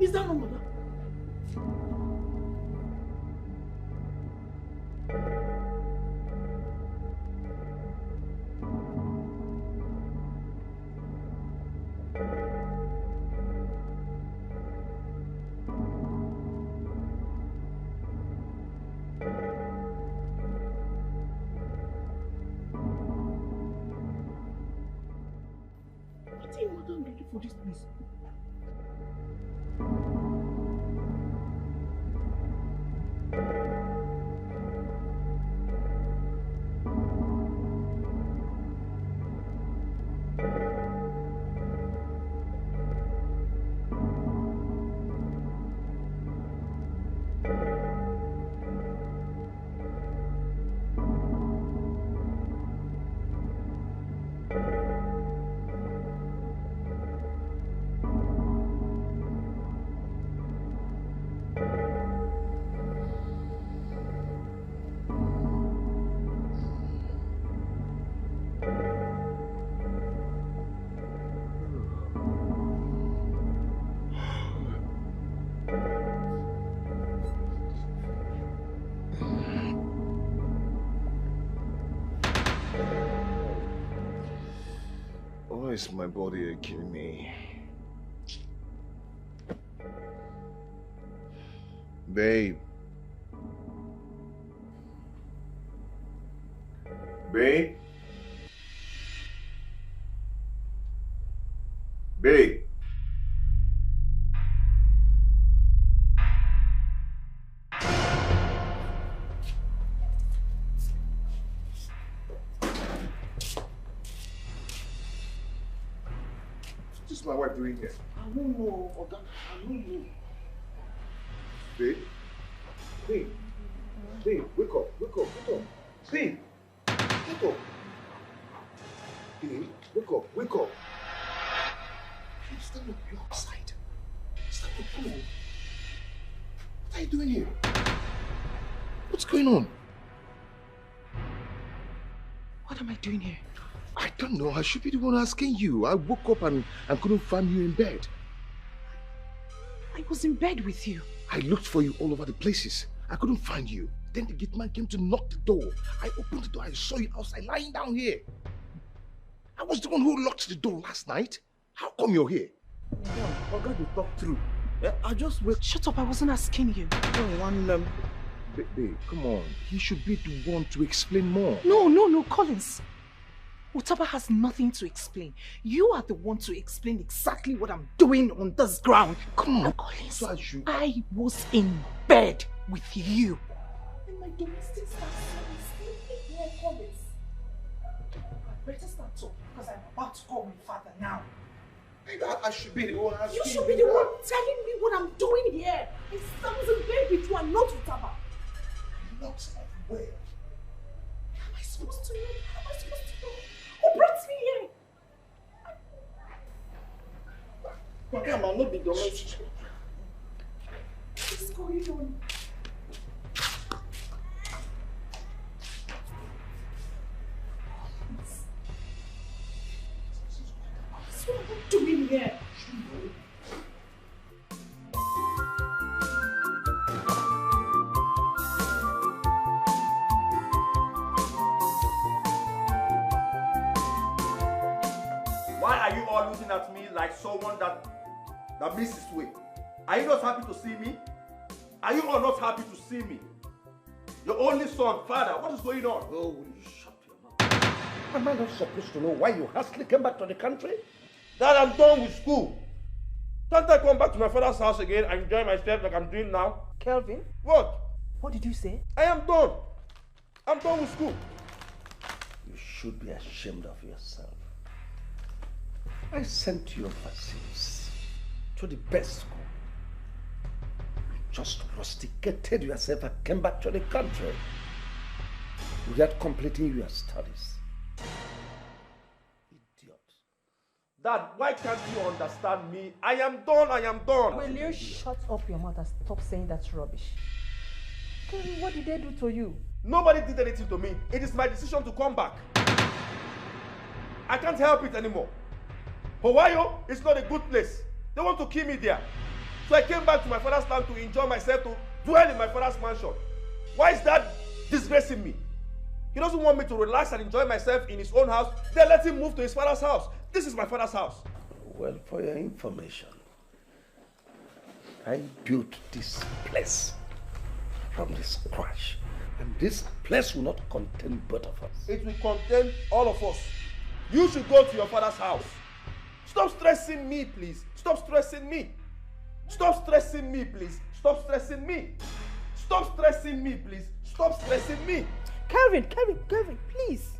Is that not mother? What are mother ready for this place? Why is my body aching me? Babe. Babe. Babe. What's my wife doing here? I don't know, Oga. I don't know. Babe? Babe? Babe, wake up, wake up, wake up. Babe! Wake up. Babe, wake up, wake up. Babe, stand up, you're outside. Stand up, come on. What are you doing here? What's going on? What am I doing here? I don't know. I should be the one asking you. I woke up and couldn't find you in bed. I was in bed with you. I looked for you all over the places. I couldn't find you. Then the gate man came to knock the door. I opened the door. I saw you outside lying down here. I was the one who locked the door last night. How come you're here? I got to talk through. I just wait. Shut up, I wasn't asking you. Babe, come on. He should be the one to explain more. No, Collins. Utaba has nothing to explain. You are the one to explain exactly what I'm doing on this ground. Come on, Collins. So I was in bed with you. And my domestic staff is sleeping here, Collins. I better start talking because I'm about to call my father now. Babe, I should be the one asking you. You should be the one telling me what I'm doing here. I was in bed with you and not Utaba. Not everywhere. How am I supposed to know? How am I supposed to know? Who brought me here? Come on, not be domestic. What is going on? What am I doing here? Why are you all looking at me like someone that misses way? Are you not happy to see me? Are you all not happy to see me? Your only son, father, what is going on? Oh, will you shut your mouth? Am I not supposed to know why you hastily came back to the country? Dad, I'm done with school. Can't I come back to my father's house again and enjoy myself like I'm doing now? Kelvin? What? What did you say? I am done. I'm done with school. You should be ashamed of yourself. I sent you overseas to the best school. You just rusticated yourself and came back to the country without completing your studies. Idiot. Dad, why can't you understand me? I am done, I am done. Will you shut up your mouth and stop saying that rubbish? Kelvin, what did they do to you? Nobody did anything to me. It is my decision to come back. I can't help it anymore. Hawaii is not a good place. They want to kill me there. So I came back to my father's land to enjoy myself, to dwell in my father's mansion. Why is that disgracing me? He doesn't want me to relax and enjoy myself in his own house. Then let him move to his father's house. This is my father's house. Well, for your information, I built this place from the scratch. And this place will not contain both of us. It will contain all of us. You should go to your father's house. Stop stressing me, please. Stop stressing me. Stop stressing me, please. Stop stressing me. Stop stressing me, please. Stop stressing me. Kevin, please.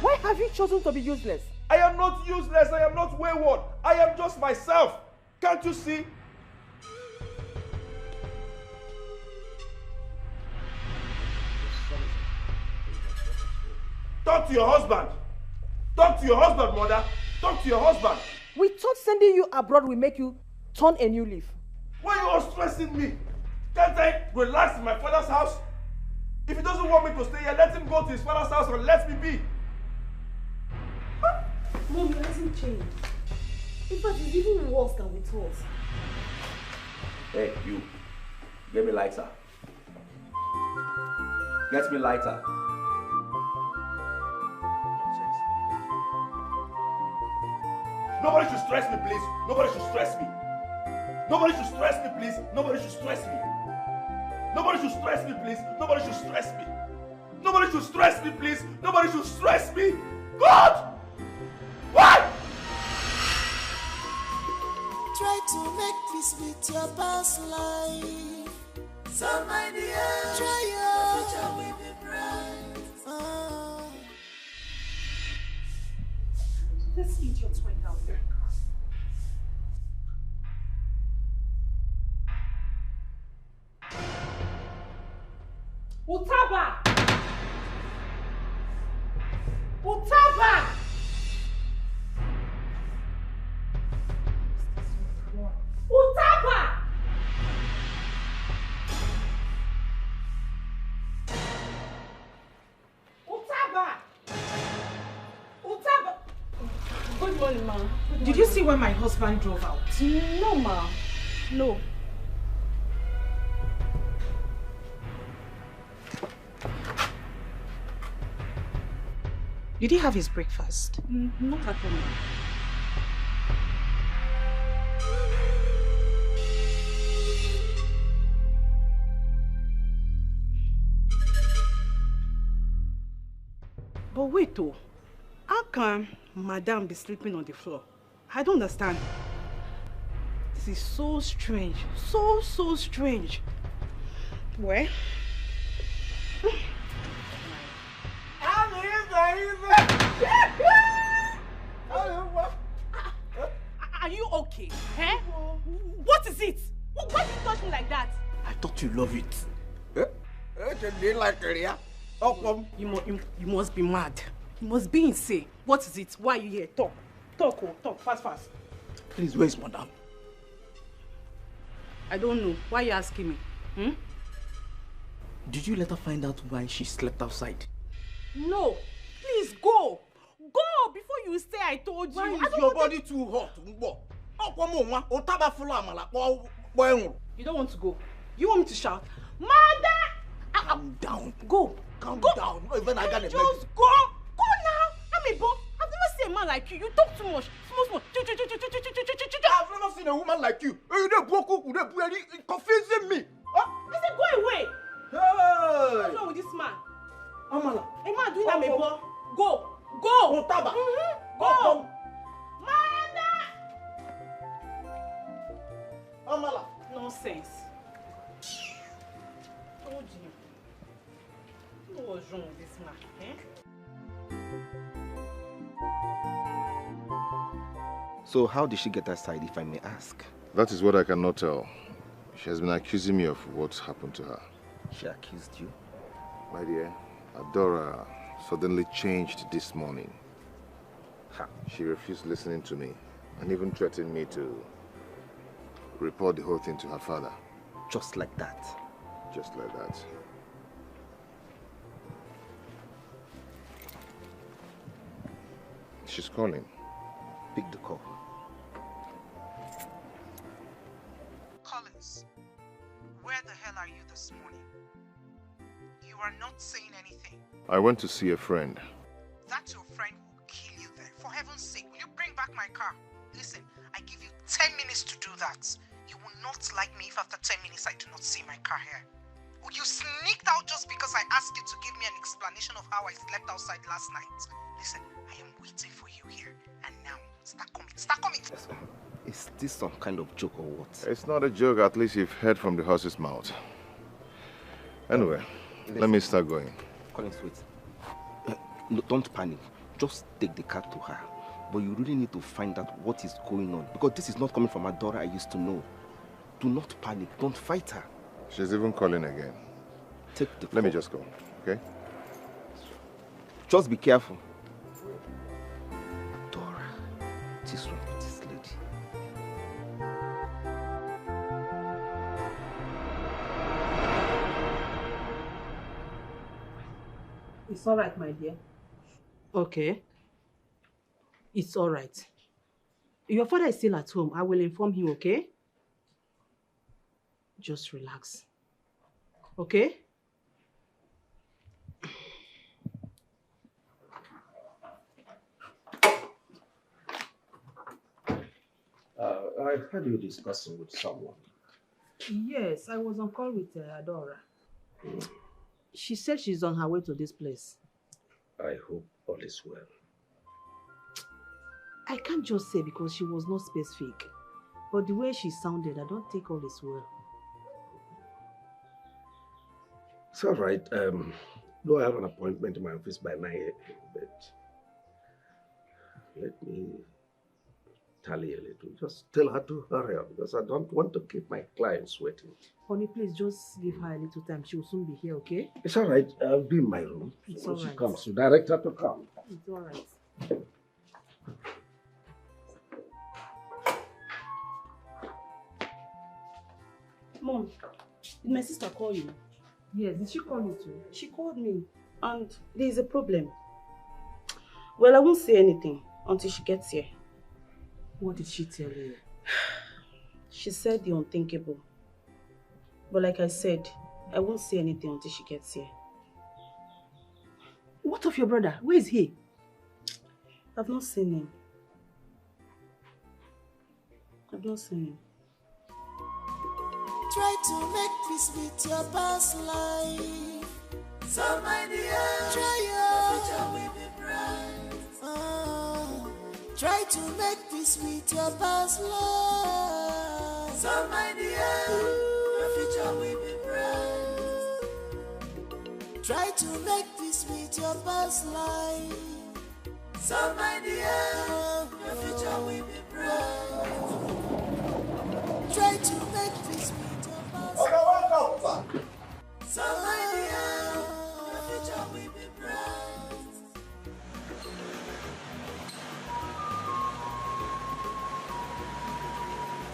Why have you chosen to be useless? I am not useless. I am not wayward. I am just myself. Can't you see? Talk to your husband. Talk to your husband, mother. Talk to your husband. We thought sending you abroad will make you turn a new leaf. Why are you all stressing me? Can't I relax in my father's house? If he doesn't want me to stay here, let him go to his father's house and let me be. Mom, it hasn't changed. In fact, it's even worse than we thought. Hey, you. Get me lighter. Get me lighter. Nobody should stress me, please. Nobody should stress me. Nobody should stress me, please. Nobody should stress me. Nobody should stress me, please. Nobody should stress me. Nobody should stress me, please. Nobody should stress me. God! Why? Try to make peace with your past life. So my dear, try your future will be bright. This idiot went out there. Utaba! Utaba! Utaba! Utaba! Utaba! Good morning, ma. Did you see when my husband drove out? No, ma. No. Did he have his breakfast? Not at all, ma. But wait, though. How can Madame be sleeping on the floor? I don't understand. This is so strange. So strange. Well? Are you okay? Eh? What is it? Why did you touch me like that? I thought you love it. You must be mad. You must be insane. What is it? Why are you here? Talk. Talk. Fast. Please, where is Madame? I don't know. Why are you asking me? Did you let her find out why she slept outside? No. Please go. Go before you say I told you. Why is your body too hot? You don't want to go. You want me to shout? Mother! Calm down. Go. Calm down. Not even I got it. Just go. Go now. I'm a boy. I've never seen a man like you. You talk too much. Small. I've never seen a woman like you. You're confusing me. I said go away. Hey! What's wrong with this man? Amala. A man doing that, boy. Go. Otaba. Go. Mother! Amala. Nonsense. Told you. What was wrong with this man? So how did she get outside, if I may ask? That is what I cannot tell. She has been accusing me of what happened to her. She accused you? My dear, Adora suddenly changed this morning. She refused listening to me and even threatened me to report the whole thing to her father. Just like that? Just like that. She's calling. Pick the call. office. Where the hell are you this morning? You are not saying anything. I went to see a friend. That your friend will kill you there. For heaven's sake, will you bring back my car? Listen, I give you 10 minutes to do that. You will not like me if after 10 minutes I do not see my car here. Will you sneaked out just because I asked you to give me an explanation of how I slept outside last night? Listen, I am waiting for you here. And now, start coming. Start coming! Is this some kind of joke or what? It's not a joke, at least you've heard from the horse's mouth. Anyway, let me start going. Collins, wait. No, don't panic. Just take the car to her. But you really need to find out what is going on. Because this is not coming from a daughter I used to know. Do not panic. Don't fight her. She's even calling again. Take the Let me just go, okay? Just be careful. Dora, what is wrong with this lady? It's all right, my dear. Okay. It's all right. Your father is still at home. I will inform him, okay? Just relax. Okay? I heard you discussing with someone. Yes, I was on call with Adora. She said she's on her way to this place. I hope all is well. I can't just say because she was not specific. But the way she sounded, I don't think all is well. It's all right. Though I have an appointment in my office by 9 a.m., but let me tally a little. Just tell her to hurry up because I don't want to keep my clients waiting. Honey, please just give her a little time. She will soon be here, okay? It's all right. I'll be in my room. It's when all she right. comes, you direct her to come. It's all right. Mom, did my sister call you? Yes, did she call you too? She called me, and there is a problem. Well, I won't say anything until she gets here. What did she tell you? She said the unthinkable. But like I said, I won't say anything until she gets here. What of your brother? Where is he? I've not seen him. I've not seen him. Try to make peace with your past life. So my dear, try your future will be bright. Try to make peace with your past life. So my dear, your future will be bright. Try to make peace with your past life. So my dear, your future will be bright. Try to make peace with your past life. So my dear, your future will be bright.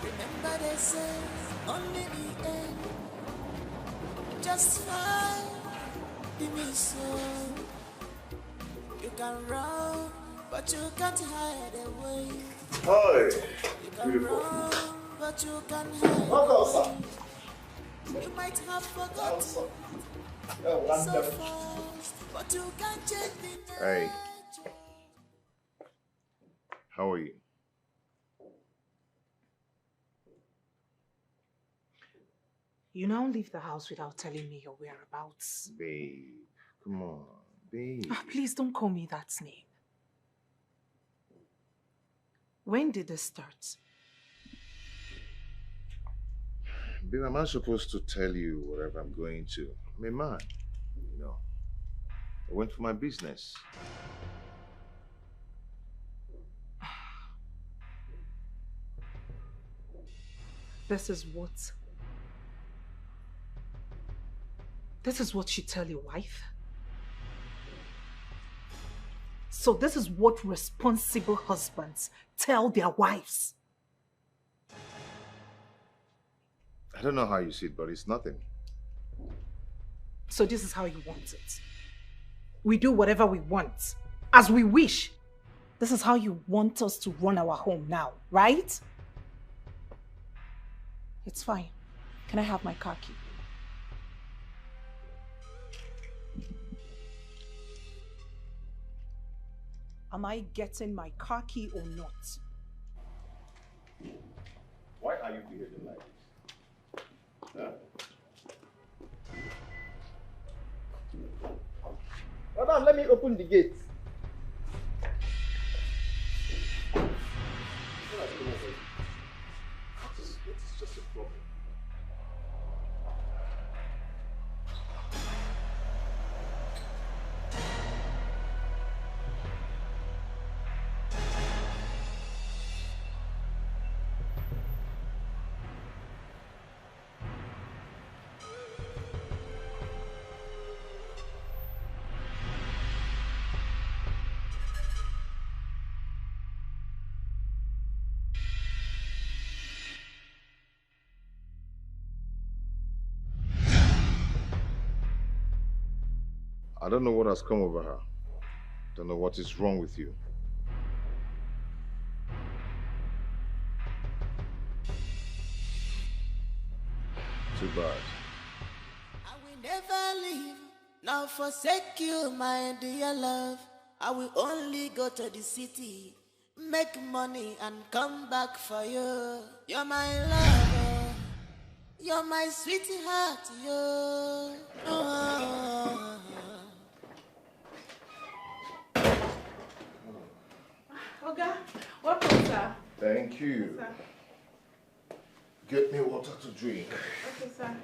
Remember they say only the end just fine. Be me so. You can run, but you can't hide away. Hi. You can run, but you can hide away. You might have forgotten so fast, but you can't change the nature. Hey. How are you? You now leave the house without telling me your whereabouts. Babe, come on, babe. Please don't call me that name. When did this start? Babe, am I supposed to tell you whatever I'm going to? I'm a man, you know. I went for my business. This is what you tell your wife? So this is what responsible husbands tell their wives? I don't know how you see it, but it's nothing. So this is how you want it? We do whatever we want, as we wish. This is how you want us to run our home now, right? It's fine. Can I have my car key? Am I getting my car key or not? Why are you behaving like this? Huh? Madam, let me open the gate. What is just a problem? I don't know what has come over her. Don't know what is wrong with you. Too bad. I will never leave, nor forsake you, my dear love. I will only go to the city, make money and come back for you. You're my lover, you're my sweetheart, you. Oh. Oga, welcome, sir. Thank you. Sir. Get me water to drink. Okay, sir.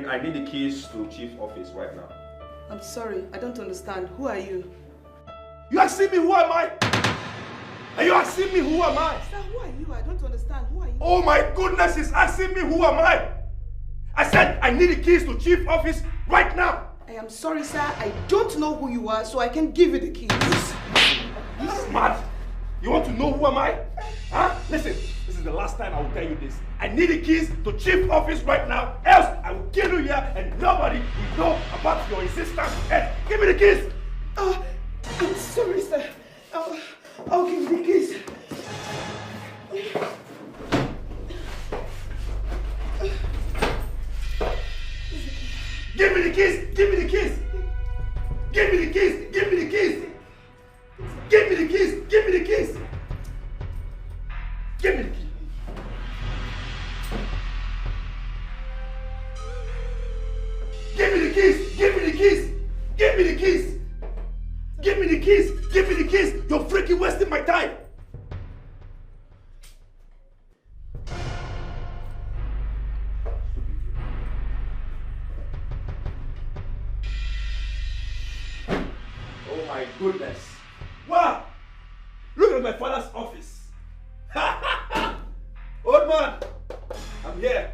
I need the keys to chief office right now. I'm sorry, I don't understand. Who are you? You asking me who am I? Are you asking me who am I? Sir, who are you? I don't understand. Who are you? Oh my goodness, he's asking me who am I? I said I need the keys to chief office right now. I am sorry, sir. I don't know who you are, so I can give you the keys. You smart. You want to know who am I? Huh? Listen, this is the last time I will tell you this. I need the keys to chief office right now, else I will kill you here and nobody will know about your insistence. Hey, give me the keys! I'm sorry, sir. I'll give you the keys. Give me the keys! Give me the keys! Give me the keys! Give me the keys! Give me the keys! Give me the keys! Give me the keys! Give me the keys! Give me the keys! Give me the keys! Give me the keys! Give me the keys! You're freaking wasting my time! Oh my goodness! Wow! Look at my father's office! Old man! I'm here.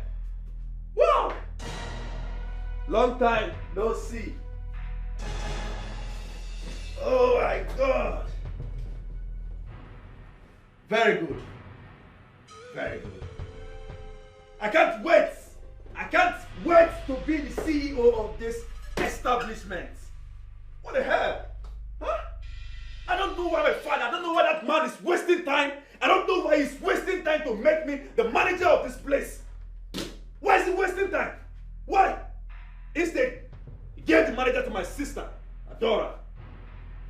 Wow! Long time no see. Oh my God! Very good. Very good. I can't wait. I can't wait to be the CEO of this establishment. What the hell? Huh? I don't know why my father, I don't know why that man is wasting time. I don't know why he's wasting time to make me the manager of this place. Why is he wasting time? Why? Instead, he gave the manager to my sister, Adora.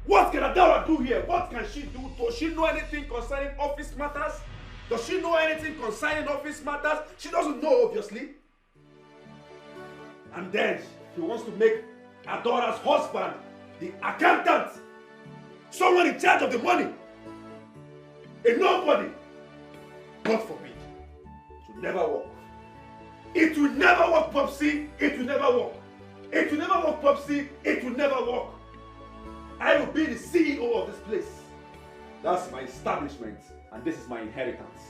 What can Adora do here? What can she do? Does she know anything concerning office matters? Does she know anything concerning office matters? She doesn't know, obviously. And then he wants to make Adora's husband the accountant. Someone in charge of the money. A nobody. God forbid. It will never work. It will never work, Popsy. It will never work. It will never work, Popsy. It will never work. I will be the CEO of this place. That's my establishment, and this is my inheritance.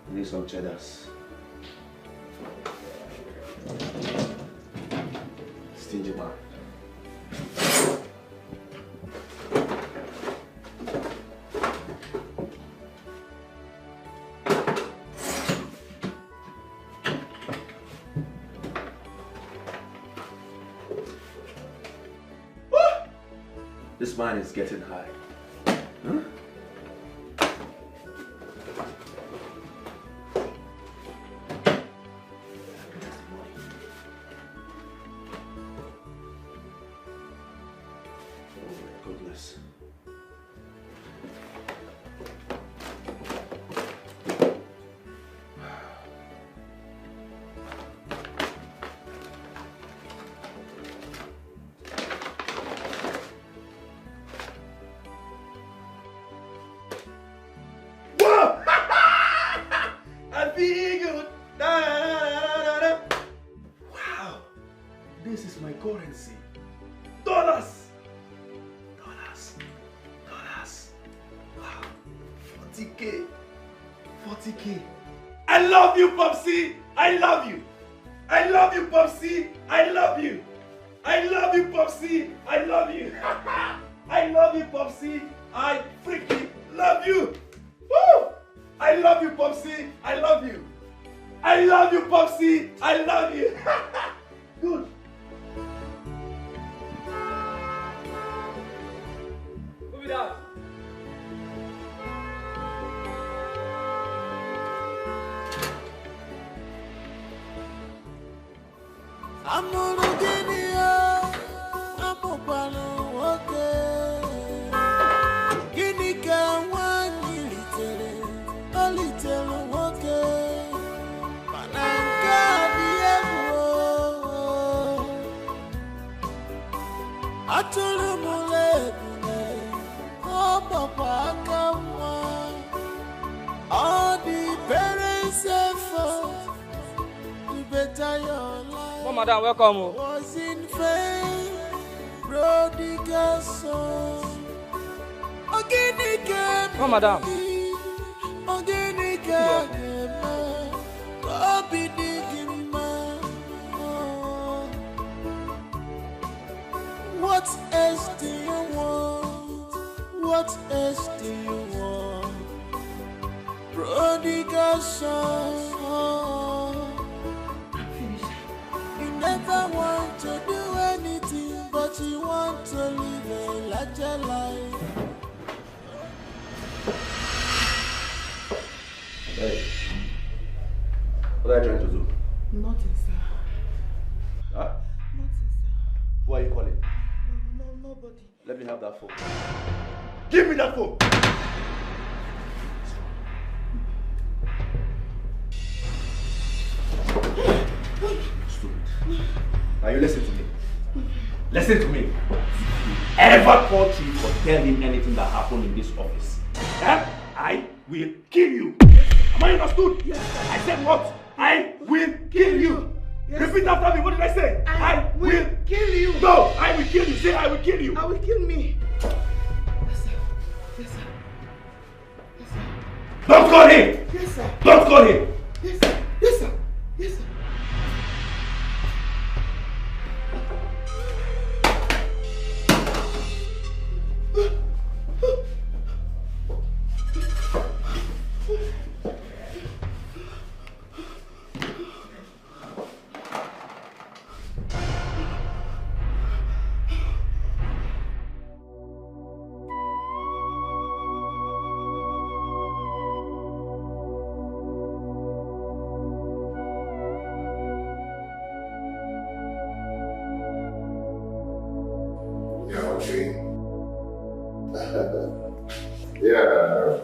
I need some cheddars. Stingy man. This man is getting high. Huh? Currency. Dollars. Wow. 40K. 40K. I love you, Popsy. I love you. I love you, Popsy. I love you. I love you, Popsy. I love you. I love you, Popsy. I freaking love you. Woo! I love you, Popsy. I love you. I love you, Popsy. I love you. Good. Down. I'm gonna give you I'm okay. Guinea can one little okay. Bananka I told him all the parents effort to better your life. Oh, madam, welcome. Was in vain, prodigal son. Oh, madam. What else do you want? What else do you want? Prodigal son. You never want to do anything, but you want to live a larger life. Hey, what are you trying to do? Nothing, sir. Huh? Nothing, sir. Who are you calling? No, nobody. Let me have that phone. Give me that phone! Stupid. Now you listen to me. Listen to me. Ever call Chief or tell him anything that happened in this office, I will kill you. Am I understood? Yes, sir. I said what? I will kill you. Yes, repeat sir. after me. What did I say? I will kill you. No, I will kill you. Say I will kill you. I will kill me. Yes, sir. Yes, sir. Yes, sir. Don't call him! Yes, sir. Don't call him! Yes, sir. Yes, sir. Yes, sir. Yeah.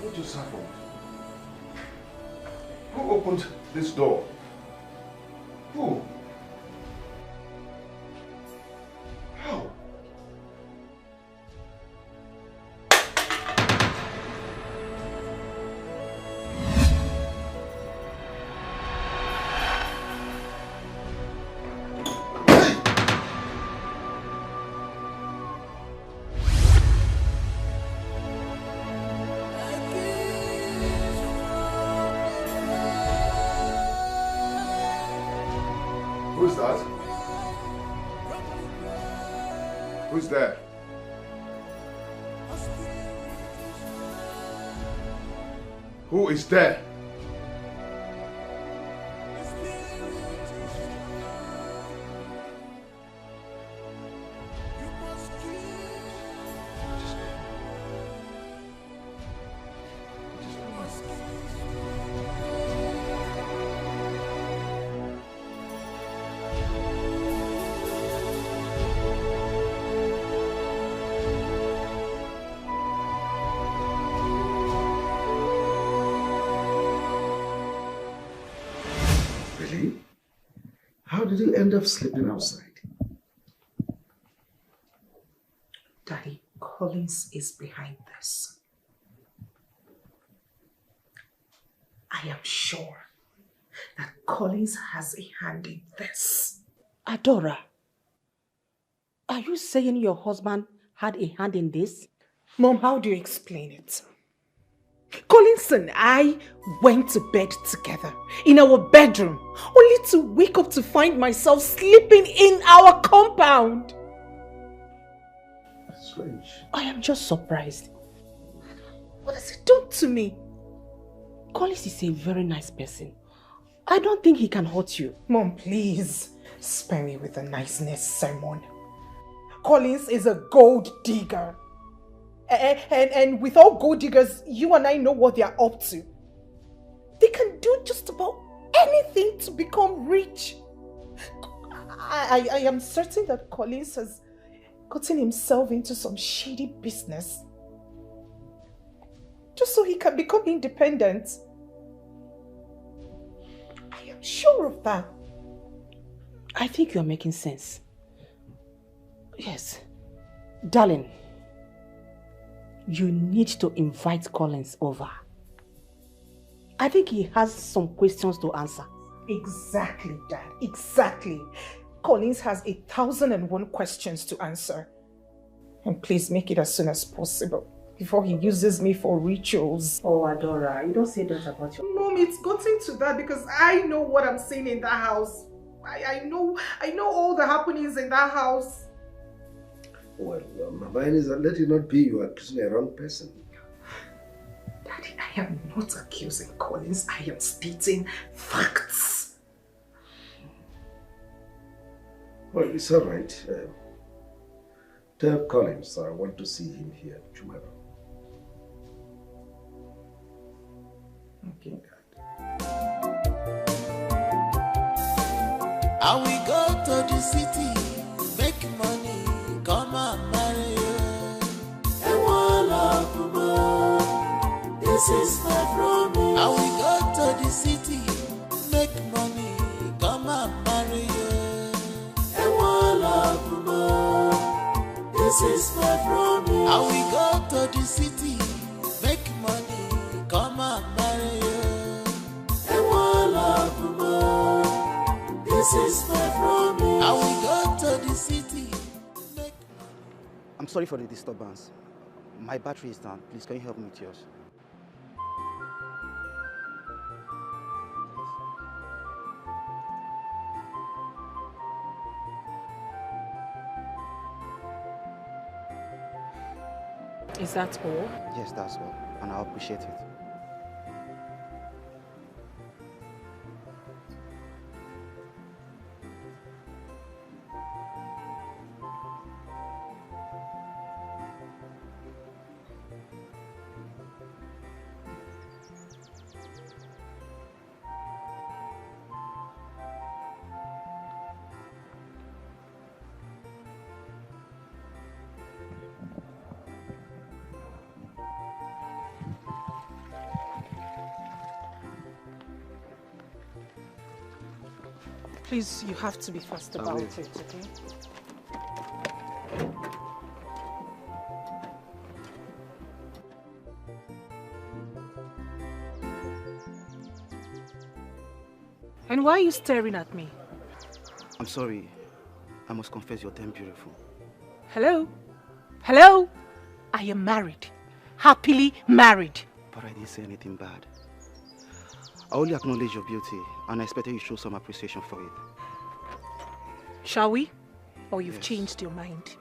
What just happened? Who opened this door? Who? How? Who's that? Who's there? Who is there? How did you end up sleeping outside? Daddy, Collins is behind this. I am sure that Collins has a hand in this. Adora, are you saying your husband had a hand in this? Mom, how do you explain it? Collins and I went to bed together in our bedroom, only to wake up to find myself sleeping in our compound. That's strange. I am just surprised. What has he done to me? Collins is a very nice person. I don't think he can hurt you. Mom, please spare me with the niceness sermon. Collins is a gold digger. And with all gold diggers, you and I know what they are up to. They can do just about anything to become rich. I am certain that Collins has gotten himself into some shady business just so he can become independent. I am sure of that. I think you are making sense. Yes. Darling, you need to invite Collins over. I think he has some questions to answer. Exactly, Dad. Exactly. Collins has 1,001 questions to answer. And please make it as soon as possible before he uses me for rituals. Oh, Adora, you don't say that about your... Mom, it's gotten to that because I know what I'm saying in that house. I know all the happenings in that house. Well, Mama Inez, let it not be you accusing the wrong person. Daddy, I am not accusing Collins. I am stating facts. Well, it's all right. Tell Collins I want to see him here tomorrow. Okay, Dad. I will go to the city, make money, come and marry you. is my promise. I will go to the city, make money, come and marry you. And one love more. This is my promise. I will go to the city. I'm sorry for the disturbance. My battery is down. Please, can you help me with yours? Is that all? Yes, that's all. And I appreciate it. Please, you have to be fast about it, okay? And why are you staring at me? I'm sorry. I must confess you're damn beautiful. Hello? Hello? I am married. Happily married. But I didn't say anything bad. I only acknowledge your beauty, and I expected you to show some appreciation for it. Shall we? Or you've changed your mind?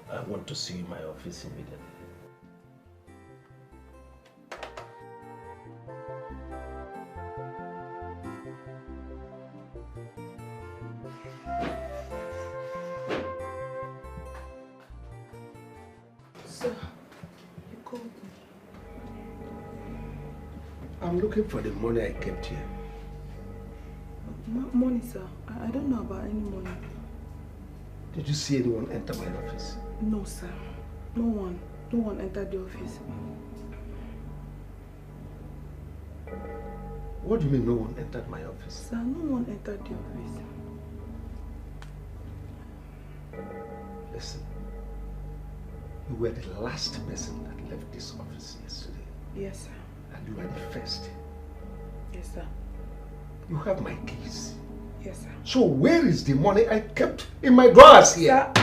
I want to see you in my office immediately. Sir, you called me. I'm looking for the money I kept here. Money, sir. I don't know about any money. Did you see anyone enter my office? No, sir. No one. No one entered the office. What do you mean no one entered my office? Sir, no one entered the office. Listen, you were the last person that left this office yesterday. Yes, sir. And you are the first. Yes, sir. You have my keys. Yes, sir. So where is the money I kept in my drawers here? Sir,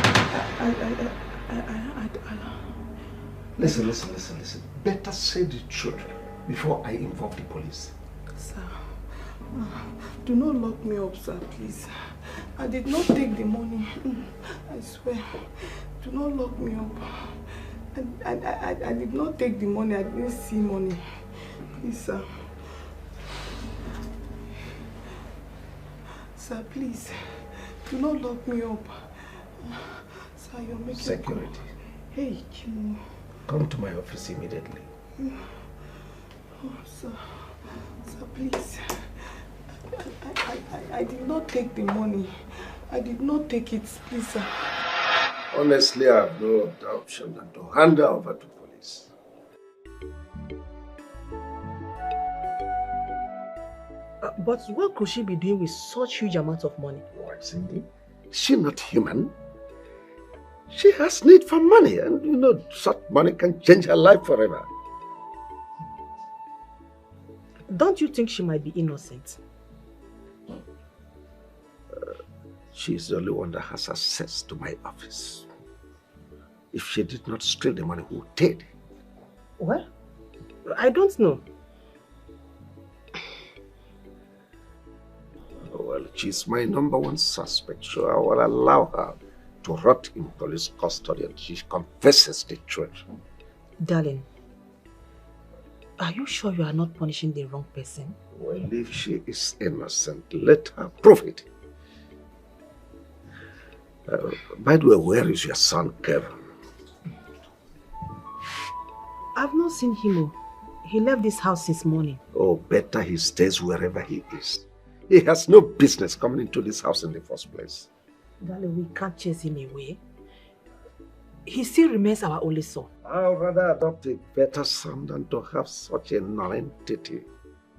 Listen. Better say the truth before I involve the police. Sir, do not lock me up, sir, please. I did not take the money. I swear. Do not lock me up. I did not take the money. I didn't see money. Please, sir. Sir, please. Do not lock me up. Sir, you're making... Security. Hey, Kim. Come to my office immediately. Oh, sir. Sir, please. I did not take the money. I did not take it, please, sir. Honestly, I have no other option than to hand her over to police. But what could she be doing with such huge amount of money? What, Cindy? Is she not human? She has need for money, and you know, such money can change her life forever. Don't you think she might be innocent? She's the only one that has access to my office. If she did not steal the money, who did? What? I don't know. Well, she's my #1 suspect, so I will allow her to rot in police custody and she confesses the truth. Darling, are you sure you are not punishing the wrong person? Well, if she is innocent, let her prove it. By the way, where is your son, Kevin? I've not seen him. He left this house since morning. Oh, better he stays wherever he is. He has no business coming into this house in the first place. Darling, we can't chase him away. He still remains our only son. I'd rather adopt a better son than to have such a non-entity,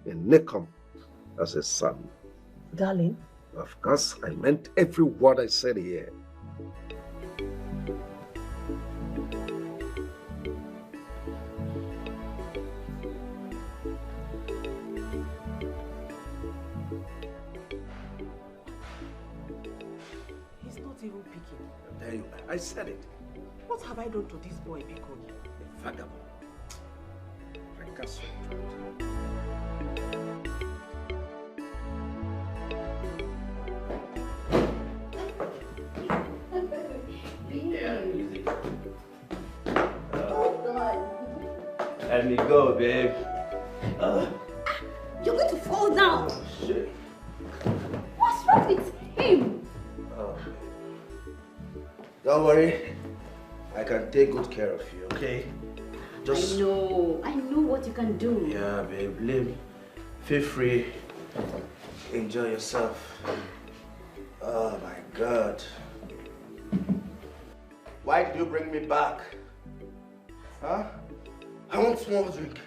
a Nikom, as a son. Darling? Of course, I meant every word I said here. He's not even picking. There you are. I said it. What have I done to this boy, Biko? A vagabond. Fracasso. Let me go, babe. You're going to fall down. Oh, shit. What's wrong with him? Oh. Don't worry. I can take good care of you, okay? I know what you can do. Yeah, babe. Live. Feel free. Enjoy yourself. Oh, my God. Why did you bring me back? Huh? I want more drink.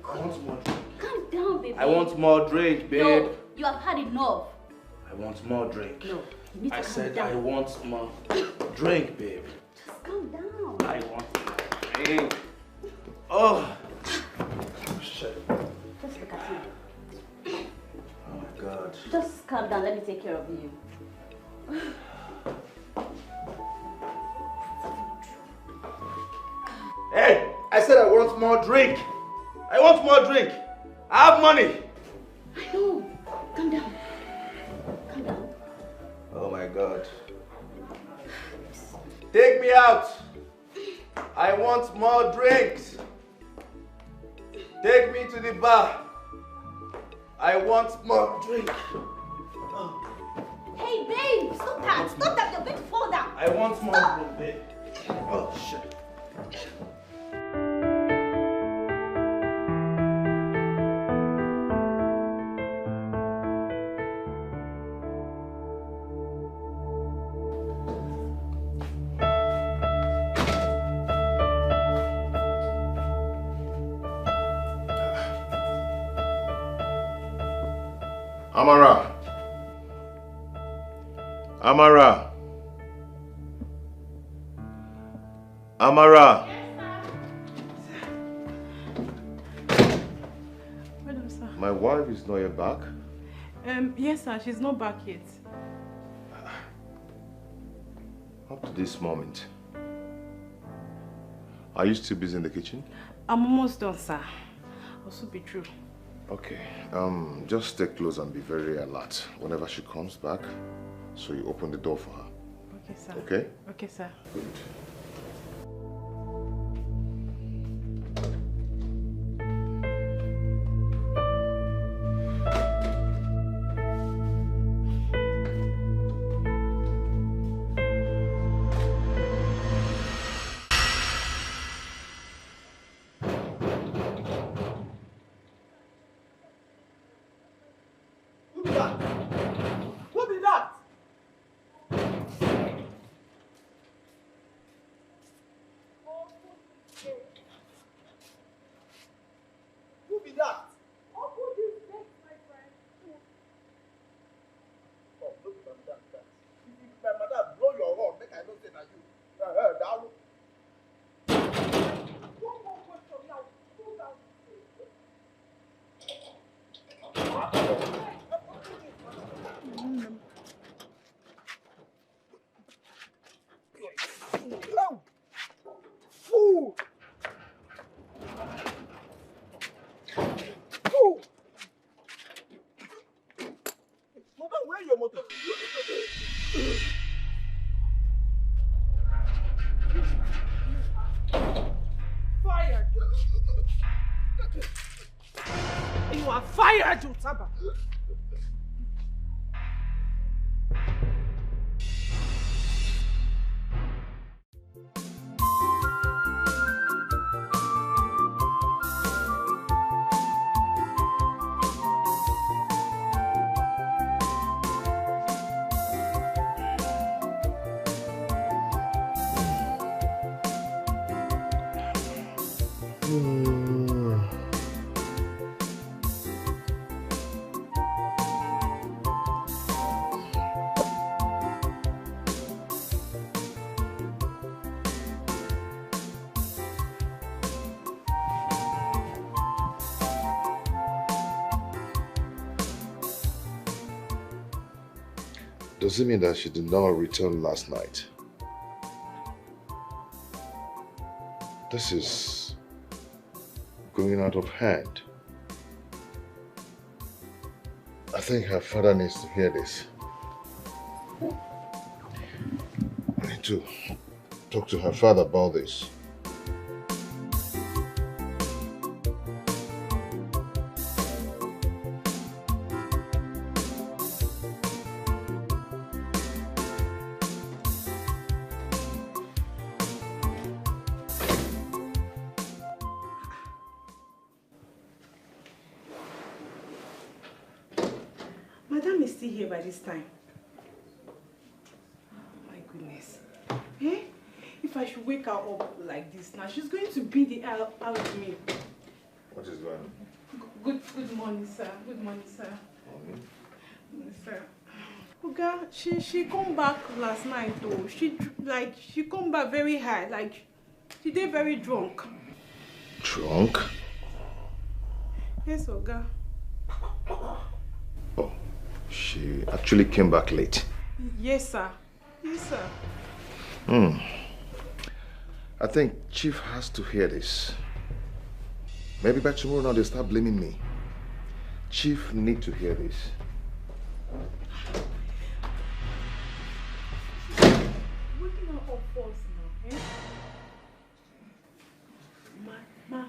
I want more drink. Calm down, baby. I want more drink, babe. No, you have had enough. I want more drink. No, you need to I calm said down. I want more drink, babe. Just calm down. I want more drink. Oh. Shit. Just look at you. Oh my God. Just calm down. Let me take care of you. Hey, I said I want more drink. I want more drink. I have money. I know. Calm down. Calm down. Oh my God. Take me out. I want more drinks. Take me to the bar. I want more drink. Oh. Hey, babe, stop that. Stop that. You're going to fall down. I want more drink, babe. Oh, shit. Amara. Amara. Amara. Madam, sir. My wife is not yet back. Yes, sir. She's not back yet. Up to this moment. Are you still busy in the kitchen? I'm almost done, sir. I'll soon be through. Okay. Just stay close and be very alert whenever she comes back. So you open the door for her. Okay, sir. Okay? Okay, sir. Good. You are fired, Utaba. Does it mean that she did not return last night? This is going out of hand. I think her father needs to hear this. I need to talk to her father about this. Madam is still here by this time. My goodness. Eh? If I should wake her up like this now, she's going to beat the hell out of me. What is going on? Good morning, sir. Good morning, sir. Morning, sir. Oga, she come back last night though. She come back very high. Like she did very drunk. Drunk? Yes, Oga. Oh, she actually came back late. Yes, sir. Yes, sir. I think Chief has to hear this. Maybe by tomorrow now they'll start blaming me. Chief need to hear this. Waking her up first now, eh? Ma.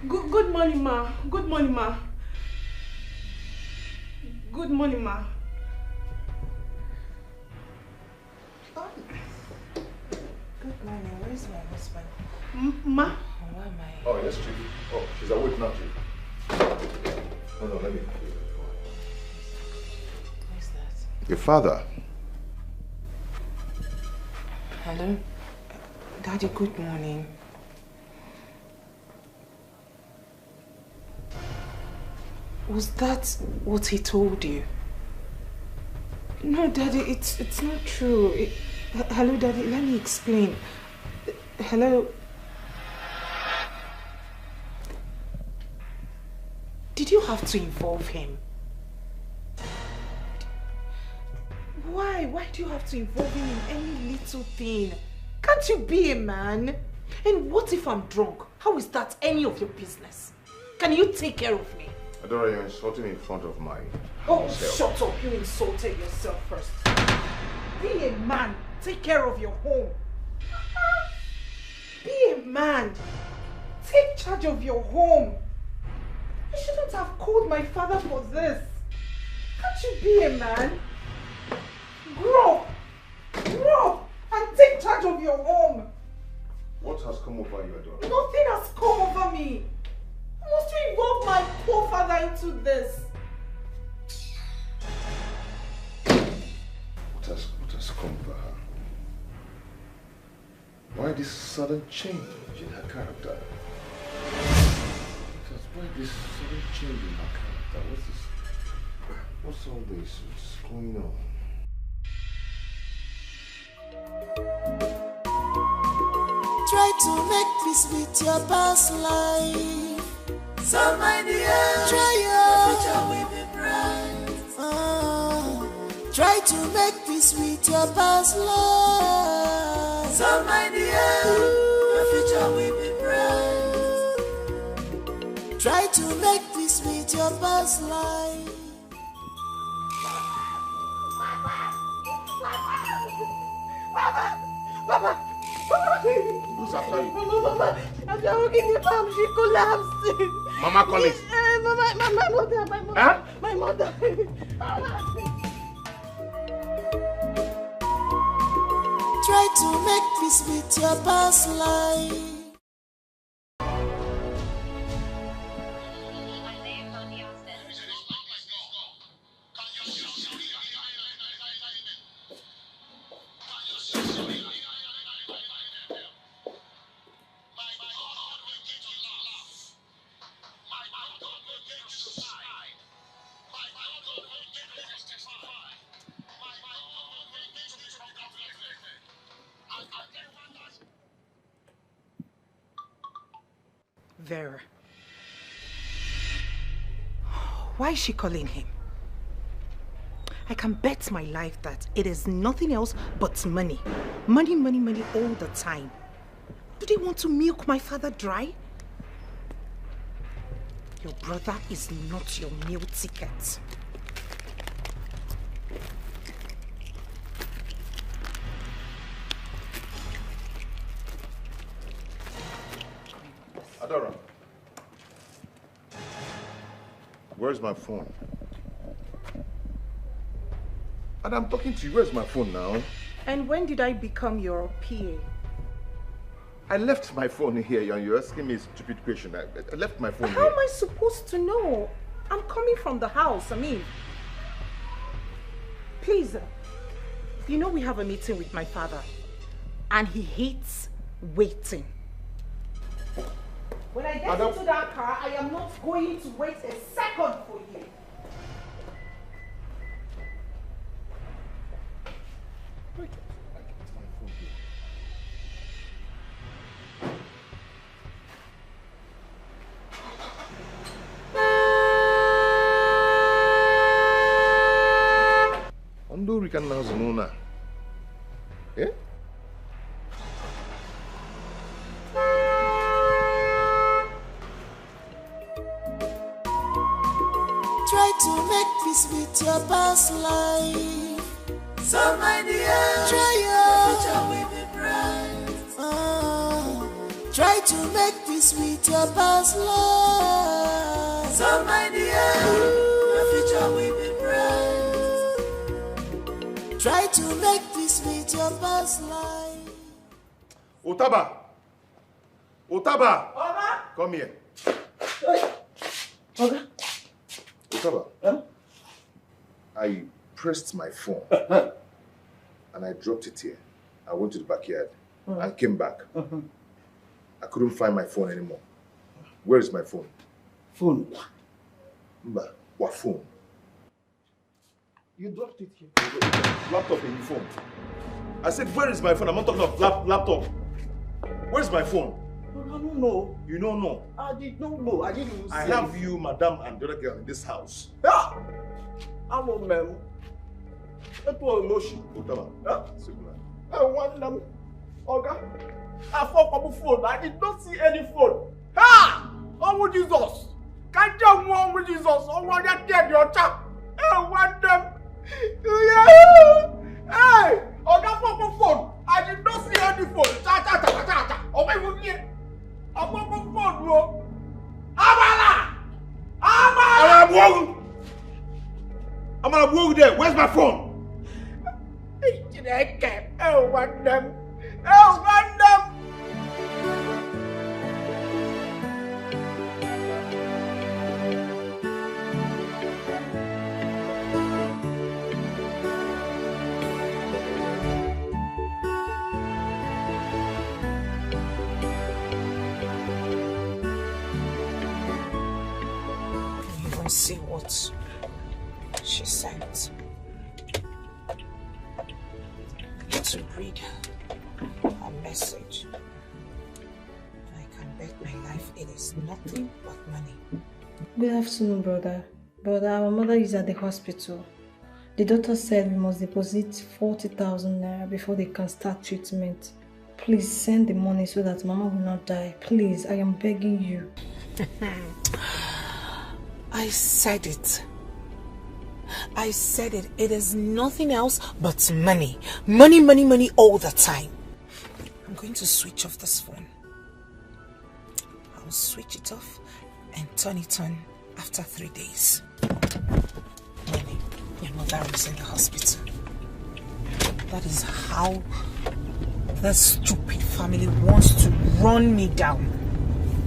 Good morning, ma. Good morning, ma. Good morning, ma. Good morning. Where's my husband? Ma? Why am I? Oh, yes, Chief. Oh, she's awake now, Chief. No, let me. Who's that? Your father. Hello? Daddy, good morning. Was that what he told you? No, Daddy, it's not true. Hello, Daddy, let me explain. Hello? Did you have to involve him? Why? Why do you have to involve him in any little thing? Can't you be a man? And what if I'm drunk? How is that any of your business? Can you take care of me? Adora, you're insulting me in front of my Oh, house. shut up. You insulted yourself first. Be a man. Take care of your home. Be a man. Take charge of your home. You shouldn't have called my father for this. Can't you be a man? Grow up. Grow up and take charge of your home. What has come over you, Adora? Nothing has come over me. Must you involve my poor father into this? What has come over her? Why this sudden change in her character? Why this sudden change in her character? What's all this? What's going on? Try to make peace with your past life. So my dear, try your future will be bright. Try to make peace with your past life. So my dear, your future will be bright. Try to make peace with your past life. Who's after you? Mama, after walking the farm, she collapsed. Mama Collins. My mother. Huh? My mother. Try to make peace with your past life. Vera. Why is she calling him? I can bet my life that it is nothing else but money. Money all the time. Do they want to milk my father dry? Your brother is not your meal ticket. Adora. Where's my phone? And I'm talking to you. Where's my phone now? And when did I become your PA? I left my phone here and you're asking me a stupid question. I left my phone How here. am I supposed to know? I'm coming from the house. Please. You know we have a meeting with my father. And he hates waiting. When I get into that car, I am not going to wait a second for you. Wait. My phone here. Ando rikan na zununa. Eh? Try to make peace with your past life. So my dear, try your future will be bright. Try to make peace with your past life. So my dear, your future will be bright. Try to make peace with your past life. Otaba! Otaba! Oga? Come here. Oga? Otaba. I pressed my phone and I dropped it here. I went to the backyard and came back. I couldn't find my phone anymore. Where is my phone? Phone? Mba, what phone? You dropped it here. Laptop and your phone. I said, where is my phone? I'm not talking of laptop. Where's my phone? I don't know. You don't know? I did not know. I didn't even see. I have you, madam, and the other girl in this house. Yeah! I know, ma'am. That was emotion. Otaba. I want them. Oga, I found a phone. I did not see any phone. Ha! Oh, Jesus! Can't you want with Jesus? Oh, what you did, your chap? I want them. Hey! Oga, found a phone. I did not see any phone. Cha. Oh, my God. I found a phone, bro. Amala! I'm gonna walk there. Where's my phone? I want them. I want them. You can see what she sent. To read a message. I can bet my life it is nothing but money. Good afternoon, brother. Brother, our mother is at the hospital. The doctor said we must deposit 40,000 naira before they can start treatment. Please send the money so that Mama will not die. Please, I am begging you. I said it. I said it. It is nothing else but money. Money all the time. going to switch off this phone. I'll switch it off and turn it on after 3 days. Maybe your mother is in the hospital. That is how this stupid family wants to run me down.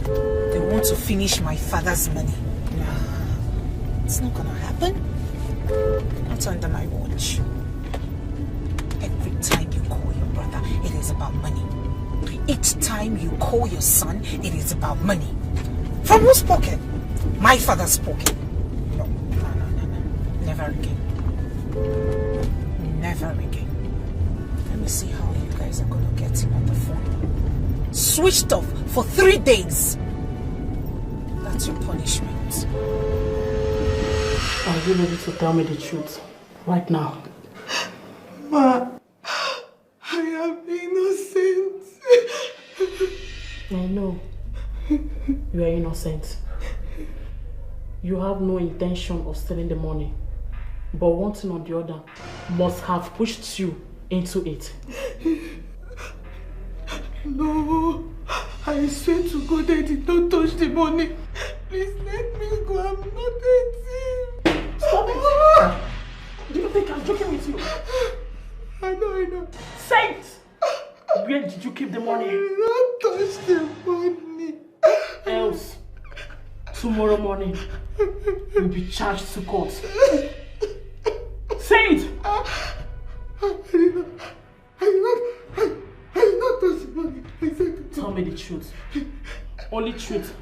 They want to finish my father's money. Nah, it's not gonna happen. Not under my watch. Every time you call your brother, it is about money. Each time you call your son, it is about money. From whose pocket? My father's pocket. No. Never again. Never again. Let me see how you guys are gonna get him on the phone. Switched off for 3 days. That's your punishment. Are you ready to tell me the truth right now? Ma, I am innocent. I know you are innocent. You have no intention of stealing the money, but one thing or the other must have pushed you into it. No, I swear to God I did not touch the money. Please let me go. I'm not a thief. Stop it! Do you think I'm joking with you? I know. Say it! Where did you keep the money? I did not touch the money. Else, tomorrow morning, you'll be charged to court. Say it! I did not touch the money. I said tell me the truth. Only truth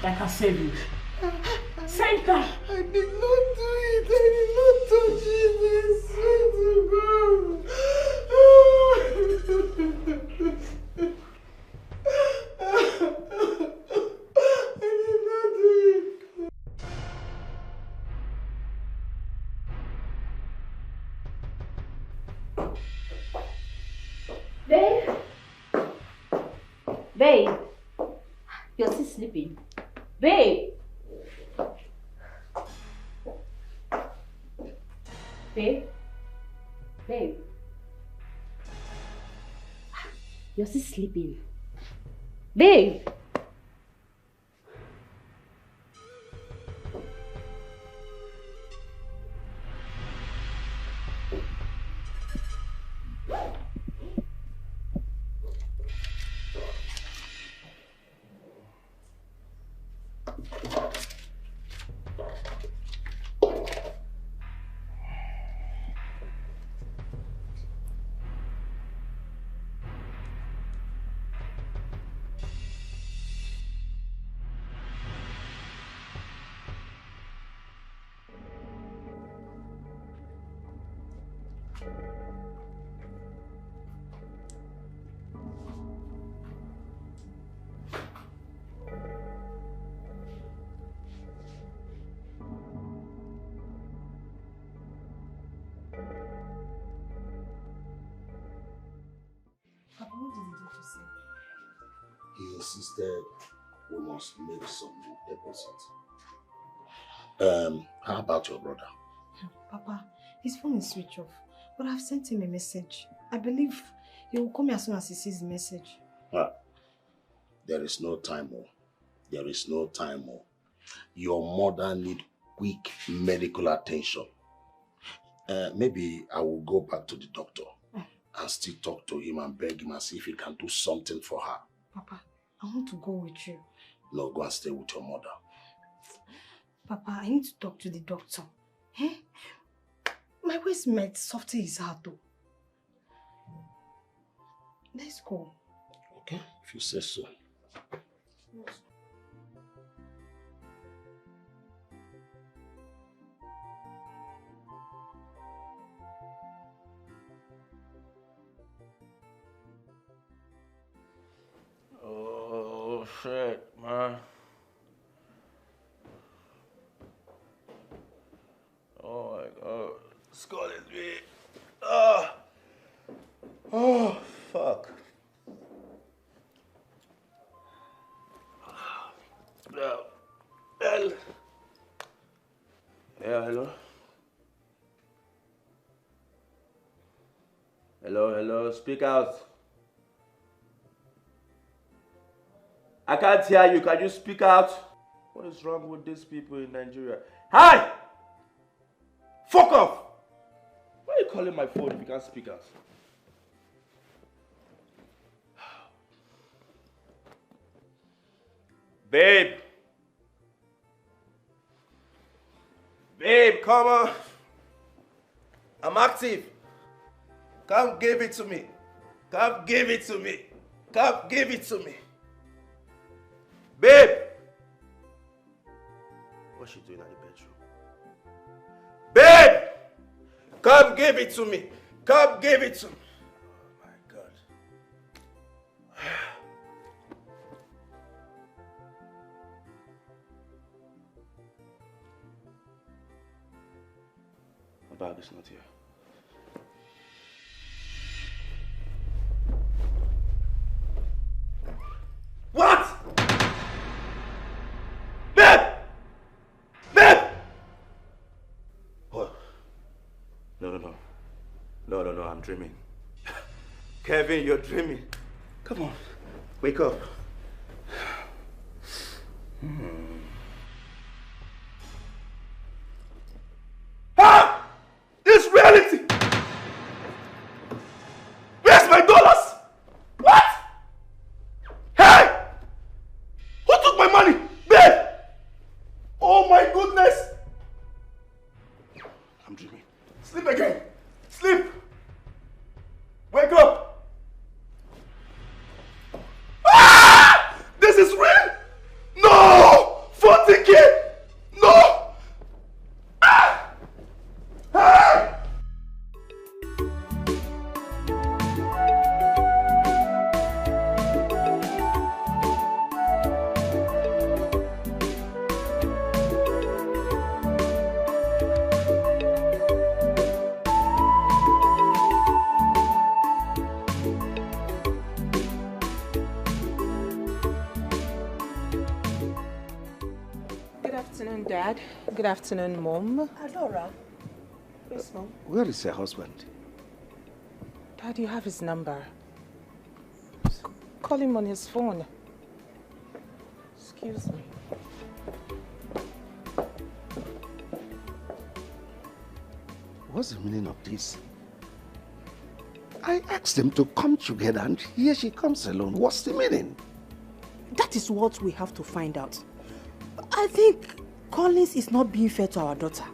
that can save you. Say it now! I did not do it. I did not touch it. I swear to God. I did not do it. Babe? Babe? You're still sleeping. Babe? Babe? Babe? You're still sleeping. Babe? Papa, what did the doctor say? He insisted we must make some deposit. How about your brother? Papa, his phone is switched off, but I've sent him a message. I believe he will call me as soon as he sees the message. There is no time more. There is no time more. Your mother needs quick medical attention. Maybe I will go back to the doctor and still talk to him and beg him and see if he can do something for her. Papa, I want to go with you. No, go and stay with your mother. Papa, I need to talk to the doctor. Eh? My waist might soften his heart though. Let's go. Okay, if you say so. Oh shit, man. Oh my god. Skull is me. Oh fuck. Well. Yeah, hello. Hello, speak out. I can't hear you. Can you speak out? What is wrong with these people in Nigeria? Hi! Fuck off! Why are you calling my phone if you can't speak out? Babe! Babe, come on! I'm active. Come give it to me. Come give it to me. Come give it to me. Babe! What's she doing at the bedroom? Babe! Come give it to me. Come give it to me. Oh my God. My bag is not here. What? Babe! Babe! What? No, I'm dreaming. Kevin, you're dreaming. Come on, wake up. Ah! This reality! Where's my dollars? What? Hey! Who took my money? Babe! Oh my goodness! I'm dreaming. Sleep again. Sleep. Wake up. Ah! This is real? No! 40K! No! Ah! Hey! Good afternoon, Dad. Good afternoon, Mom. Adora. Yes, Mom. Where is her husband? Dad, you have his number. Call him on his phone. Excuse me. What's the meaning of this? I asked them to come together and here she comes alone. What's the meaning? That is what we have to find out. I think Collins is not being fair to our daughter.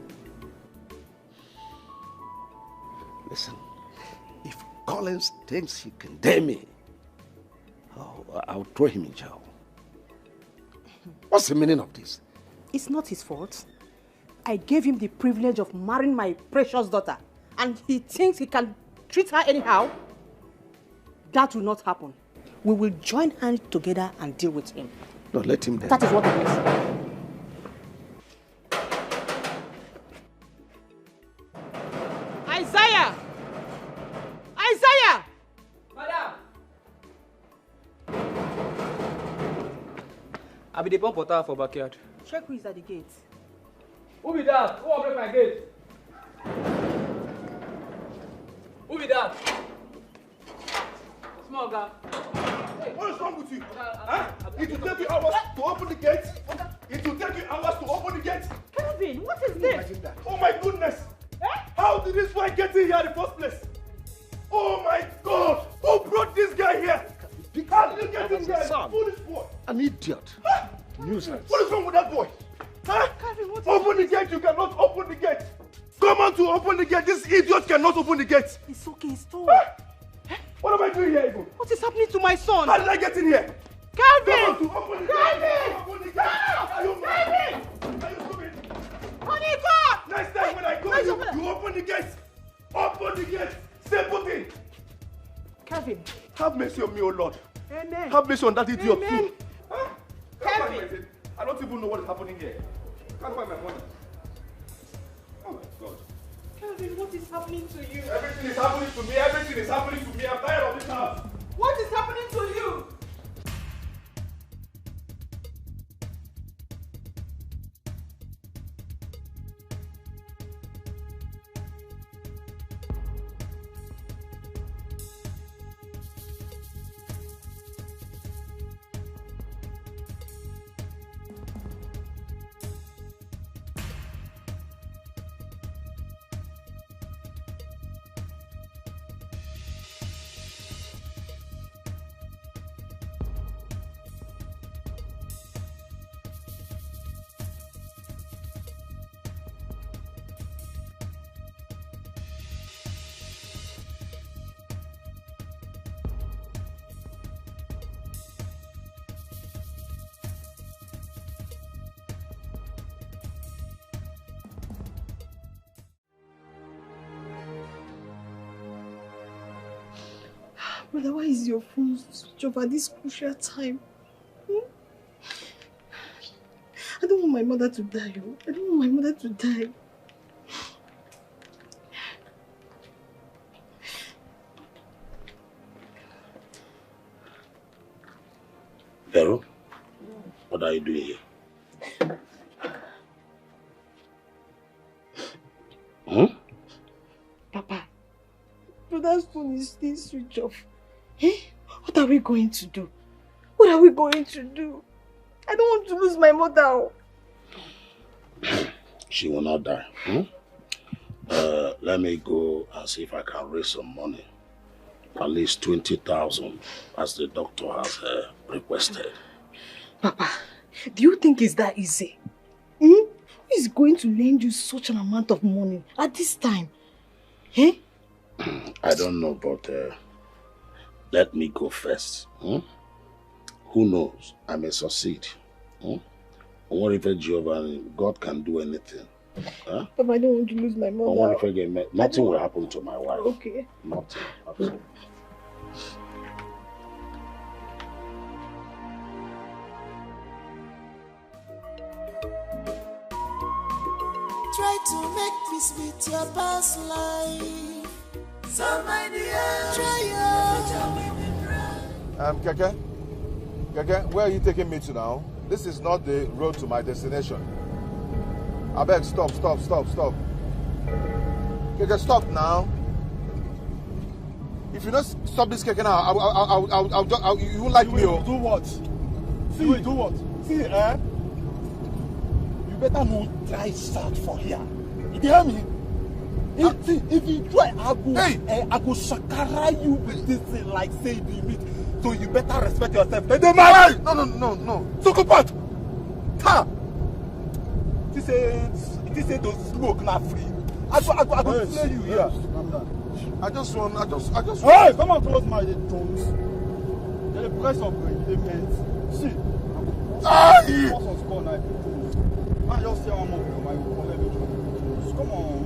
Listen, if Collins thinks he can dare me, I'll throw him in jail. What's the meaning of this? It's not his fault. I gave him the privilege of marrying my precious daughter, and he thinks he can treat her anyhow. That will not happen. We will join hands together and deal with him. No, let him there. That is what it is. Isaiah! Isaiah! Madam! I be the pump water for backyard. Check who is at the gate. Who be that? Who open my gate? Who be that? Small guy. Hey, what is wrong with you? Huh? It will take you hours to open the gate. It will take you hours to open the gate. Kevin, what is this? Oh my goodness! How did this boy get in here in the first place? Oh my God! Who brought this guy here? How did you get in here? Foolish boy! An idiot. Nuisance. What is wrong with that boy? Huh? Open the gate! You cannot open the gate! Come on to open the gate! This idiot cannot open the gate! It's okay, it's all. What am I doing here, even? What is happening to my son? How did I get in here? Calvin! Come on to open the gate! Open the gate! Are you mad? Are you stupid? Honeycomb! Next time when I call you, you open the gate! Open the gate! Stay put in! Kevin. Have mercy on me, oh Lord. Amen. Have mercy on that idiot Amen. too. Huh? Kevin. I don't even know what is happening here. Can't find my money. Oh my God. Kevin, what is happening to you? Everything is happening to me. Everything is happening to me. I'm tired of this house. What is happening to you? Brother, why is your phone switched off at this crucial time? I don't want my mother to die. I don't want my mother to die. Vero, what are you doing here? Papa, brother's phone is still switched off. What are we going to do? What are we going to do? I don't want to lose my mother. She will not die. Let me go and see if I can raise some money. At least 20,000, as the doctor has requested. Papa, do you think it's that easy? Who is going to lend you such an amount of money at this time? I don't know, but let me go first. Who knows? I may succeed. What if Giovanni, God can do anything? Huh? Papa, I don't want to lose my mother. What if I get met? Nothing will happen to my wife. Okay. Nothing. Absolutely. Try to make peace with your past life. So my dear, try Keke, where are you taking me to now? This is not the road to my destination. I beg, stop. Keke, stop now. If you don't stop this Keke now, you won't like me. Do what? See, do what? See, you better not try search for here. You hear me? If you try, I go shakara you with this thing like say the meat. So you better respect yourself. Hey, no. Sokopat! Ha! This ain't those smoke not free. I go slay you here. I just want. Hey, come on, close my doors. The price of the meant. See. What's on score now? I just say one more. Come on.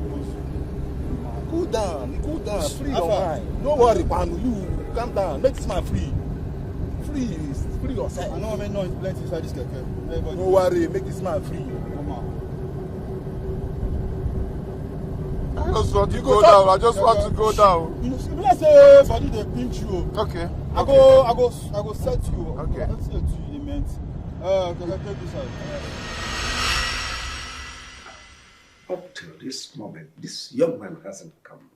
Cool down. Free your mind. No worry, man. You calm down. Make this man free. Free yourself. I know I know it's plenty inside this keke. No worry, make this man free. Come on. I just want to go down. You know, let's say body they pinch you. Okay. I go set you. Okay. Let's set you the meant. Take this out. Up till this moment, this young man hasn't come.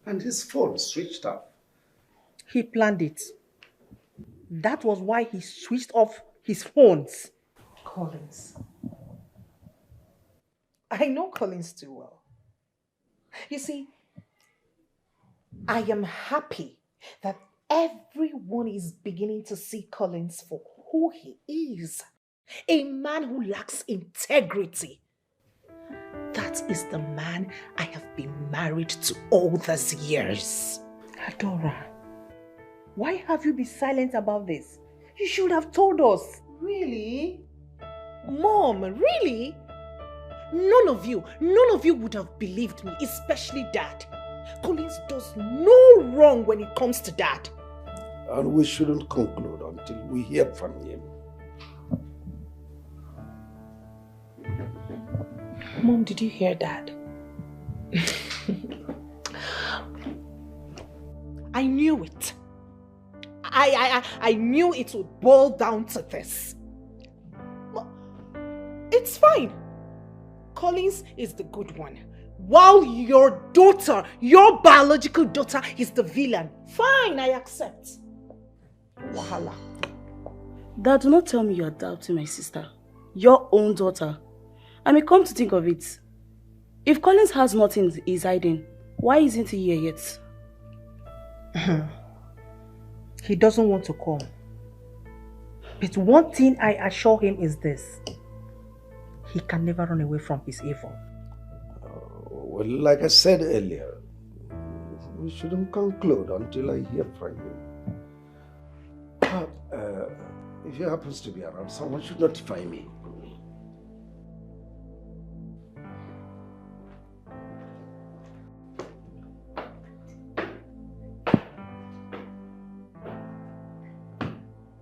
And his phone switched off. He planned it. That was why he switched off his phones. Collins. I know Collins too well. You see, I am happy that everyone is beginning to see Collins for who he is. A man who lacks integrity. That is the man I have been married to all these years. Adora, why have you been silent about this? You should have told us. Really? Mom, really? None of you would have believed me, especially Dad. Collins does no wrong when it comes to Dad. And we shouldn't conclude until we hear from him. Mom, did you hear Dad? I knew it. I knew it would boil down to this. It's fine. Collins is the good one, while your daughter, your biological daughter, is the villain. Fine, I accept. Wahala. Dad, do not tell me you are doubting my sister. Your own daughter. I may come to think of it. If Collins has nothing he's hiding, why isn't he here yet? He doesn't want to come. But one thing I assure him is this. He can never run away from his evil. Well, like I said earlier, we shouldn't conclude until I hear from him. But if he happens to be around, someone should notify me.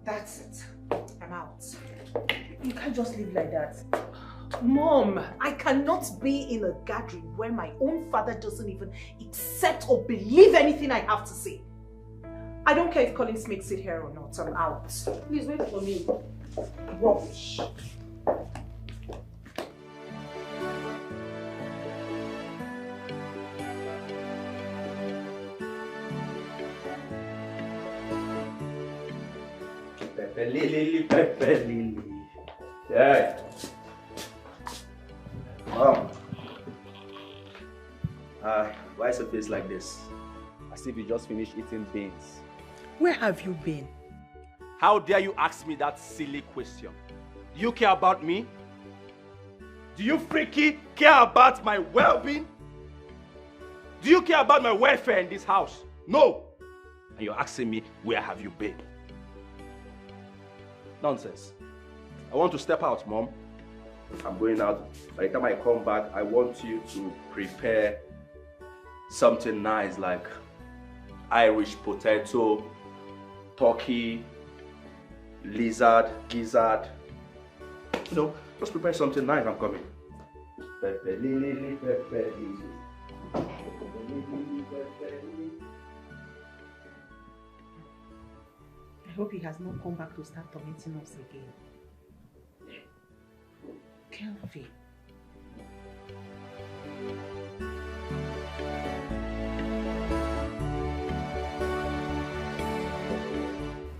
That's it. I'm out. You can't just leave like that. Mom, I cannot be in a gathering where my own father doesn't even accept or believe anything I have to say. I don't care if Collins makes it here or not. I'm out. Please wait for me. Rubbish. Pepper Lily, Pepper Lily. Yeah. Mom. Why is your face like this? As if you just finished eating beans. Where have you been? How dare you ask me that silly question? Do you care about me? Do you freaky care about my well-being? Do you care about my welfare in this house? No! And you're asking me, where have you been? Nonsense. I want to step out, Mom. I'm going out. By the time I come back, I want you to prepare something nice like Irish potato, turkey, lizard, gizzard. You know, just prepare something nice. I'm coming. Pepper lily, pepper lily. I hope he has not come back to start tormenting us again. Kelvin.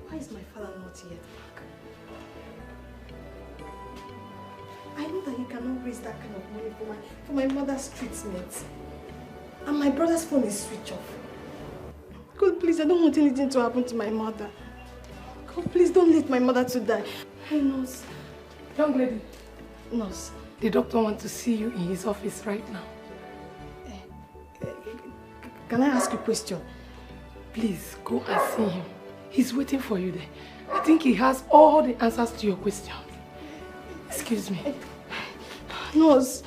Why is my father not yet back? I know that you cannot raise that kind of money for my mother's treatment. And my brother's phone is switched off. God, please, I don't want anything to happen to my mother. God, please don't let my mother to die. Hey, nurse. Young lady. Nurse. The doctor wants to see you in his office right now. Can I ask you a question? Please, go and see him. He's waiting for you there. I think he has all the answers to your questions. Excuse me. Nurse.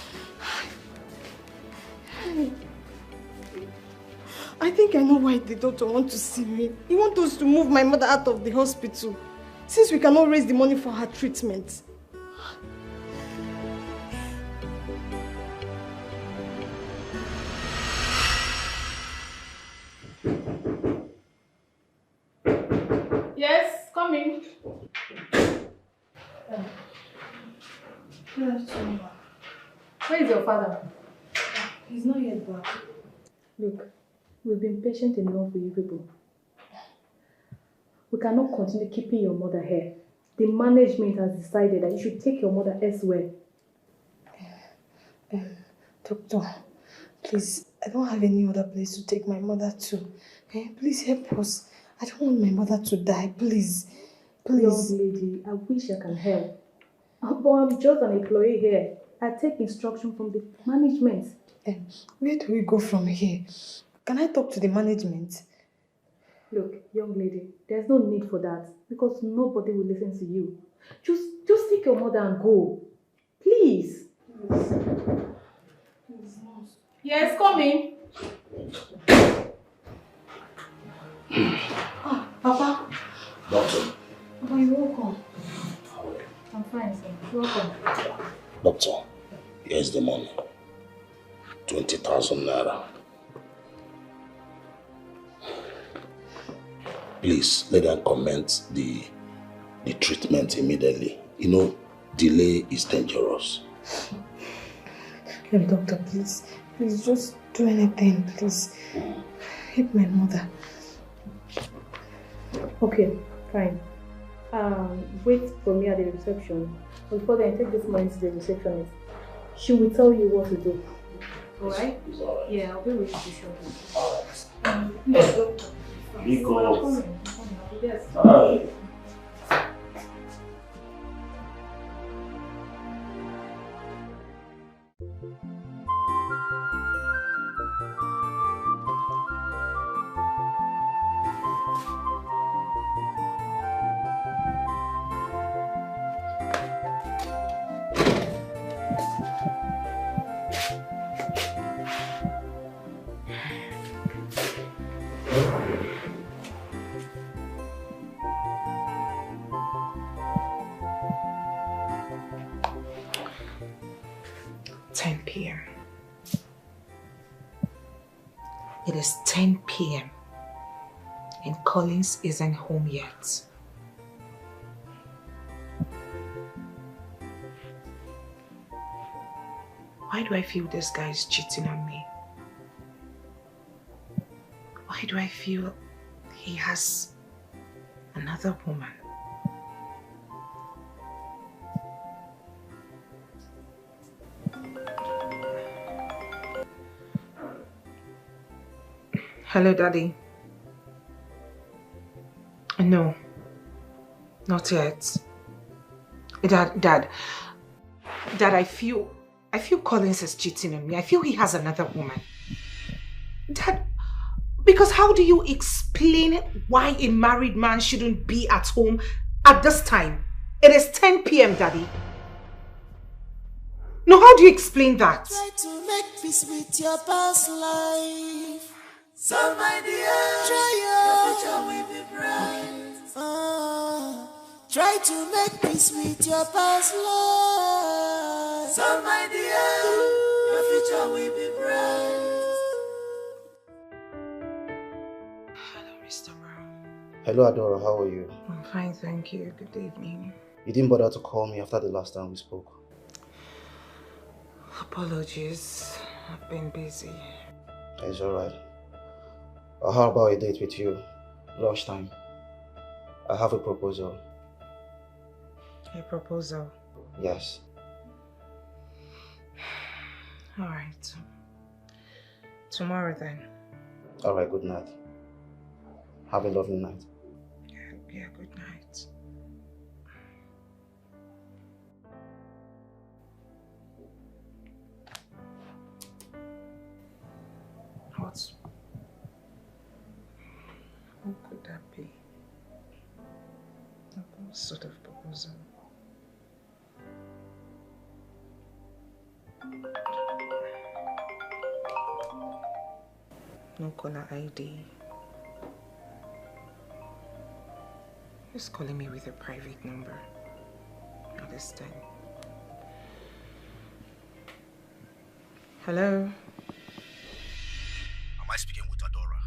I think I know why the doctor wants to see me. He wants us to move my mother out of the hospital, since we cannot raise the money for her treatment. Yes, come in. Good afternoon. Where is your father? He's not yet back. Look, we've been patient enough with you people. We cannot continue keeping your mother here. The management has decided that you should take your mother elsewhere. Doctor, please, I don't have any other place to take my mother to. Please help us. I don't want my mother to die, please. Please. Young lady, I wish I can help. But I'm just an employee here. I take instruction from the management. Where do we go from here? Can I talk to the management? Look, young lady, there's no need for that because nobody will listen to you. Just take your mother and go. Please. Yes, come in. Papa. Doctor. Papa, you're welcome. I'm fine, sir. You're welcome. Doctor, here's the money. 20,000 naira. Please let them commence the treatment immediately. You know, delay is dangerous. Doctor, please. Please just do anything, please. Help my mother. Okay, fine. Wait for me at the reception. Before then, take this money to the receptionist. She will tell you what to do. Alright? Yeah, I'll be with you shortly. Yes, doctor. Because... Yes. 10 p.m. It is 10 p.m. and Collins isn't home yet. Why do I feel this guy is cheating on me? Why do I feel he has another woman? Hello, Daddy. No, not yet. Dad, I feel Collins is cheating on me. I feel he has another woman. Dad, because how do you explain why a married man shouldn't be at home at this time? It is 10 p.m., Daddy. No, how do you explain that? Try to make peace with your past life. So my dear, your future will be bright. Try to make peace with your past life. So my dear, your future will be bright. Hello, Mr. Brown. Hello, Adora. How are you? I'm fine, thank you. Good evening. You didn't bother to call me after the last time we spoke. Apologies. I've been busy. It's alright. How about a date with you? Lunchtime. I have a proposal. A proposal? Yes. Alright. Tomorrow then. Alright, good night. Have a lovely night. Yeah, good night. Who could that be? What sort of proposal? No caller ID. Who's calling me with a private number? Not this time. Hello? Am I speaking with Adora?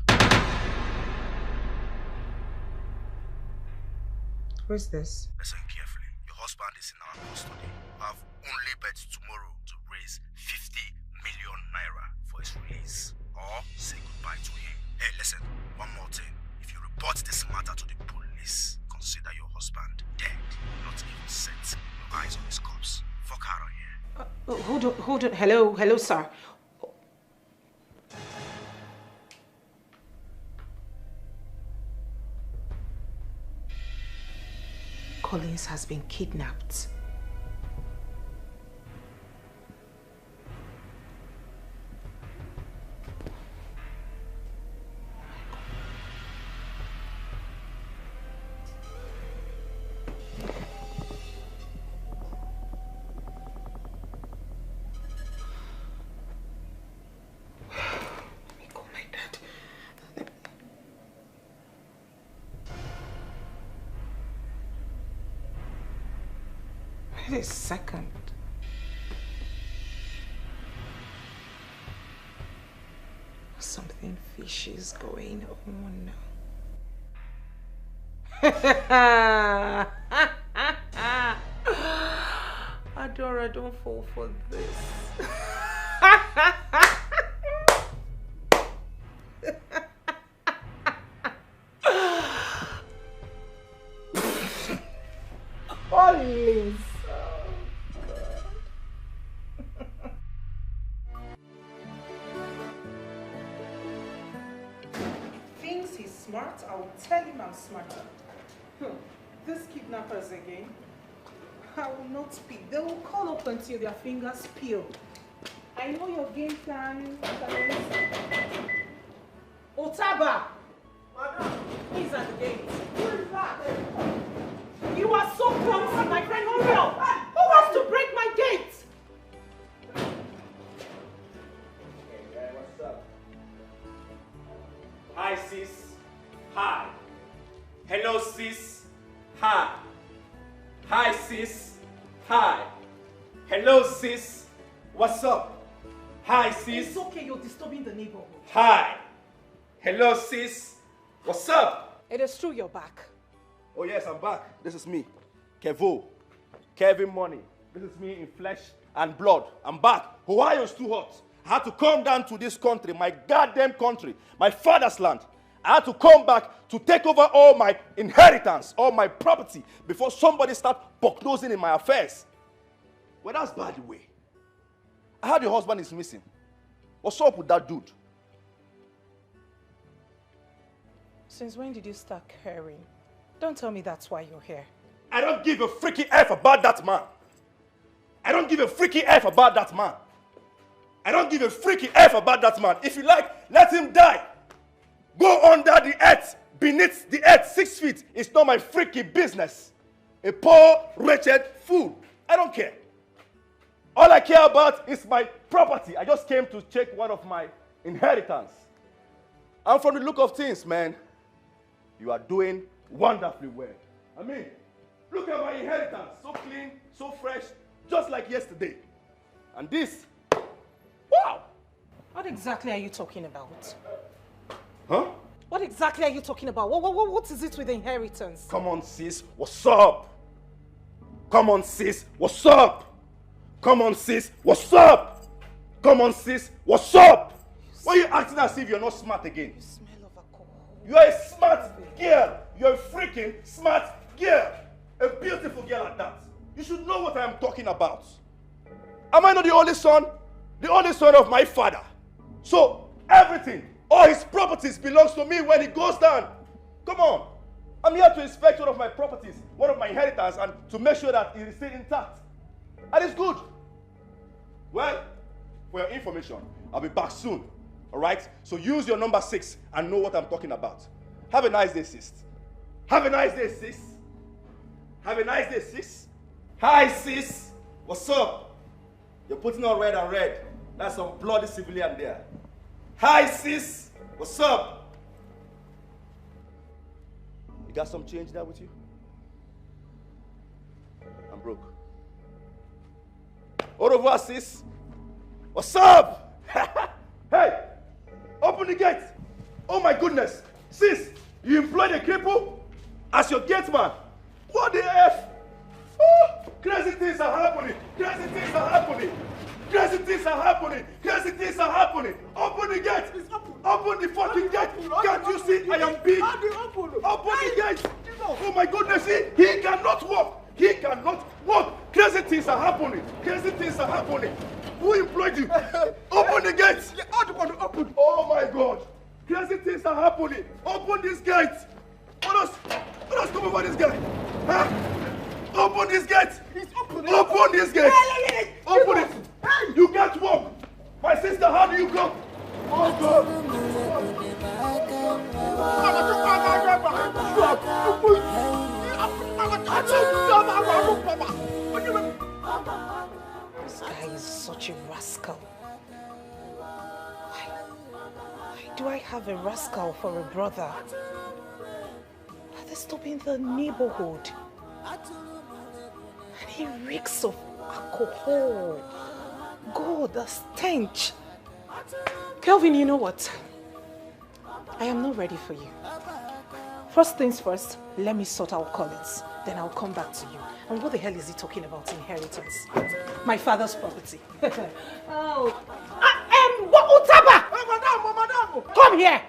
Who is this? Listen carefully. Your husband is in our custody. You have only bet tomorrow to raise 50 million naira for his release. Or say goodbye to him. Hey, listen, one more thing. If you report this matter to the police, consider your husband dead. Not even set your eyes on his corpse. Fuck out of here. Hold on. Hello, sir. Collins has been kidnapped. Wait a second. Something fishy is going on. Adora, don't fall for this. Holy. Smart, I will tell him I'm smarter. These kidnappers again. I will not speak. They will call up until their fingers peel. I know your game plan. Otaba! Madam! He's at the gate. Who is that? You are so clumsy, my friend. Hurry up! Who wants to break my gate? Hey, what's up? Hi, sis. Hi. Hello, sis. Hi. Hi, sis. Hi. Hello, sis. What's up? Hi, sis. It's okay, you're disturbing the neighborhood. Hi. Hello, sis. What's up? It is true you're back. Oh, yes, I'm back. This is me, Kevo. Kevin Money. This is me in flesh and blood. I'm back. Ohio's too hot. I had to come down to this country, my goddamn country, my father's land. I had to come back to take over all my inheritance, all my property, before somebody starts poke-nosing in my affairs. Well, that's by the way. I heard your husband is missing. What's up with that dude? Since when did you start caring? Don't tell me that's why you're here. I don't give a freaky F about that man. I don't give a freaky F about that man. I don't give a freaky F about that man. If you like, let him die. Go under the earth, beneath the earth, 6 feet. It's not my freaky business. A poor, wretched fool. I don't care. All I care about is my property. I just came to check one of my inheritance. And from the look of things, man, you are doing wonderfully well. I mean, look at my inheritance. So clean, so fresh, just like yesterday. And this, wow! What exactly are you talking about? Huh? What exactly are you talking about? What is it with the inheritance? Come on, sis. What's up? Come on, sis. What's up? Come on, sis. What's up? Come on, sis. What's up? Why are you acting as if you're not smart again? You smell of alcohol. You are a smart girl. You're a freaking smart girl. A beautiful girl at that. You should know what I am talking about. Am I not the only son? The only son of my father. So everything, all his properties belongs to me when he goes down. Come on. I'm here to inspect one of my properties, one of my inheritance, and to make sure that it is still intact. And it's good. Well, for your information, I'll be back soon. All right? So use your number 6 and know what I'm talking about. Have a nice day, sis. Have a nice day, sis. Have a nice day, sis. Hi, sis. What's up? You're putting on red and red. That's some bloody civilian there. Hi, sis. What's up? You got some change there with you? I'm broke. Au revoir, sis. What's up? Hey, open the gate. Oh my goodness. Sis, you employed a cripple as your gate man. What the F? Oh, crazy things are happening. Crazy things are happening. Crazy things are happening. Crazy things are happening. Open the gate. Open the fucking gate. Can't you see I am big? Open the gate. Oh my goodness, he cannot walk. He cannot walk. Crazy things are happening. Crazy things are happening. Who employed you? Open the gates. Open. Oh my God. Crazy things are happening. Open this gate. Let us come over this gate. Huh? Open this gate. Open this gate. Open it. You can't walk. My sister, how do you go? Oh God. This guy is such a rascal. Why do I have a rascal for a brother? They're stopping the neighborhood. And he reeks of alcohol. God, the stench. Kelvin, you know what? I am not ready for you. First things first, let me sort out Collins. Then I'll come back to you. And what the hell is he talking about? Inheritance. My father's property. Oh. Utaba! Madam! Come here!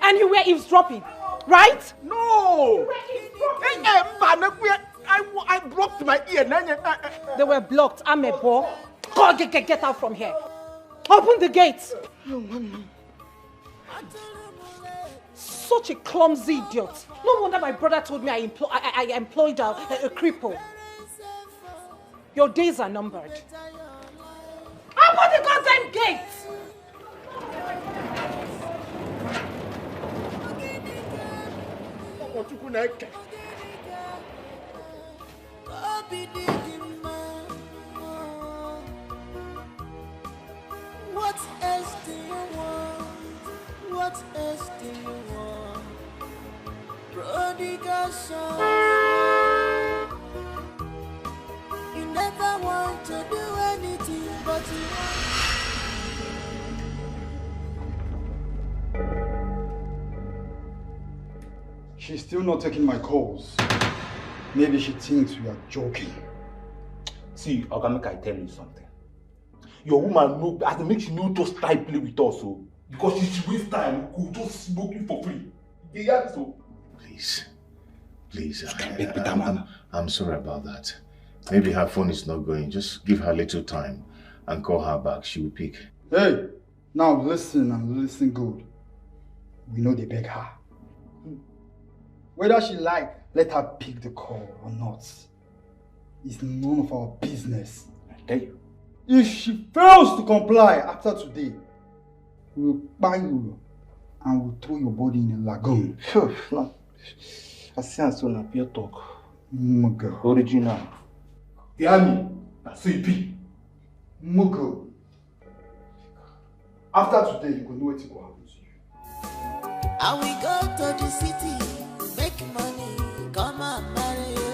And you were eavesdropping, right? No! I blocked my ear. They were blocked. I'm a boy. God, get out from here. Open the gates. Such a clumsy idiot. No wonder my brother told me I employed a cripple. Your days are numbered. Open the goddamn gates! What else do you want? What else do you want? Prodigal son. You never want to do anything but you want. She's still not taking my calls. Maybe she thinks we are joking. See, Oga, make I tell you something. Your woman no, as it makes you no just try play with us, so because she waste time, go just smoke you for free. You hear so? Please, I'm sorry about that. Maybe her phone is not going. Just give her a little time and call her back. She will pick. Hey, now listen and listen good. We know they beg her. Whether she like, let her pick the call or not. It's none of our business. I tell you. If she fails to comply after today, we'll buy you and we'll throw your body in a lagoon. No. I see her so na pure talk. Mugo. Original. Hear me? That's so it be. Mugo. After today, you will know what will happen to you. And we go to the city, make money, come and marry you.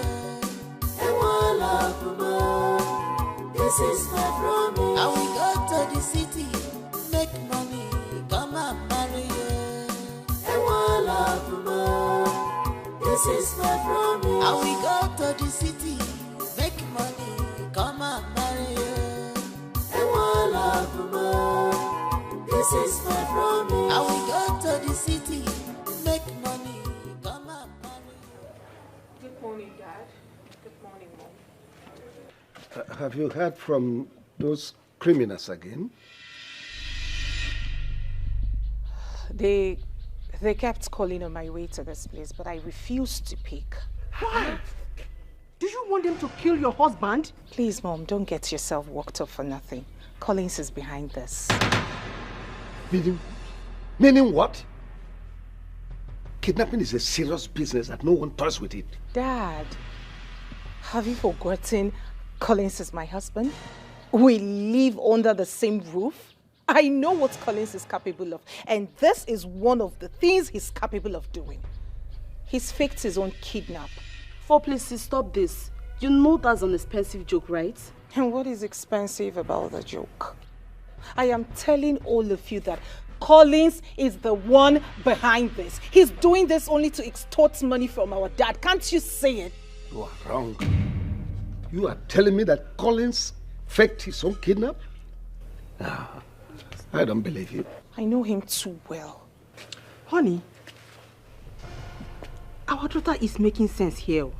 And one of more, this is my promise. And we go to the city, make money, come and marry you. And one of more, this is my promise. And we go to the city, make money, come and marry you. And one of more, this is my promise. And we go to the city, make money, come and marry you. Good morning, Dad. Good morning, Mom. Have you heard from those criminals again? They kept calling on my way to this place, but I refused to pick. Why? Do you want them to kill your husband? Please, Mom, don't get yourself worked up for nothing. Collins is behind this. Meaning what? Kidnapping is a serious business that no one toys with it. Dad, have you forgotten Collins is my husband? We live under the same roof. I know what Collins is capable of, and this is one of the things he's capable of doing. He's faked his own kidnap. Please stop this. You know that's an expensive joke, right? And what is expensive about the joke? I am telling all of you that Collins is the one behind this. He's doing this only to extort money from our dad. Can't you say it? You are wrong. You are telling me that Collins faked his own kidnap? I don't believe you. I know him too well. Honey, our daughter is making sense here.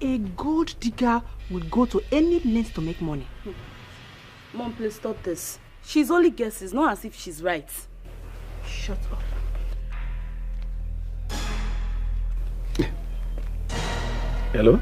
A gold digger will go to any length to make money. Mom, please stop this. She's only guesses, not as if she's right. Shut up. Hello?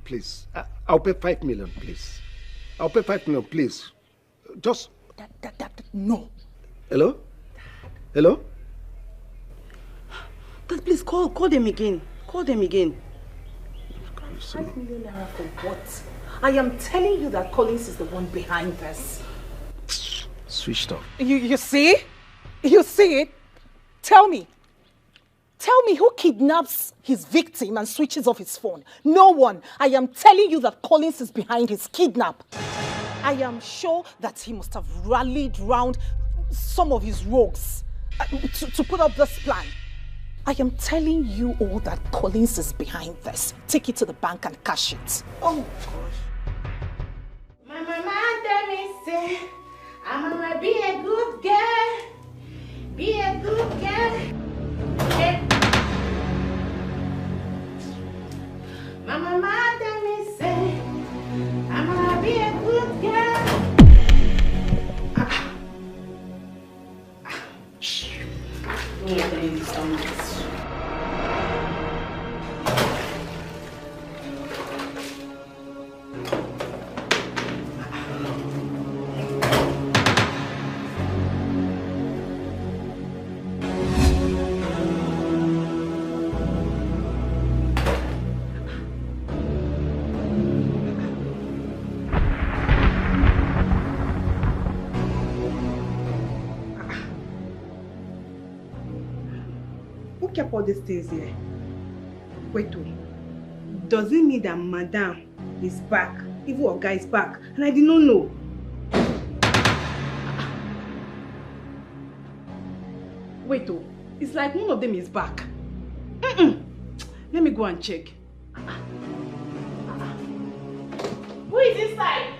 Please. I'll pay 5 million, please. I'll pay 5 million, please. Just... No. Hello? Hello? Dad, please call them again. Call them again. 5 million naira for what? I am telling you that Collins is the one behind this. Switched off. You see? You see it? Tell me who kidnaps his victim and switches off his phone? No one. I am telling you that Collins is behind his kidnap. I am sure that he must have rallied round some of his rogues to put up this plan. I am telling you all that Collins is behind this. Take it to the bank and cash it. Oh, gosh. My mama tell me, say, I'm gonna be a good girl. Be a good girl. My mama tell me, say, I'm gonna be a good girl. all these things here. Wait, does it mean that Madam is back? Even Oga is back, and I did not know. Wait, it's like one of them is back. Let me go and check. Who is inside?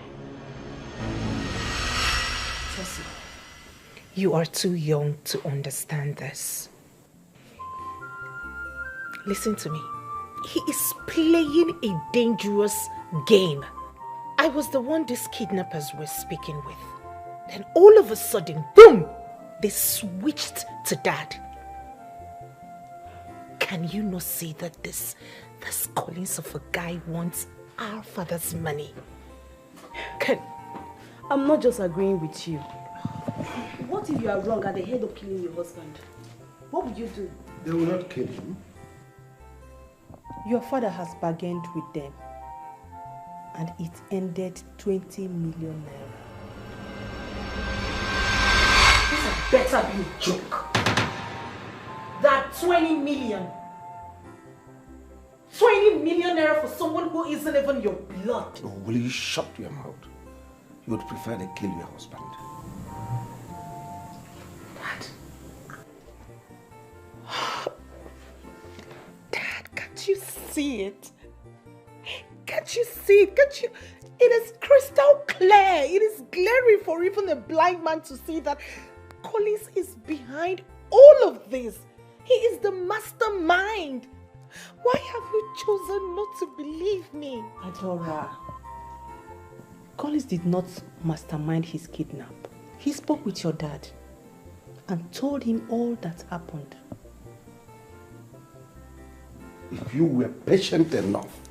Tessie, you are too young to understand this. Listen to me. He is playing a dangerous game. I was the one these kidnappers were speaking with. Then all of a sudden, boom! They switched to Dad. Can you not see that this Collins of a guy wants our father's money? I'm not just agreeing with you. What if you are wrong at the head of killing your husband? What would you do? They will not kill him. Your father has bargained with them, and it ended 20 million naira. This had better be a joke. That 20 million. 20 million naira for someone who isn't even your blood. Oh, will you shut your mouth? You would prefer to kill your husband. Dad, can't you see it? Can't you see it? Can't you? It is crystal clear. It is glaring for even a blind man to see that Collins is behind all of this. He is the mastermind. Why have you chosen not to believe me? Adora, Collins did not mastermind his kidnap. He spoke with your dad and told him all that happened. If you were patient enough,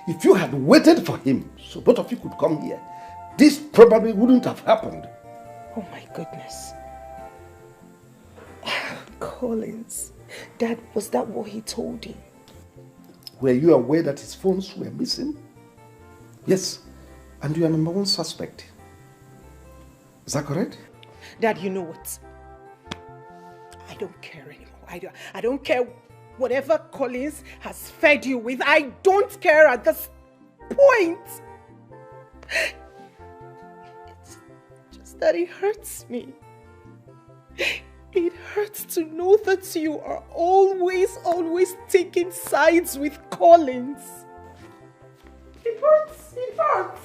if you had waited for him so both of you could come here, this probably wouldn't have happened. Oh my goodness. Collins, Dad, was that what he told you? Were you aware that his phones were missing? Yes, and you are number one suspect. Is that correct? Dad, you know what? I don't care anymore. I don't care whatever Collins has fed you with. I don't care at this point. It's just that it hurts me. It hurts to know that you are always taking sides with Collins. It hurts. It hurts.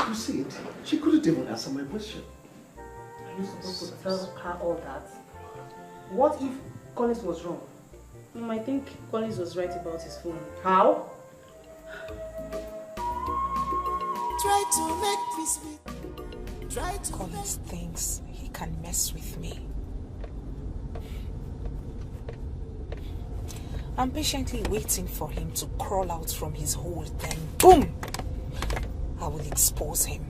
You see it? She couldn't even answer my question. Are you supposed to tell her all that? What if Collins was wrong? You might think Collins was right about his phone. How? Try to make peace with. Try to Collins thinks he can mess with me. I'm patiently waiting for him to crawl out from his hole, then boom! I will expose him.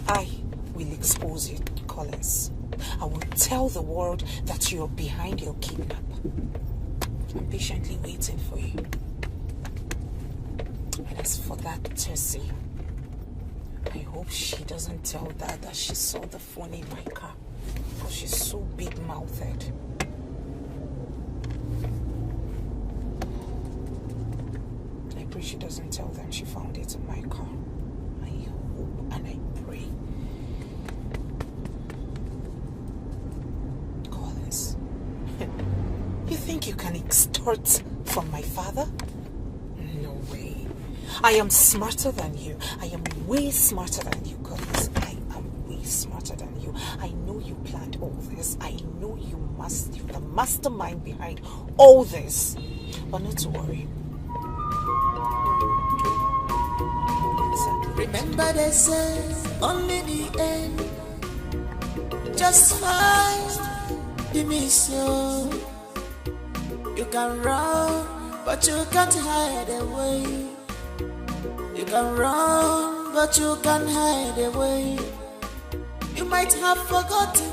I will expose you, Collins. I will tell the world that you're behind your kidnap. I'm patiently waiting for you. And as for that Tessie, I hope she doesn't tell Dad that she saw the phone in my car, because she's so big-mouthed. I pray she doesn't tell them she found it in my car. I hope and I pray. Collins, you think you can extort from my father? No way. I am smarter than you. I am way smarter than you, Collins. I am way smarter than you. I know you planned all this. I know you're the mastermind behind all this. But not to worry. remember they say only the end. Just find the mission. You can run, but you can't hide away. You can run, but you can't hide away. You might have forgotten.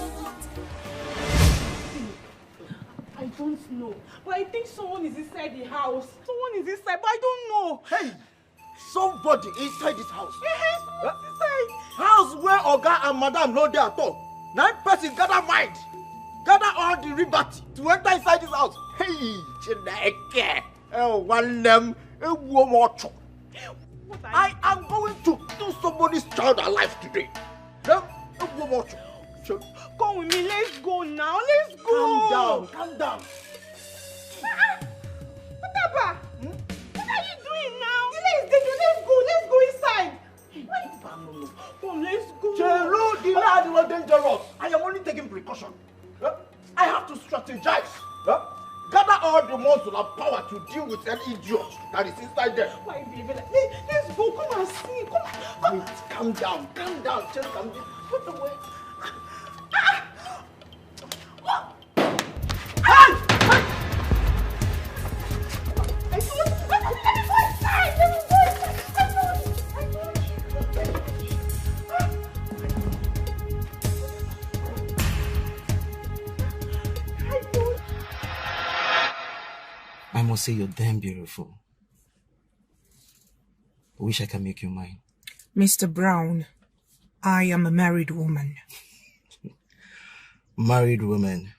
I don't know, but I think someone is inside the house. Someone is inside, but I don't know. Hey, somebody inside this house. Yes, inside. House where Oga and Madam no dey at all. 9 person gather mind. gather all the liberty to enter inside this house. Hey, Chineke. Oh, one them. I am going to kill somebody's child alive today. Come with me, let's go now. Let's go. Calm down. Papa, what are you doing now? Let's go inside. Come, let's go. Chelo, the lad was dangerous. I am only taking precaution. I have to strategize. Gather all the muscle and power to deal with an idiot that is inside there. Why, baby? Let's go. Come and see. Come. Wait, calm down. Just calm down. Put away. I must say you're damn beautiful. I wish I can make you mine. Mr. Brown, I am a married woman. Married woman.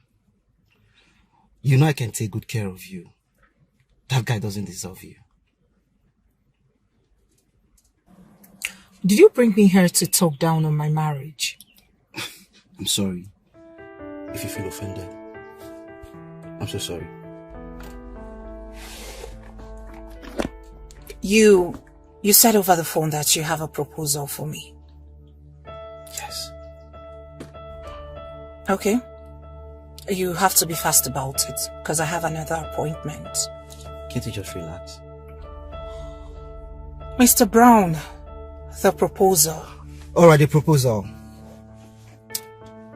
You know I can take good care of you. That guy doesn't deserve you. Did you bring me here to talk down on my marriage? I'm sorry if you feel offended. I'm so sorry. You said over the phone that you have a proposal for me. Yes. Okay. You have to be fast about it, because I have another appointment. Can't you just relax? Mr. Brown, the proposal. Alright, the proposal.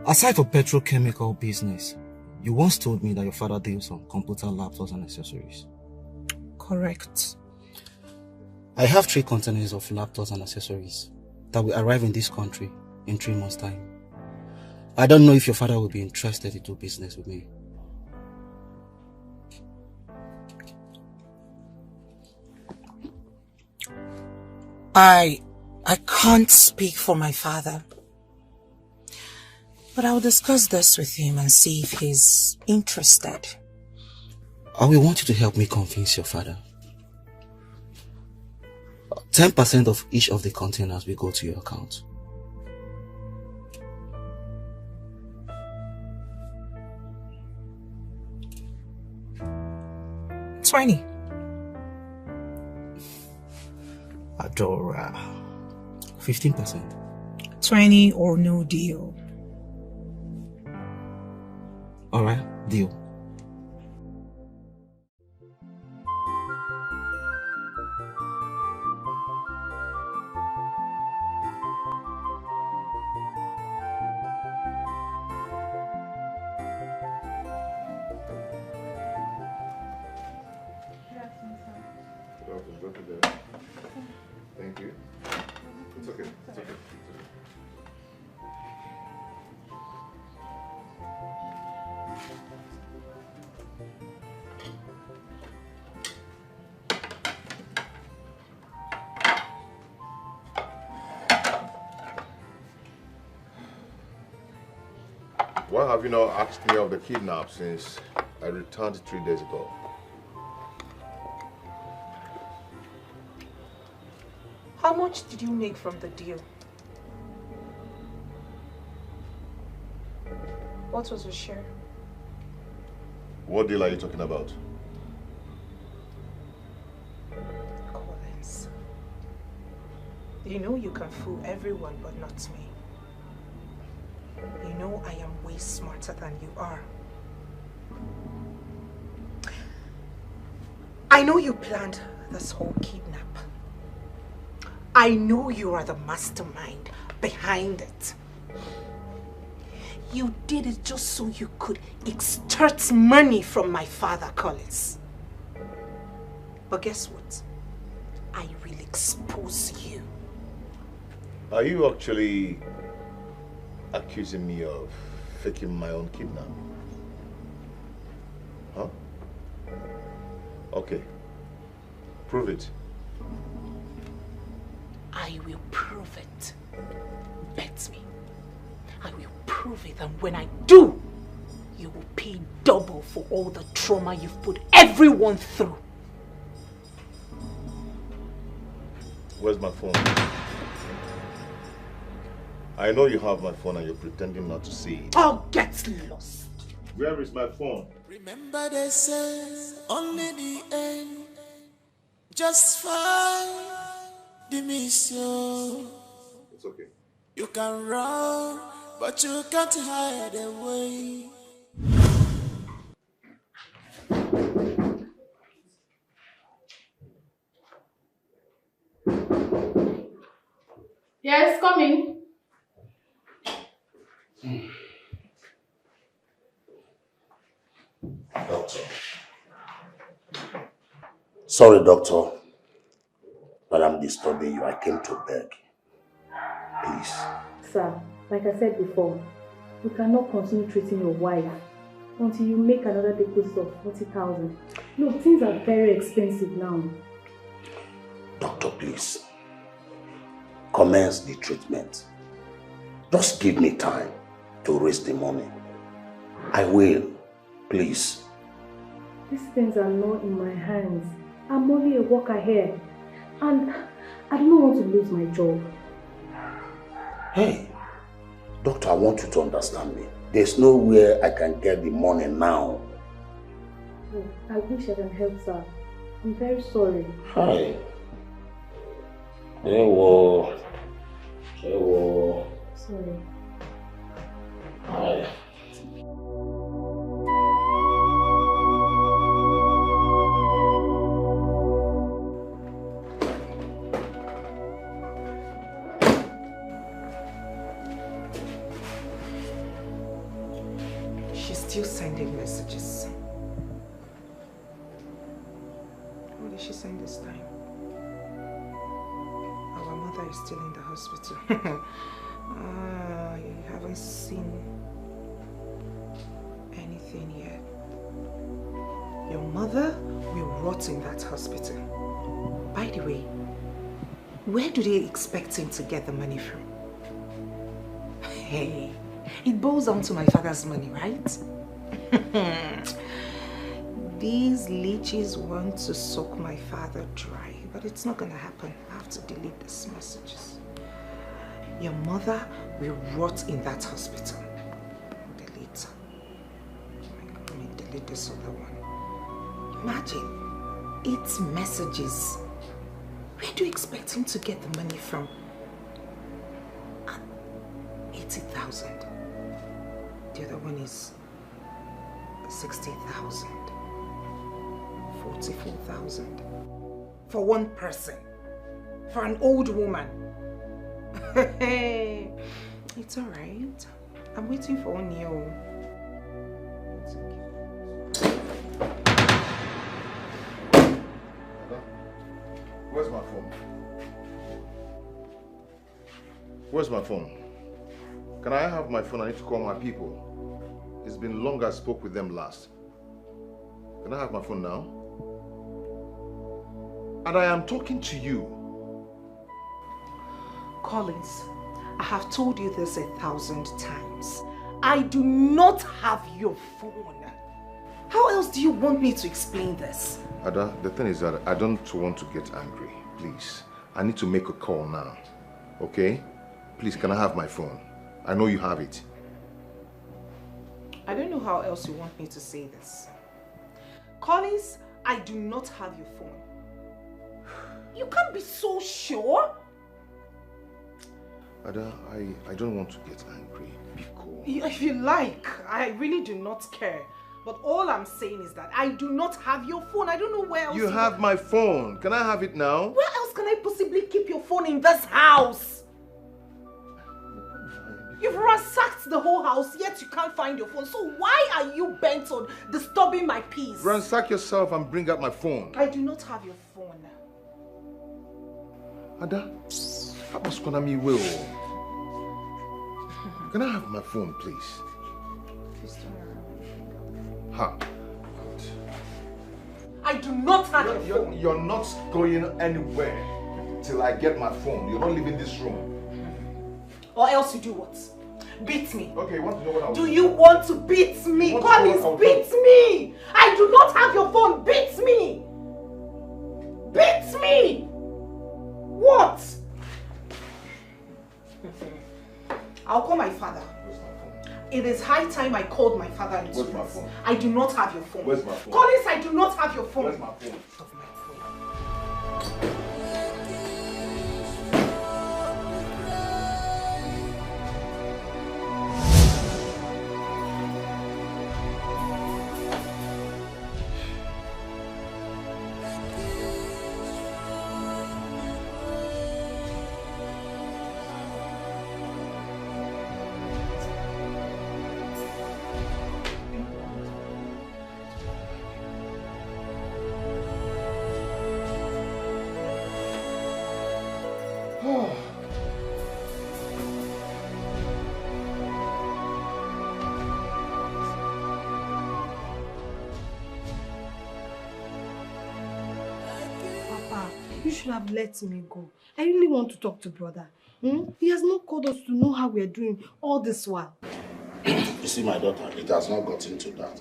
Aside from petrochemical business, you once told me that your father deals on computer laptops and accessories. Correct. I have 3 containers of laptops and accessories that will arrive in this country in 3 months' time. I don't know if your father will be interested to do business with me. I can't speak for my father, but I'll discuss this with him and see if he's interested. I will want you to help me convince your father. 10% of each of the containers will go to your account. $20. Adora. 15%. 20 or no deal. Alright, deal. Thank you. It's okay. Why have you not asked me of the kidnap since I returned 3 days ago? How much did you make from the deal? What was your share? What deal are you talking about? Collins, you know you can fool everyone but not me. You know I am way smarter than you are. I know you planned this whole kidnap. I know you are the mastermind behind it. You did it just so you could extort money from my father, Collins. But guess what? I will expose you. Are you actually accusing me of faking my own kidnap? Huh? Okay. Prove it. I will prove it. Bet me. I will prove it, and when I do, you will pay double for all the trauma you've put everyone through. Where's my phone? I know you have my phone and you're pretending not to see it. Oh, get lost. Where is my phone? Remember they say only the end just find the mission. It's okay. You can run, but you can't hide away. Yes, coming. Doctor. Sorry, doctor, but I'm disturbing you. I came to beg. Please. Sir, like I said before, you cannot continue treating your wife until you make another deposit of 40,000. Look, things are very expensive now. Doctor, please. Commence the treatment. Just give me time to raise the money. I will. Please. These things are not in my hands. I'm only a worker here. And I don't want to lose my job. Hey, doctor, I want you to understand me. There's nowhere I can get the money now. Oh, I wish I can help, sir. I'm very sorry. Hi. Hello. Hello. Sorry. Hi. Still sending messages. What did she send this time? Our mother is still in the hospital. You haven't seen anything yet. Your mother will rot in that hospital. By the way, where do they expect him to get the money from? Hey, it boils down to my father's money, right? These leeches want to suck my father dry, but it's not gonna happen. I have to delete these messages. Your mother will rot in that hospital. Delete. Let me delete this other one. Imagine, 8 messages. Where do you expect him to get the money from? 80,000. The other one is 60,000. 44,000. For one person. For an old woman. It's alright. I'm waiting for one year. It's okay. Where's my phone? Where's my phone? Can I have my phone? I need to call my people. It's been long I spoke with them last. Can I have my phone now? And I am talking to you. Collins, I have told you this 1,000 times. I do not have your phone. How else do you want me to explain this? Ada, the thing is that I don't want to get angry. Please, I need to make a call now. Okay? Please, can I have my phone? I know you have it. I don't know how else you want me to say this. Collins, I do not have your phone. You can't be so sure. Ada, I don't want to get angry. Be cool. If you like, I really do not care. But all I'm saying is that I do not have your phone. I don't know where else. You have my phone. Can I have it now? Where else can I possibly keep your phone in this house? You've ransacked the whole house, yet you can't find your phone. So why are you bent on disturbing my peace? Ransack yourself and bring out my phone. I do not have your phone. Ada, how much can I be will? Can I have my phone, please? Please turn around. Ha. I do not have your phone. You're not going anywhere till I get my phone. You're not leaving this room. Or else you do what? Beat me. Okay, you want to know what I will do? You want to beat me? Collins, beat me! I do not have your phone. Beat me! Beat me! What? I'll call my father. It is high time I called my father into Where's my phone? I do not have your phone. Where's my phone? Collins, I do not have your phone. Where's my phone? You should have let me go. I really want to talk to brother. He has not called us to know how we are doing all this while. You see, my daughter, it has not gotten to that.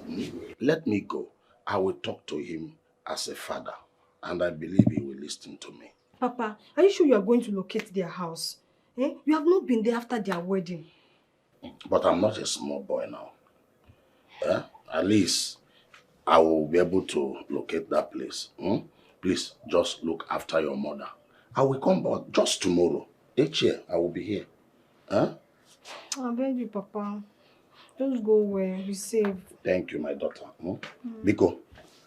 Let me go. I will talk to him as a father, and I believe he will listen to me. Papa, are you sure you are going to locate their house? You have not been there after their wedding. But I'm not a small boy now. At least I will be able to locate that place. Please, just look after your mother. I will come back just tomorrow. Each year, I will be here. I beg you, Papa. Just go where be safe. Thank you, my daughter. Biko,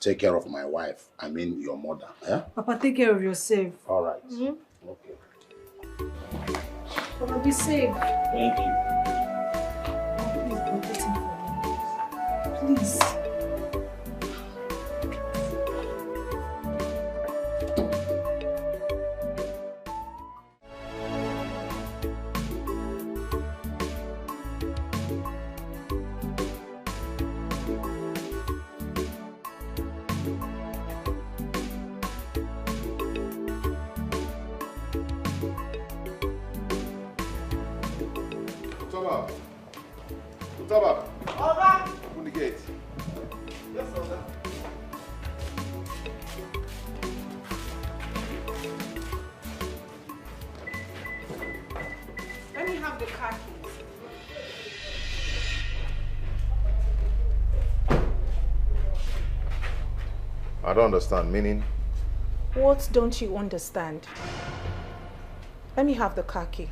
take care of my wife. I mean your mother. Papa, take care of yourself. All right. Okay. Papa, be safe. Thank you. Please, go get him for me. Please. Open the gate. Yes, sir. Let me have the car keys. I don't understand. Meaning? What don't you understand? Let me have the car key.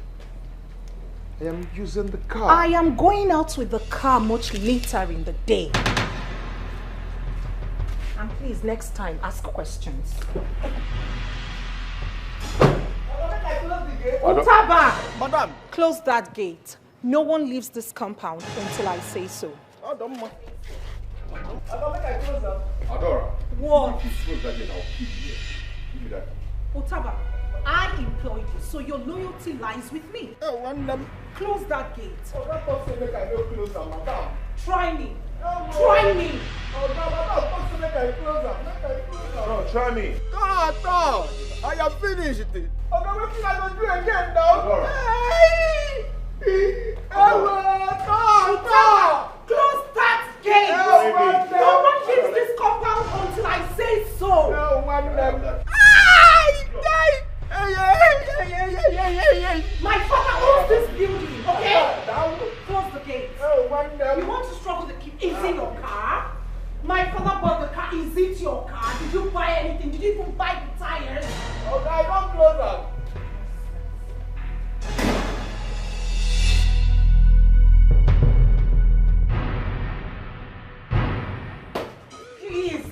I am using the car. I am going out with the car much later in the day. And please, next time, ask questions. Otaba! Madam! Close that gate. No one leaves this compound until I say so. Oh, don't mind. I don't think I close them. Adora. What? Close that gate. I'll keep you here. Give me that. Otaba, I employed you, so your loyalty lies with me. Oh, one them. Close that gate. Oh, that person make I no close them, madam. Try me. Oh, Try me. Oh, that person make I close them. Make I close them. No, try me. God, no. I am finished. Oh, no, what I going to do again now? Adora. Hey! God! Close that gate. No one leaves this compound until I say so. No one them. My father owns this building, okay? Close the gate. You want to struggle to keep? Is it your car? My father bought the car. Is it your car? Did you buy anything? Did you even buy the tires? Oh, I don't close them. Please.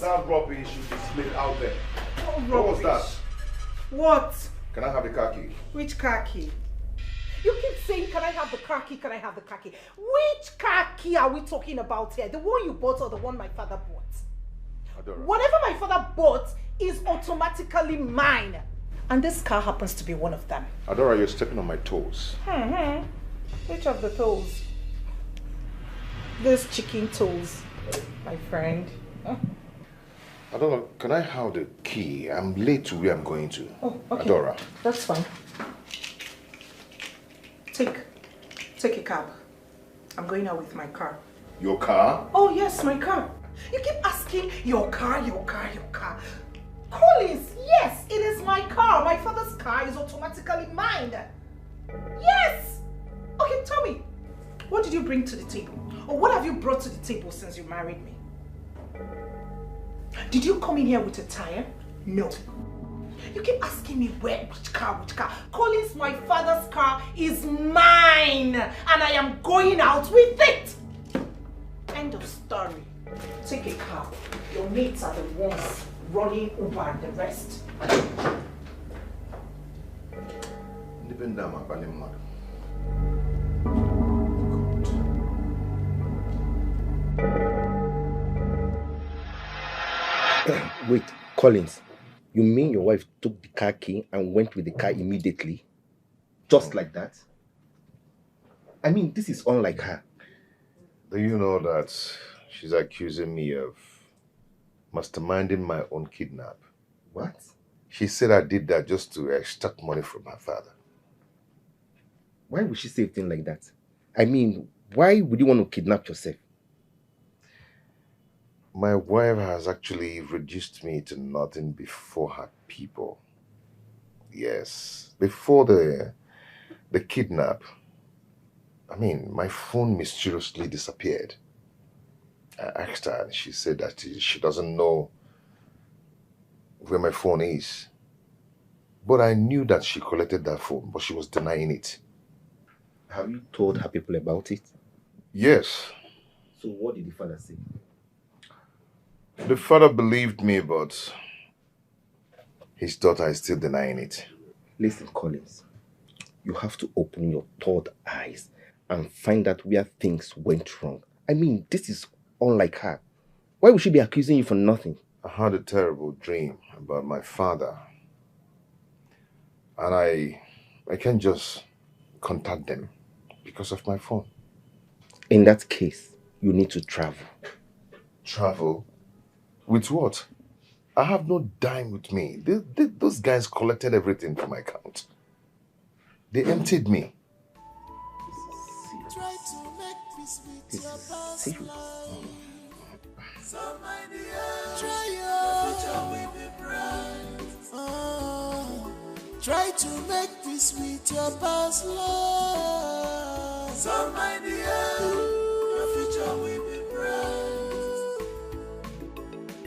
That rubbish should be split out there. What was that? What? Can I have the car key? Which car key? You keep saying, can I have the car key? Can I have the car key? Which car key are we talking about here? The one you bought or the one my father bought? Adora. Whatever my father bought is automatically mine. And this car happens to be one of them. Adora, you're stepping on my toes. Which of the toes? Those chicken toes, my friend. Adora, can I have the key? I'm late to where I'm going to. Oh, okay. Adora. That's fine. Take a cab. I'm going out with my car. Your car? Oh yes, my car. You keep asking your car. Collins, yes, it is my car. My father's car is automatically mine. Yes! Okay, tell me, what did you bring to the table? Or what have you brought to the table since you married me? Did you come in here with a tire? No. You keep asking me which car? Collins, my father's car is mine. And I am going out with it. End of story. Take a cab. Your mates are the ones running Uber and the rest. Wait, Collins, you mean your wife took the car key and went with the car immediately? Just like that? I mean, this is unlike her. Do you know that she's accusing me of masterminding my own kidnap? What? She said I did that just to extract money from her father. Why would she say a thing like that? I mean, why would you want to kidnap yourself? My wife has actually reduced me to nothing before her people. Yes, before the kidnap, I mean, my phone mysteriously disappeared. I asked her and she said that she doesn't know where my phone is. But I knew that she collected that phone, but she was denying it. Have you told her people about it? Yes. So what did the father say? The father believed me, but his daughter is still denying it. Listen, Collins, you have to open your third eyes and find out where things went wrong. I mean, this is unlike her. Why would she be accusing you for nothing? I had a terrible dream about my father. And I can't just contact them because of my phone. In that case, you need to travel. Travel? With what? I have no dime with me. Those guys collected everything from my account. They emptied me. Try to make peace with your past life. Some idea. Try your future will be bright. Try to make peace with your past life. Some idea. Your future will be bright.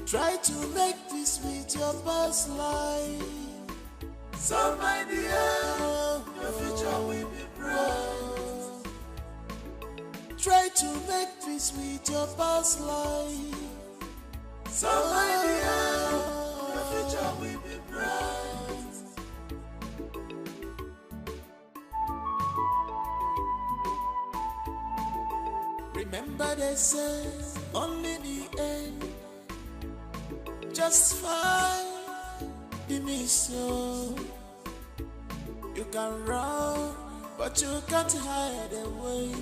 Try to make peace with your past life. Some idea. Your future will be bright. Try to make peace with your past life. Some idea, your future will be bright. Remember they say only the end just fine. Be me so. You can run, but you can't hide away.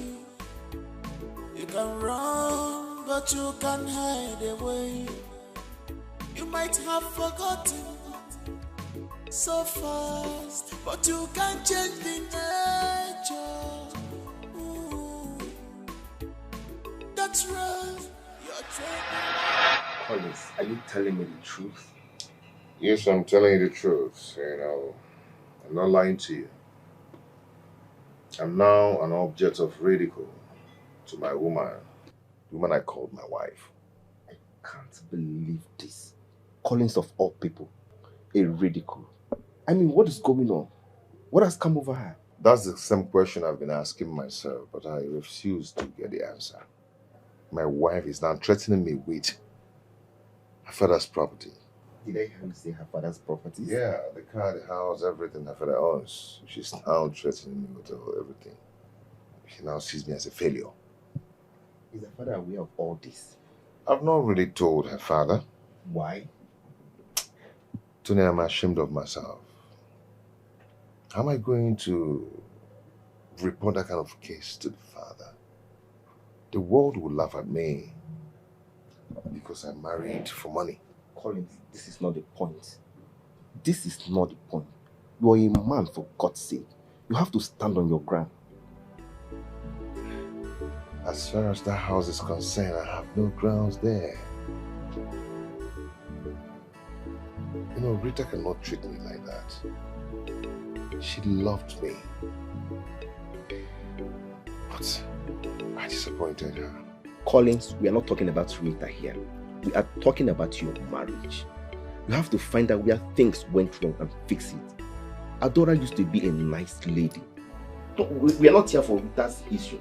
You can run, but you can't hide away. You might have forgotten so fast, but you can't change the nature. Ooh. That's right, you're trying. Collins, are you telling me the truth? Yes, I'm telling you the truth. You know, I'm not lying to you. I'm now an object of ridicule to my woman, the woman I called my wife. I can't believe this. Collins of all people, a ridicule. I mean, what is going on? What has come over her? That's the same question I've been asking myself, but I refuse to get the answer. My wife is now threatening me with her father's property. Did I hear you say her father's property? Yeah, the car, the house, everything her father owns. She's now threatening me with everything. She now sees me as a failure. Is her father aware of all this? I've not really told her father. Why? Tony, I'm ashamed of myself. How am I going to report that kind of case to the father? The world will laugh at me because I married for money. Collins, this is not the point. This is not the point. You are a man, for God's sake. You have to stand on your ground. As far as that house is concerned, I have no grounds there. You know, Rita cannot treat me like that. She loved me. But I disappointed her. Collins, we are not talking about Rita here. We are talking about your marriage. You have to find out where things went wrong and fix it. Adora used to be a nice lady. No, we are not here for Rita's issue.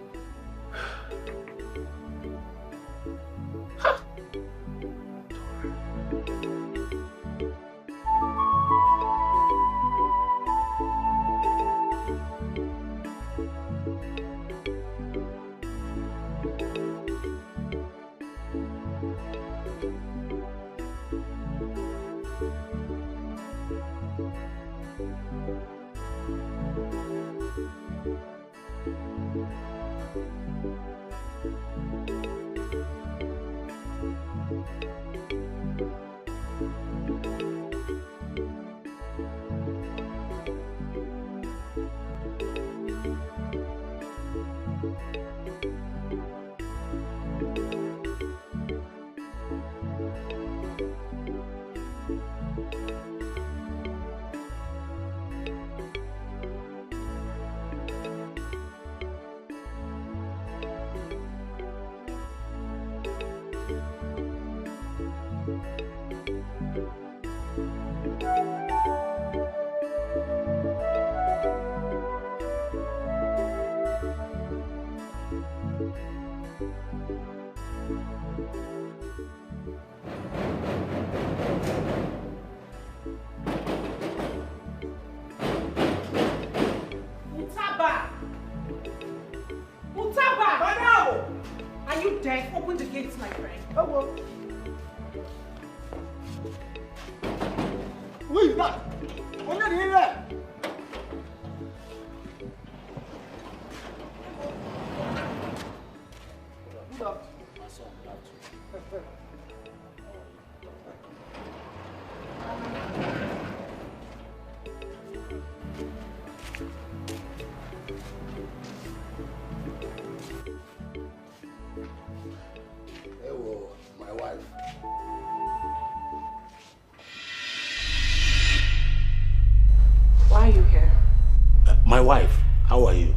My wife, how are you?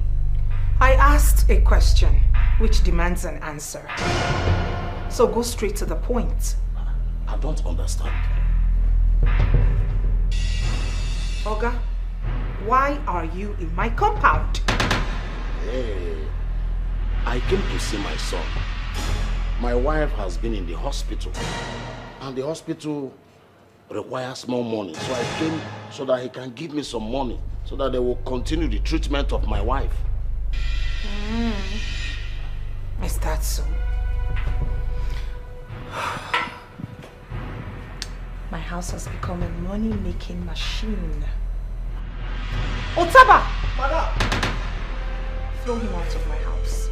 I asked a question which demands an answer. So go straight to the point. I don't understand. Oga, why are you in my compound? Hey, I came to see my son. My wife has been in the hospital, and the hospital requires more money. So I came so that he can give me some money, so that they will continue the treatment of my wife. Is that so? My house has become a money-making machine. Otaba! Madam! Throw him out of my house.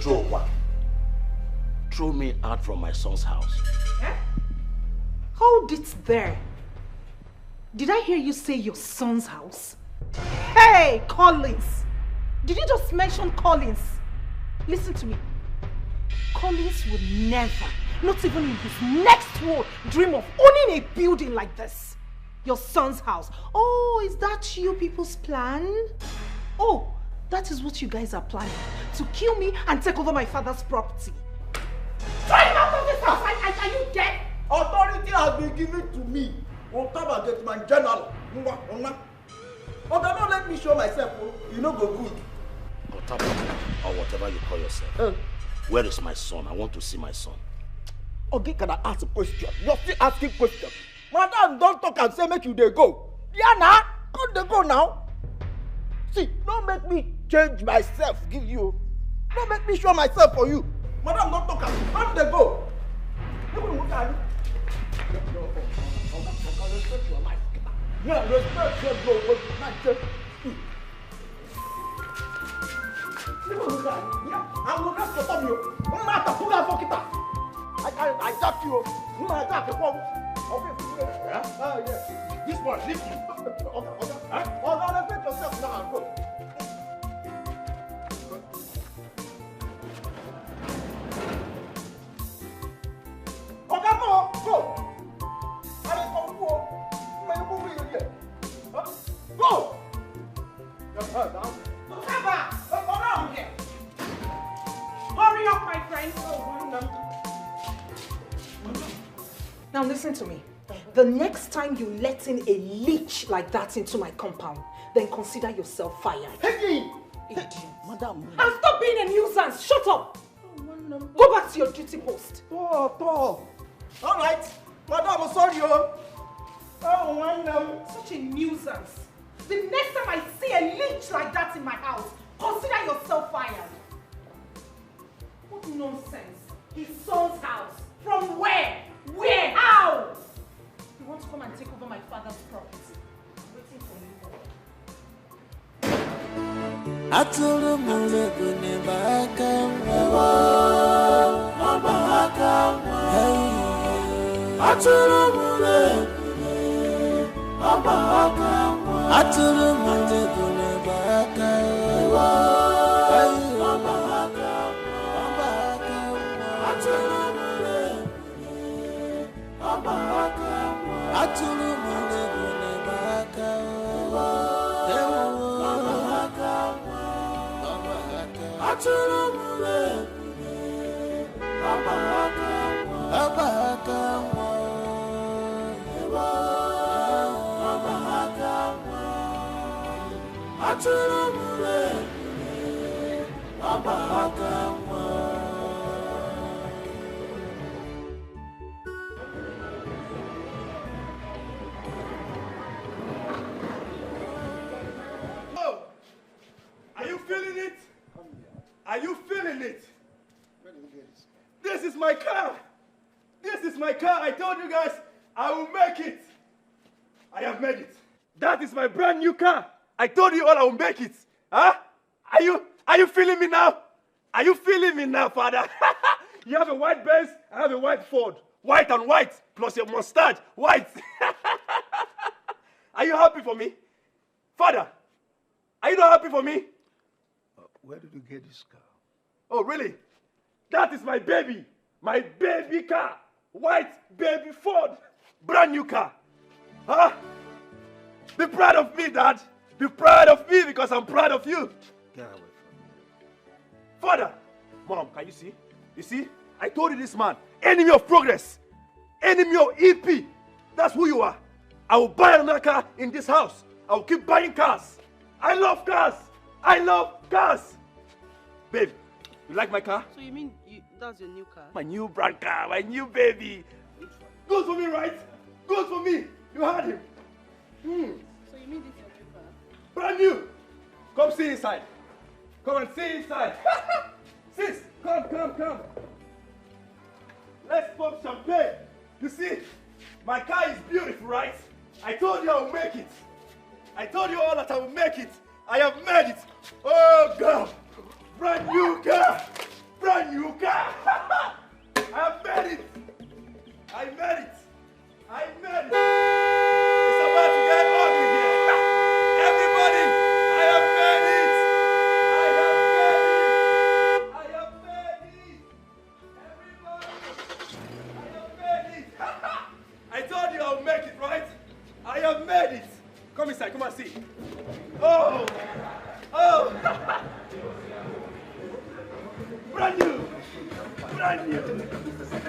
Throw what? Throw me out from my son's house. Eh? Hold it there. Did I hear you say your son's house? Hey, Collins! Did you just mention Collins? Listen to me. Collins would never, not even in his next world, dream of owning a building like this. Your son's house. Oh, is that you people's plan? Oh, that is what you guys are planning. To kill me and take over my father's property. Throw him out of this house! Are you dead? Authority has been given to me. Otaba get my general. Oga, don't let me show myself. You know go good. Otaba, or whatever you call yourself. Where is my son? I want to see my son. Okay, can I ask a question? You're still asking questions. Madam, don't talk and say make you dey go. Yeah, now. Come dey go now. See, don't make me change myself, give you. Don't make me show myself for you. Madam, don't talk and come dey go. Respect your life. Yeah, respect your bro. I'm going to stop you. I'm not a full of it. I tap you. I tap you. Okay. Yeah. This one, leave you. Okay. Oh, no, respect yourself now and go. Go! Around here. Hurry up, my friend. Now listen to me. The next time you let in a leech like that into my compound, then consider yourself fired. Hey! Idiot. Madam. And stop being a nuisance. Shut up. Go back to your duty post. All right. Madam, I'm sorry. Such a nuisance. The next time I see a leech like that in my house, consider yourself fired. What nonsense. His son's house. From where? Where? How? You want to come and take over my father's property? I'm waiting for you. Aturu mulebune bakawa, Aturu mulebune bakawa, Aturu mulebune bakawa, Aturu mulebune bakawa, Aturu mulebune bakawa. Oh, are you feeling it? Are you feeling it? This is my car. This is my car. I told you guys I will make it. I have made it. That is my brand new car. I told you all I will make it. Huh? Are you feeling me now? Are you feeling me now, father? You have a white Benz, I have a white Ford. White and white, plus your mustache, white. Are you happy for me? Father, are you not happy for me? Where did you get this car? Oh, really? That is my baby car. White baby Ford. Brand new car. Huh? Be proud of me, Dad. Be proud of me because I'm proud of you. Get away from me. Father, Mom, can you see? You see? I told you this man, enemy of progress, enemy of EP. That's who you are. I will buy another car in this house. I will keep buying cars. I love cars. I love cars. Babe, you like my car? So you mean that's your new car? My new brand car, my new baby. Good for me, right? Good for me. You heard him. So you mean this is your new car? Brand new. Come see inside. Come and see inside. Sis, come. Let's pop champagne. You see, my car is beautiful, right? I told you I will make it. I told you all that I will make it. I have made it. Oh, God. Brand new car. Brand new car. I have made it. I made it. I made it. It's about to get ugly here. Everybody, I have made it. I have made it. I have made it. Everybody, I have made it. I told you I would make it, right? I have made it. Come inside, come and see. Oh. Brand new. Brand new.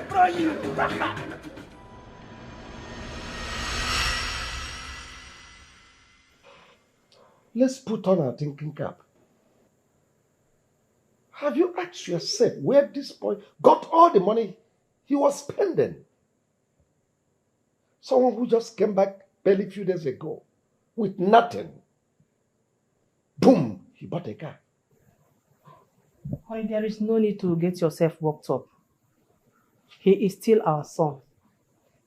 Brand new. Let's put on our thinking cap. Have you asked yourself where this boy got all the money he was spending? Someone who just came back barely a few days ago with nothing. Boom, he bought a car. Honey, there is no need to get yourself worked up. He is still our son.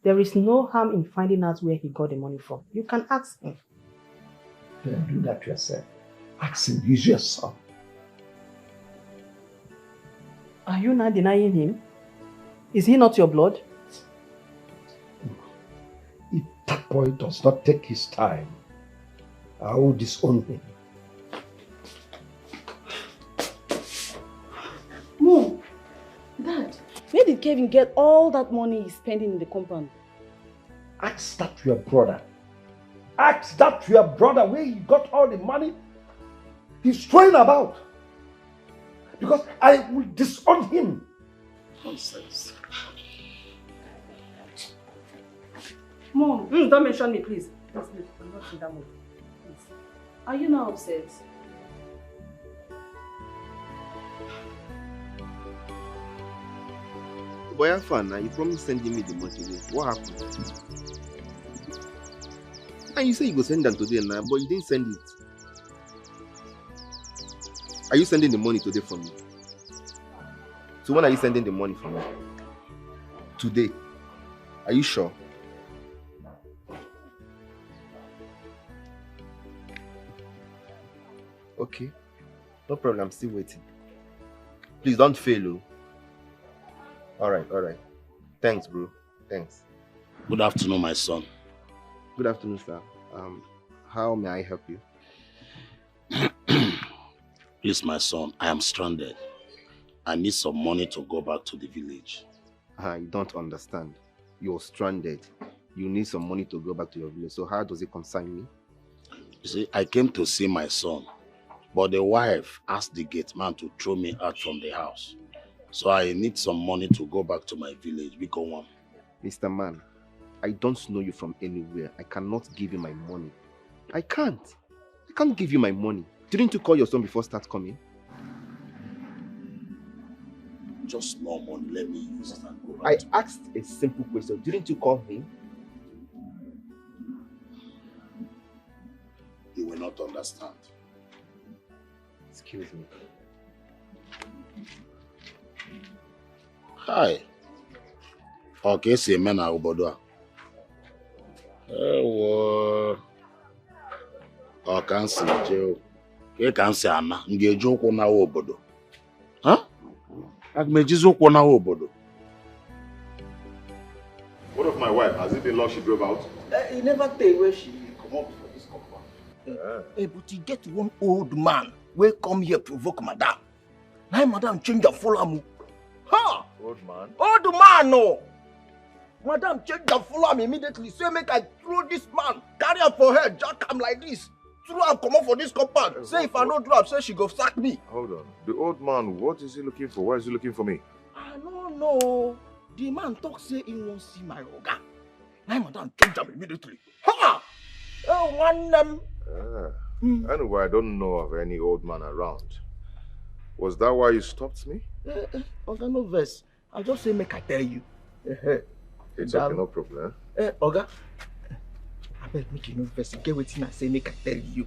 There is no harm in finding out where he got the money from. You can ask him. Then do that yourself. Ask him, he's your son. Are you not denying him? Is he not your blood? If that boy does not take his time, I will disown him. Mom, Dad, where did Kevin get all that money he's spending in the compound? Ask that to your brother. Ask that your brother where he got all the money he's throwing about. Because I will disown him. Nonsense. Mom, don't mention me, please. Please, I'm not in that mood. Please. Are you now upset? Boy, I'm fine now. You promised sending me the money today. What happened? And you say you go send them today now, but you didn't send it. Are you sending the money today for me? So when are you sending the money for me? Today. Are you sure? Okay. No problem. I'm still waiting. Please don't fail, oh. Alright. Thanks, bro. Thanks. Good afternoon, my son. Good afternoon, sir. How may I help you? Please, my son, I am stranded. I need some money to go back to the village. I don't understand. You're stranded. You need some money to go back to your village. So how does it concern me? You see, I came to see my son, but the wife asked the gate man to throw me out from the house. So I need some money to go back to my village. Because one. Mr. Man, I don't know you from anywhere. I cannot give you my money. I can't give you my money. Didn't you call your son before start coming? Just no money. Let me use it and go I back. asked a simple question. Didn't you call him? You will not understand. Excuse me. Hi. Okay, see me na obodo. Ewo. O kan si je. Ke kan si ana, ngeje ukwu na obodo. Huh? Agmejizi ukwu na obodo. What of my wife? Has it been long she drove out? He never tell where she come up for this compound. But he get one old man will come here provoke madam. Now madam change her follow me. Ha! Old man? Old man, no! Madam change her follow me immediately. Say make I throw this man, carry him for her, jack him like this. Throw him come up for this compound. Say if I don't drop, say she go sack me. Hold on. The old man, what is he looking for? Why is he looking for me? I don't know. The man talk say he won't see my oga. Now madam change him immediately. Ha! Oh, one them. Anyway, I don't know of any old man around. Was that why you stopped me? Oga, no verse. I just say make I tell you. It's okay, no problem. Oga, I beg make you no verse. Get waiting I say make I tell you.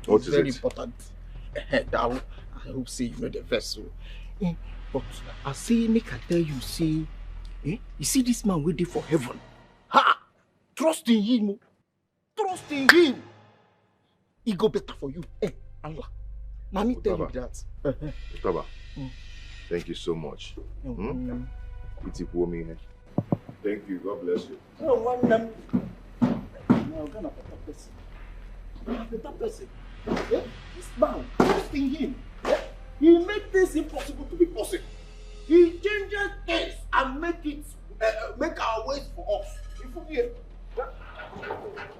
What It's is very it? important. Down. I hope say you know the verse. But I say make I tell you, say, you see this man waiting for heaven. Ha! Trust in him. Trust in him. He go better for you. Allah. Now me tell you that. Baba, thank you so much. Etiko me here. Thank you. God bless you. No one them. No, gonna better person. Better person. Yeah? This man, trust in him. Yeah? He make this impossible to be possible. He changes things and make our ways for us. If we hear.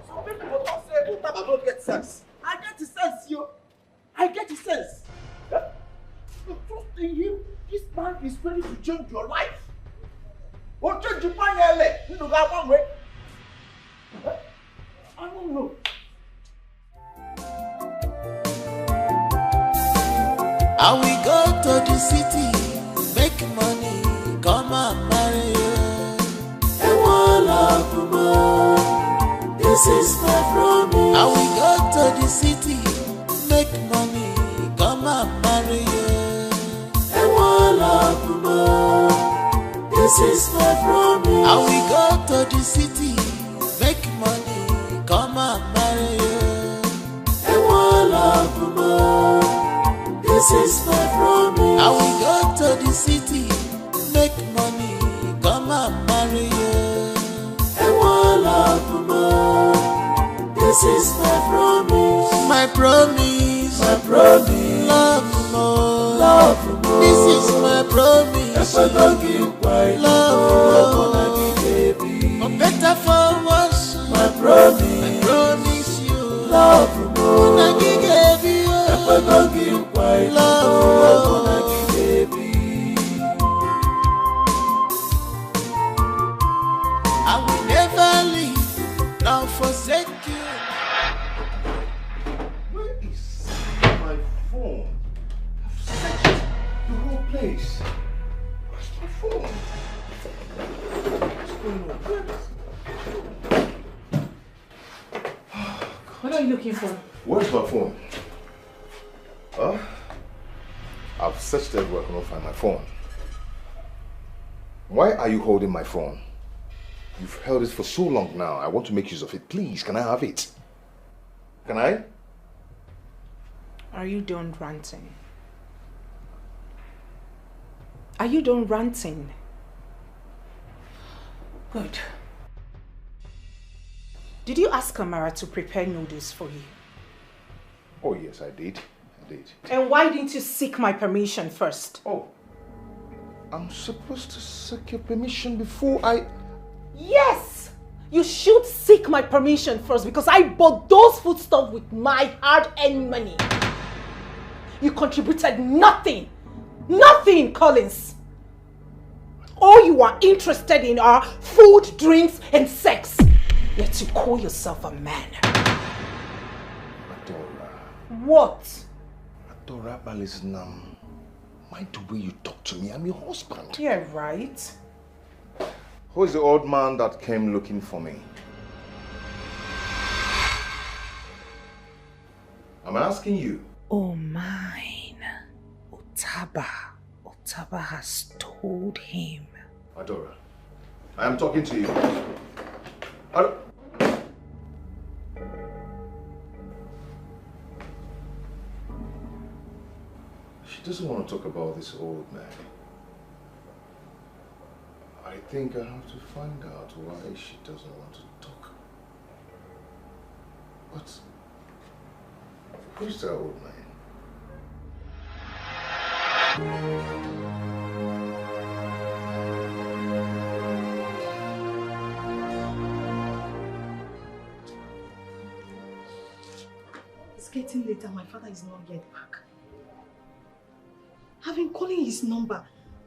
Some people will not say, oh, I don't get sense. I get the sense, yo. I get the sense. Yeah? You trust in him. This man is ready to change your life. Oh, change your mind, you know that one way. I don't know. I will go to the city, make money, come and marry you. This is my promise. I will go to the city, make money, come and marry you. This is my promise. I will go to the city, make money, come and marry you. This is my promise. I will go to the city, make money, come and marry you. This is my promise. My promise. My promise. Love more. Love more. This is my promise. If I don't give my love more, I'm gonna give baby. For better, for worse. My promise. My promise. forsake you. Where is my phone? I've searched the whole place. Where's my phone? What's going on? What are you looking for? Where's my phone? Huh? I've searched everywhere, I cannot find my phone. Why are you holding my phone? You've held it for so long now. I want to make use of it. Please, can I have it? Can I? Are you done ranting? Are you done ranting? Good. Did you ask Amara to prepare noodles for you? Oh yes, I did. And why didn't you seek my permission first? Oh. I'm supposed to seek your permission before I... Yes! You should seek my permission first because I bought those foodstuffs with my hard-earned money. You contributed nothing. Nothing, Collins. All you are interested in are food, drinks, and sex. Yet you call yourself a man. Adora. What? Adora, listen, mind the way you talk to me. I'm your husband. Yeah, right. Who is the old man that came looking for me? I'm asking you. Oh, mine. Otaba has told him. Adora, I am talking to you. She doesn't want to talk about this old man. I think I have to find out why she doesn't want to talk. But who's that old man? It's getting late and my father is not yet back. I've been calling his number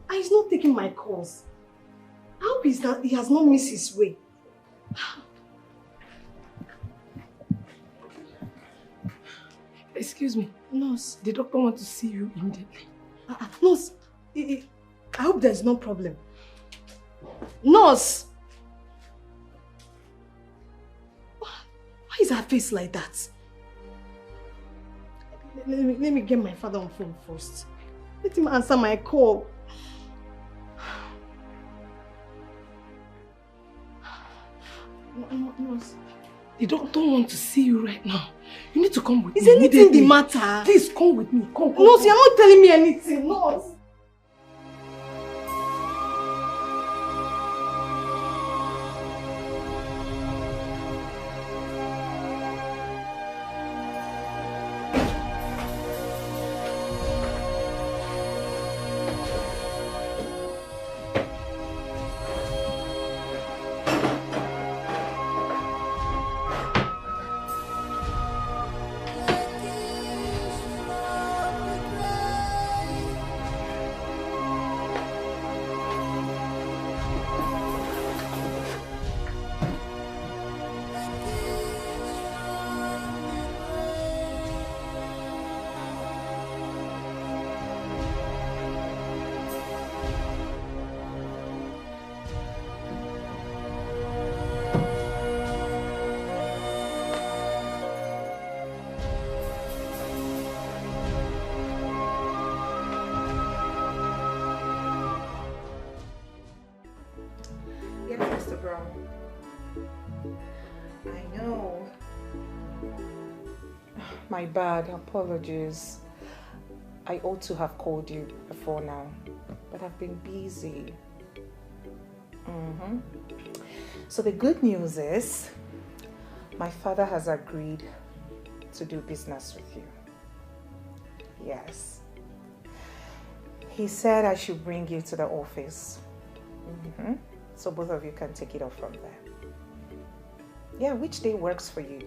and he's not taking my calls. I hope he has not missed his way. Excuse me, nurse. The doctor wants to see you immediately. Nurse, I hope there's no problem. Nurse! Why is her face like that? Let me get my father on phone first. Let him answer my call. Nurse. The doctor wants to see you right now. You need to come with me. Is anything the matter? Please come with me. Come. Nurse, you're not telling me anything. Nurse. My bad, apologies. I ought to have called you before now, but I've been busy. So the good news is, my father has agreed to do business with you. Yes. He said I should bring you to the office. So both of you can take it off from there. Yeah, which day works for you?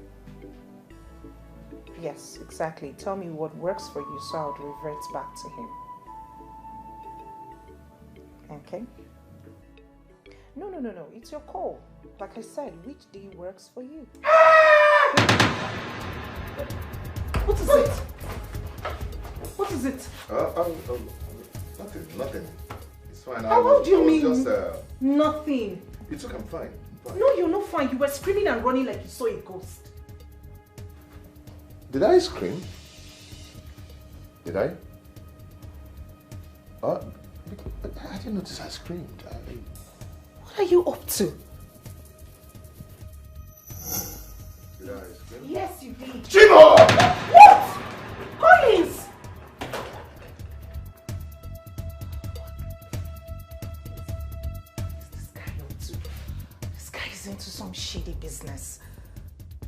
Yes, exactly. Tell me what works for you so I'll revert back to him. Okay? No. It's your call. Like I said, which day works for you? What is it? What is it? Nothing. It's fine. How do you mean? Just, nothing. It's okay, I'm fine. No, you're not fine. You were screaming and running like you saw a ghost. Did I scream? Did I? I didn't notice I screamed. What are you up to? Did I scream? Yes, you did. Chimo! What? Collins! This guy up to? This guy is into some shady business.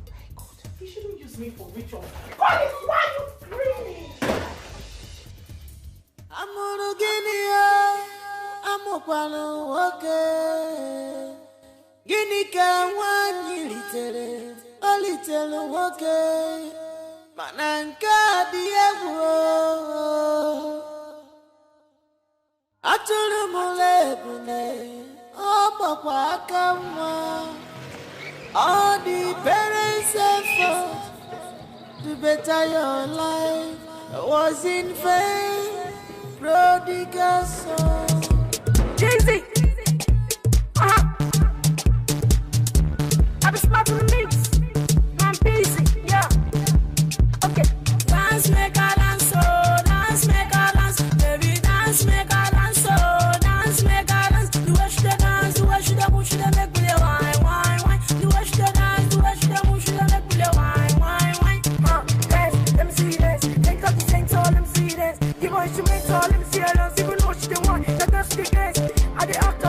My God, you shouldn't use me for ritual. Collins, why are you screaming? Gini ka nwanyi litere, o litere nwoke, mana nke dị egwu. Atụrụ m lebune, ọ gbakwa aka mma. All the parents effort to better your life was in vain. Prodigal son. Jay-Z. I be smart on the mix. I'm busy, yeah. Okay. Dance, make a dance, oh. Dance, make a dance. Baby, dance, make a dance, oh. Dance, make a dance. The way she dance, the way she da move, she da make me wine, wine, wine. The way she dance, the way she da move, she da make me wine, wine, wine. Dance, let me see this. Take up the same tall, let me see this. Give her instrumental, let me see her dance. Even though she the one that does the dance. I the actor,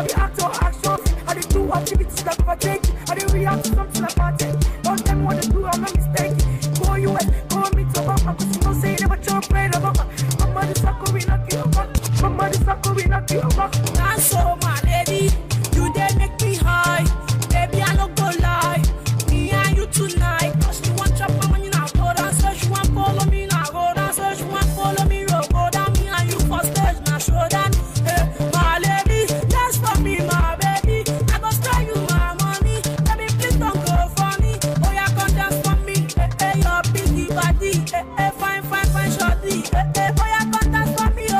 action. I the do activities like overtake. I the react to something like party. All them want to do, I'm not mistaken. Go US, go meet your mama, cause you know say never chop bread of mama. Mama the sucker, we knock you up. Mama the sucker, we knock you up. That's so my lady, you dare make me high. Baby, I don't go lie. Me and you tonight. Cause you want chop my money now, go down. So she want follow me now, go down. So she want follow me, go down. Me and you for stage, now show down. Hey, my lady, dance for me, my baby. I go spend you my money. Baby, please don't go for me. Oh, yeah, come dance for me. Hey, your biggie body. Hey, fine, shorty. Hey, oh, yeah, come dance for me. Oh.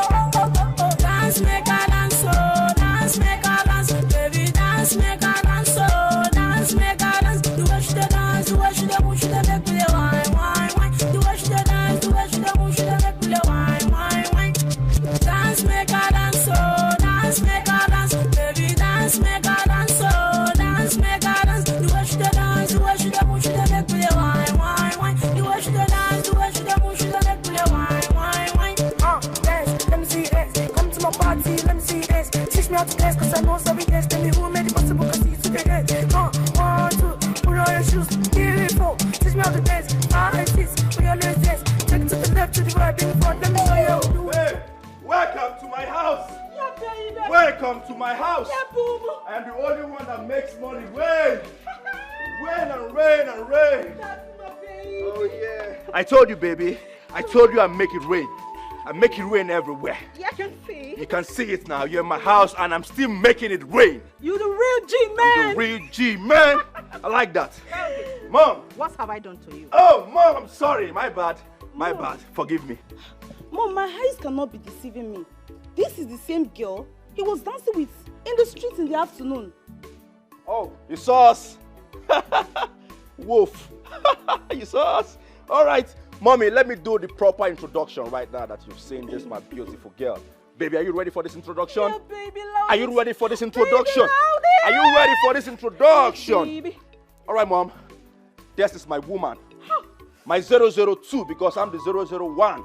Dance, make a dance, oh. Dance, make a dance. Baby, dance, make a dance, oh. Dance, make a dance. The way she dance, the way she move, she make me wine, wine, wine. The way she dance, the way she move, she make me wine, wine, wine. Dance, make a dance, oh. Dance, make a dance. Baby, dance, make a dance, oh. Dance, make a dance. The way she dance, the way she move, she make me wine, wine, wine. The way she dance, the way she move, she make me wine, wine, wine. Dance, let me see this. Come to my party, let me see this. Teach me how to dance, cause I know some dance. Tell me who made it possible, cause you took a dance. 1, 2, put on your shoes, beautiful. Teach me how to dance. 5, 6, put your legs dance. Take it to the left, to the right, in front. Let me show you how to do it. Hey, welcome to my house. Yeah, baby. Welcome to my house. Yeah, boom. I am the only one that makes money rain. Rain and rain and rain. That's my baby. Oh, yeah. I told you, baby. I told you I make it rain. I make it rain everywhere. Yeah, I can see. You can see it now. You're in my house and I'm still making it rain. You the real G, man. I'm the real G, man. I like that. Mom. What have I done to you? Oh, Mom, I'm sorry. My bad. My bad. Forgive me. Mom, my eyes cannot be deceiving me. This is the same girl he was dancing with in the streets in the afternoon. Oh, you saw us? Wolf. You saw us? All right. Mommy, let me do the proper introduction right now that you've seen this, my beautiful girl. Baby, are you ready for this introduction? Yeah, baby, loud. Are you ready for this introduction? Are you ready for this introduction? Baby. All right, Mom. This is my woman. My 002 because I'm the 001.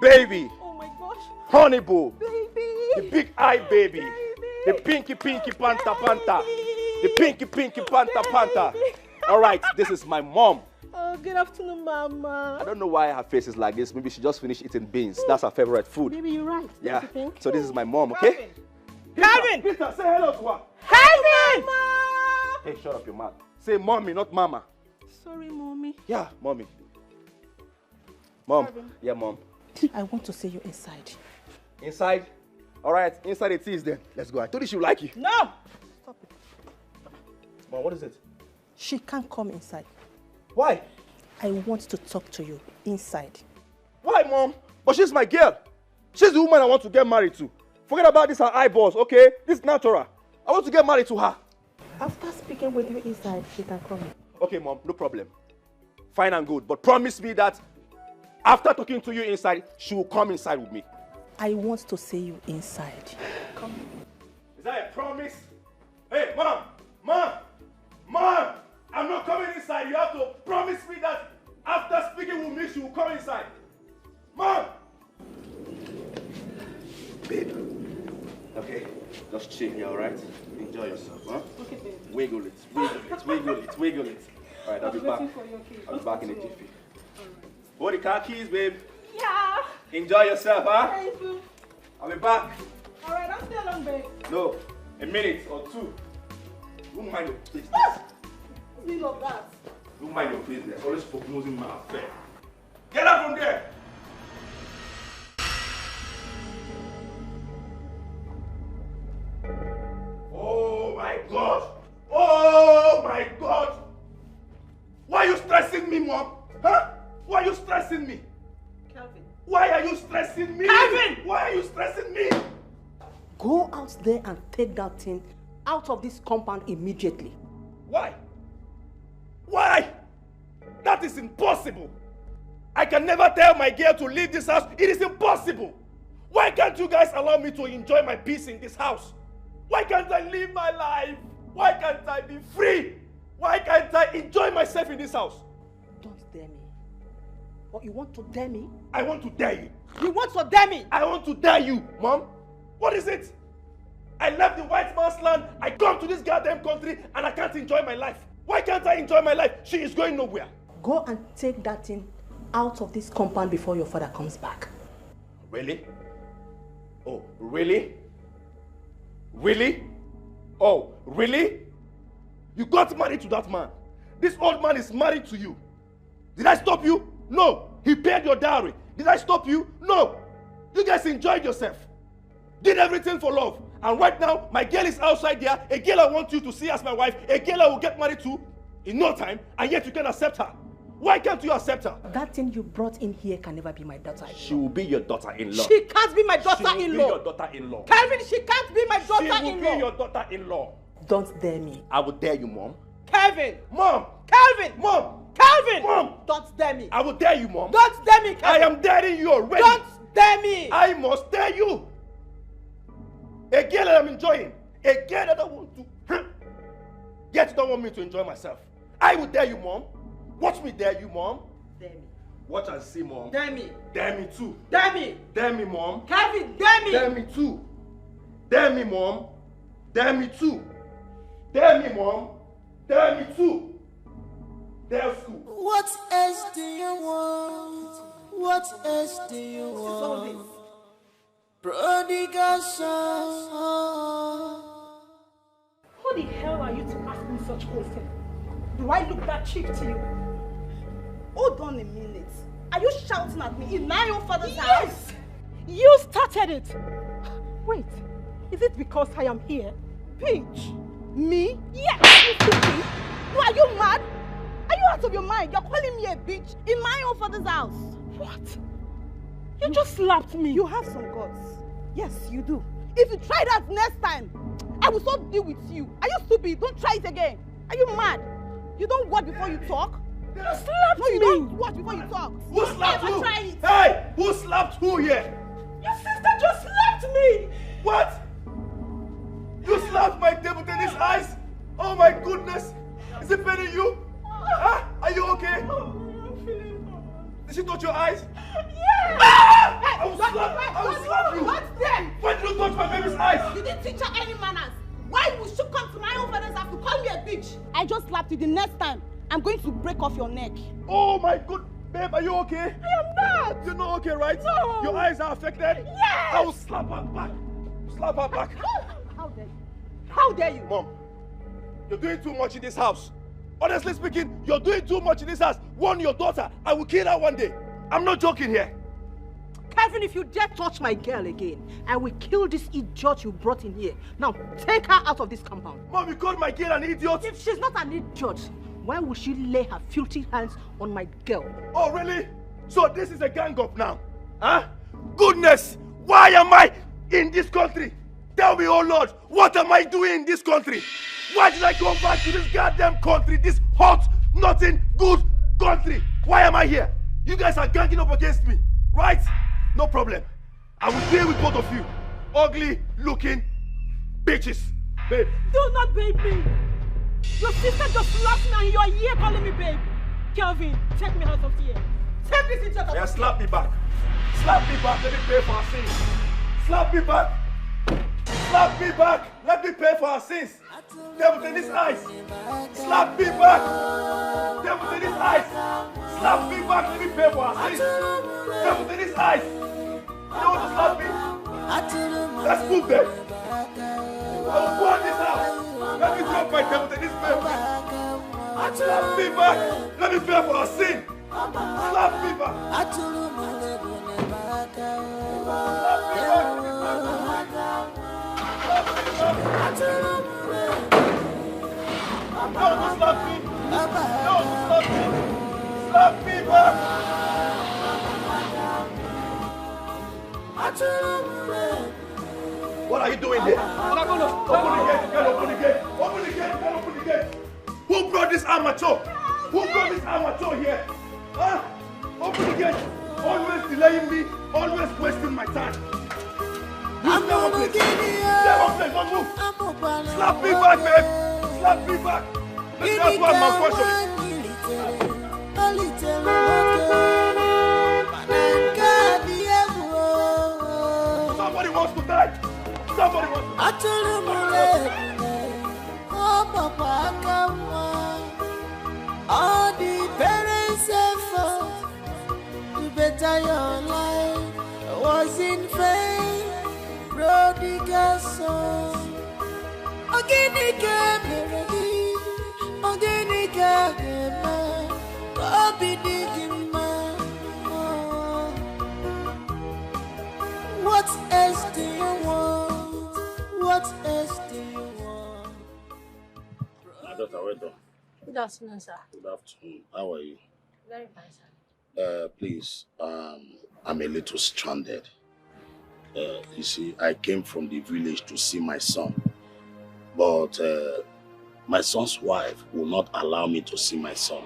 Baby. Oh my gosh. Honey boo. Baby. The big eye baby. The pinky panta panta. The pinky panta panta. All right, this is my mom. Oh, good afternoon, Mama. I don't know why her face is like this. Maybe she just finished eating beans. That's her favorite food. Maybe you're right. Yeah. Don't you think? So this is my mom, okay? Calvin! Peter, say hello to her. Calvin! Hey, shut up your mouth. Say mommy, not mama. Sorry, Mommy. Yeah, mommy. Mom. Calvin. Yeah, Mom. I want to see you inside. Inside? All right, inside it is then. Let's go. I told you she would like you. No! Stop it. Mom, what is it? She can't come inside. Why? I want to talk to you inside. Why, Mom? But she's my girl. She's the woman I want to get married to. Forget about this, her eyeballs, okay? This is natural. I want to get married to her. After speaking with you inside, she can come in. Okay, Mom, no problem. Fine and good. But promise me that after talking to you inside, she will come inside with me. I want to see you inside. Come. Is that a promise? Hey, Mom! Mom! Mom! I'm not coming inside. You have to promise me that after speaking with me, she will come inside. Mom! Babe. Okay, just chill here, alright? Enjoy yourself, huh? Okay, babe. Wiggle it, wiggle it, wiggle it, wiggle it. Alright, I'll be back. I'll be back in a jiffy. Hold the car keys, babe. Yeah. Enjoy yourself, huh? Thank you. I'll be back. Alright, don't stay long, babe. No, a minute or two. Don't mind your business. Deal of that. Don't mind your business. Always prognosing my affair. Get out from there! Oh my God! Oh my God! Why are you stressing me, Mom? Huh? Why are you stressing me? Calvin. Why are you stressing me? Calvin! Why are you stressing me? Go out there and take that thing out of this compound immediately. Why? Why? That is impossible. I can never tell my girl to leave this house. It is impossible. Why can't you guys allow me to enjoy my peace in this house? Why can't I live my life? Why can't I be free? Why can't I enjoy myself in this house? Don't dare me. What, you want to dare me? I want to dare you. You want to dare me? I want to dare you, Mom. What is it? I left the white man's land, I come to this goddamn country, and I can't enjoy my life. Why can't I enjoy my life? She is going nowhere. Go and take that thing out of this compound before your father comes back. Really? Oh, really? Really? Oh, really? You got married to that man. This old man is married to you. Did I stop you? No. He paid your dowry. Did I stop you? No. You guys enjoyed yourself. Did everything for love. And right now, my girl is outside there. A girl I want you to see as my wife. A girl I will get married to in no time. And yet you can accept her. Why can't you accept her? That thing you brought in here can never be my daughter-in-law. She will be your daughter-in-law. She can't be my She will daughter-in-law. be your daughter-in-law. Calvin, she can't be my daughter-in-law. She will be your daughter-in-law. Don't dare me. I will dare you, Mom. Calvin! Mom! Calvin! Mom! Calvin! Mom! Don't dare me. I will dare you, Mom. Don't dare me, Calvin. I am daring you already. Don't dare me. I must dare you. A girl that I'm enjoying. A girl that I want to. Yet you don't want me to enjoy myself. I will dare you, Mom. Watch me dare you, Mom. Dare me. Watch and see, Mom. Dare me. Dare me too. Dare me. Dare me, Mom. Calvin, dare me. Dare me too. Dare me, Mom. Dare me too. Dare me, Mom. Dare me too. Dare school. What else do you want? What else do you want? Prodigal son. Who the hell are you to ask me such questions? Do I look that cheap to you? Hold on a minute. Are you shouting at me in my own father's house? Yes! You started it! Wait, is it because I am here? Peach? Me? Yes! You stupid! Are you mad? Are you out of your mind? You're calling me a bitch in my own father's house. What? You just slapped me. You have some guts. Yes, you do. If you try that next time, I will so deal with you. Are you stupid? Don't try it again. Are you mad? You don't watch before you talk? You slapped me. No, you don't watch before you talk. Who slapped who? Try it. Hey! Who slapped who here? Your sister just slapped me. What? You slapped my table tennis eyes? Oh my goodness! Is it paining you? Huh? Are you okay? Did she touch your eyes? Yes! Ah! I will slap you! What's them? Why did you touch my baby's eyes? You didn't teach her any manners. Why would she come to my own father's house to call me a bitch? I just slapped you. The next time, I'm going to break off your neck. Oh my good babe, are you okay? I am not. You're not okay, right? No. Your eyes are affected? Yes. I will slap her back. Slap her back. How dare you? How dare you? Mom, you're doing too much in this house. Honestly speaking, you're doing too much in this house. Warn your daughter. I will kill her one day. I'm not joking here. Even if you dare touch my girl again, I will kill this idiot you brought in here. Now, take her out of this compound. Mom, you called my girl an idiot? If she's not an idiot, why would she lay her filthy hands on my girl? Oh, really? So this is a gang up now? Huh? Goodness! Why am I in this country? Tell me, oh Lord, what am I doing in this country? Why did I come back to this goddamn country, this hot, nothing good country? Why am I here? You guys are ganging up against me, right? No problem. I will deal with both of you. Ugly looking bitches. Babe. Do not babe me. Your sister just slapped me and you are here calling me babe. Kelvin, take me out of here. Take this idiot out of here. Slap me back. Slap me back. Let me pay for our sins. Slap me back. Slap me back. Let me pay for our sins. Devil in his eyes. Slap me back. Devil in his eyes. Slap me back. Let me pay for our sins. Devil in his eyes. You want to slap me? Let's move there. I'll burn this house. Let me drop my devil in his face. Slap me back. Let me pay for our sin. Slap me back. Don't slap me. Don't slap me. Slap me back. What are you doing here? Open the gate. Get open the gate. Open the gate. Get open the gate. Who brought this amateur? Who brought this amateur here? Huh? Open the gate. Always delaying me. Always wasting my time. Step on place. Don't move. Slap me back, babe. Slap me back. That's why my question. Somebody wants to die. Somebody wants to die. All the parents' effort to better your life was in vain. Prodigal son, Oginike Meredi, Oginike Gema, Obidigima. What else do you want? What else do you want? My daughter, well done. Good afternoon, sir. Good afternoon. How are you? Very fine, sir. Please, I'm a little stranded. You see, I came from the village to see my son, but my son's wife will not allow me to see my son.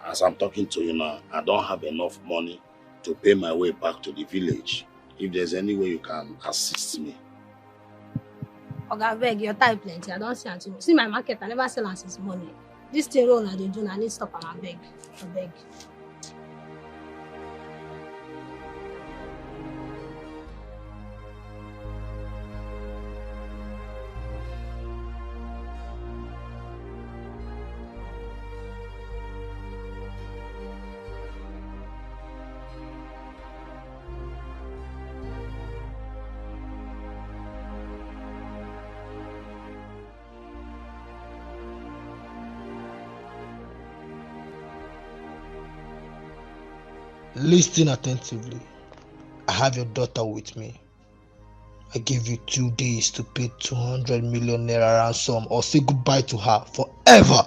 As I'm talking to you now, I don't have enough money to pay my way back to the village. If there's any way you can assist me. Okay, I beg, your time plenty. I don't see until see my market. I never sell since money. This thing roll I do, I need to stop and I beg. I beg. Listen attentively. I have your daughter with me. I give you 2 days to pay 200 million naira ransom or say goodbye to her forever.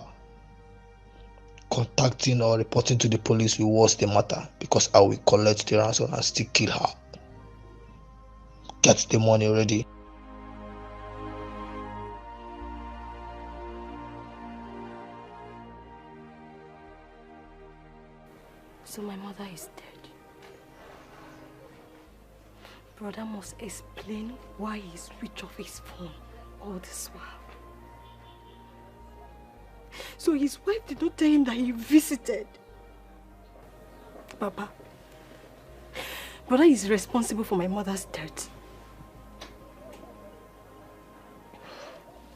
Contacting or reporting to the police will worse the matter because I will collect the ransom and still kill her. Get the money ready. So my mother is dead. Brother must explain why he switched off his phone all this while. So his wife did not tell him that he visited. Papa, brother is responsible for my mother's death.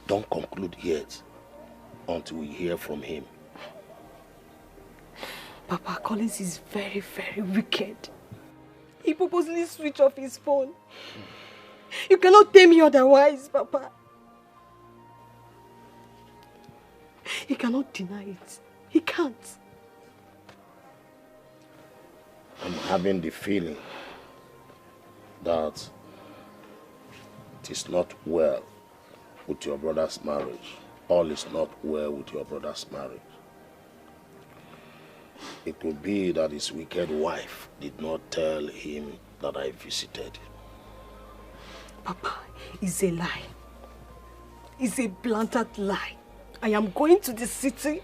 Don't conclude yet until we hear from him. Papa, Collins is very, very wicked. He purposely switched off his phone. You cannot tell me otherwise, Papa. He cannot deny it. He can't. I'm having the feeling that it is not well with your brother's marriage. All is not well with your brother's marriage. It could be that his wicked wife did not tell him that I visited. Papa, it's a lie. It's a blatant lie. I am going to the city,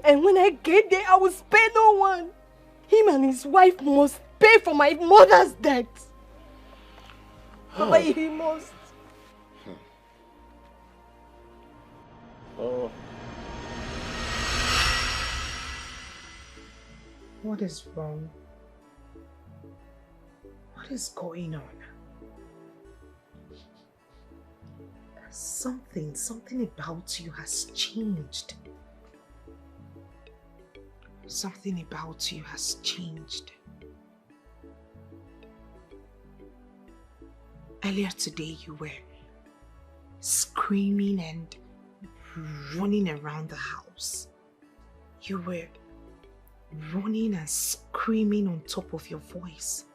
and when I get there, I will spare no one. Him and his wife must pay for my mother's debt. Papa, he must. Oh. What is wrong? What is going on? Something about you has changed. Something about you has changed. Earlier today you were screaming and running around the house. You were running and screaming on top of your voice.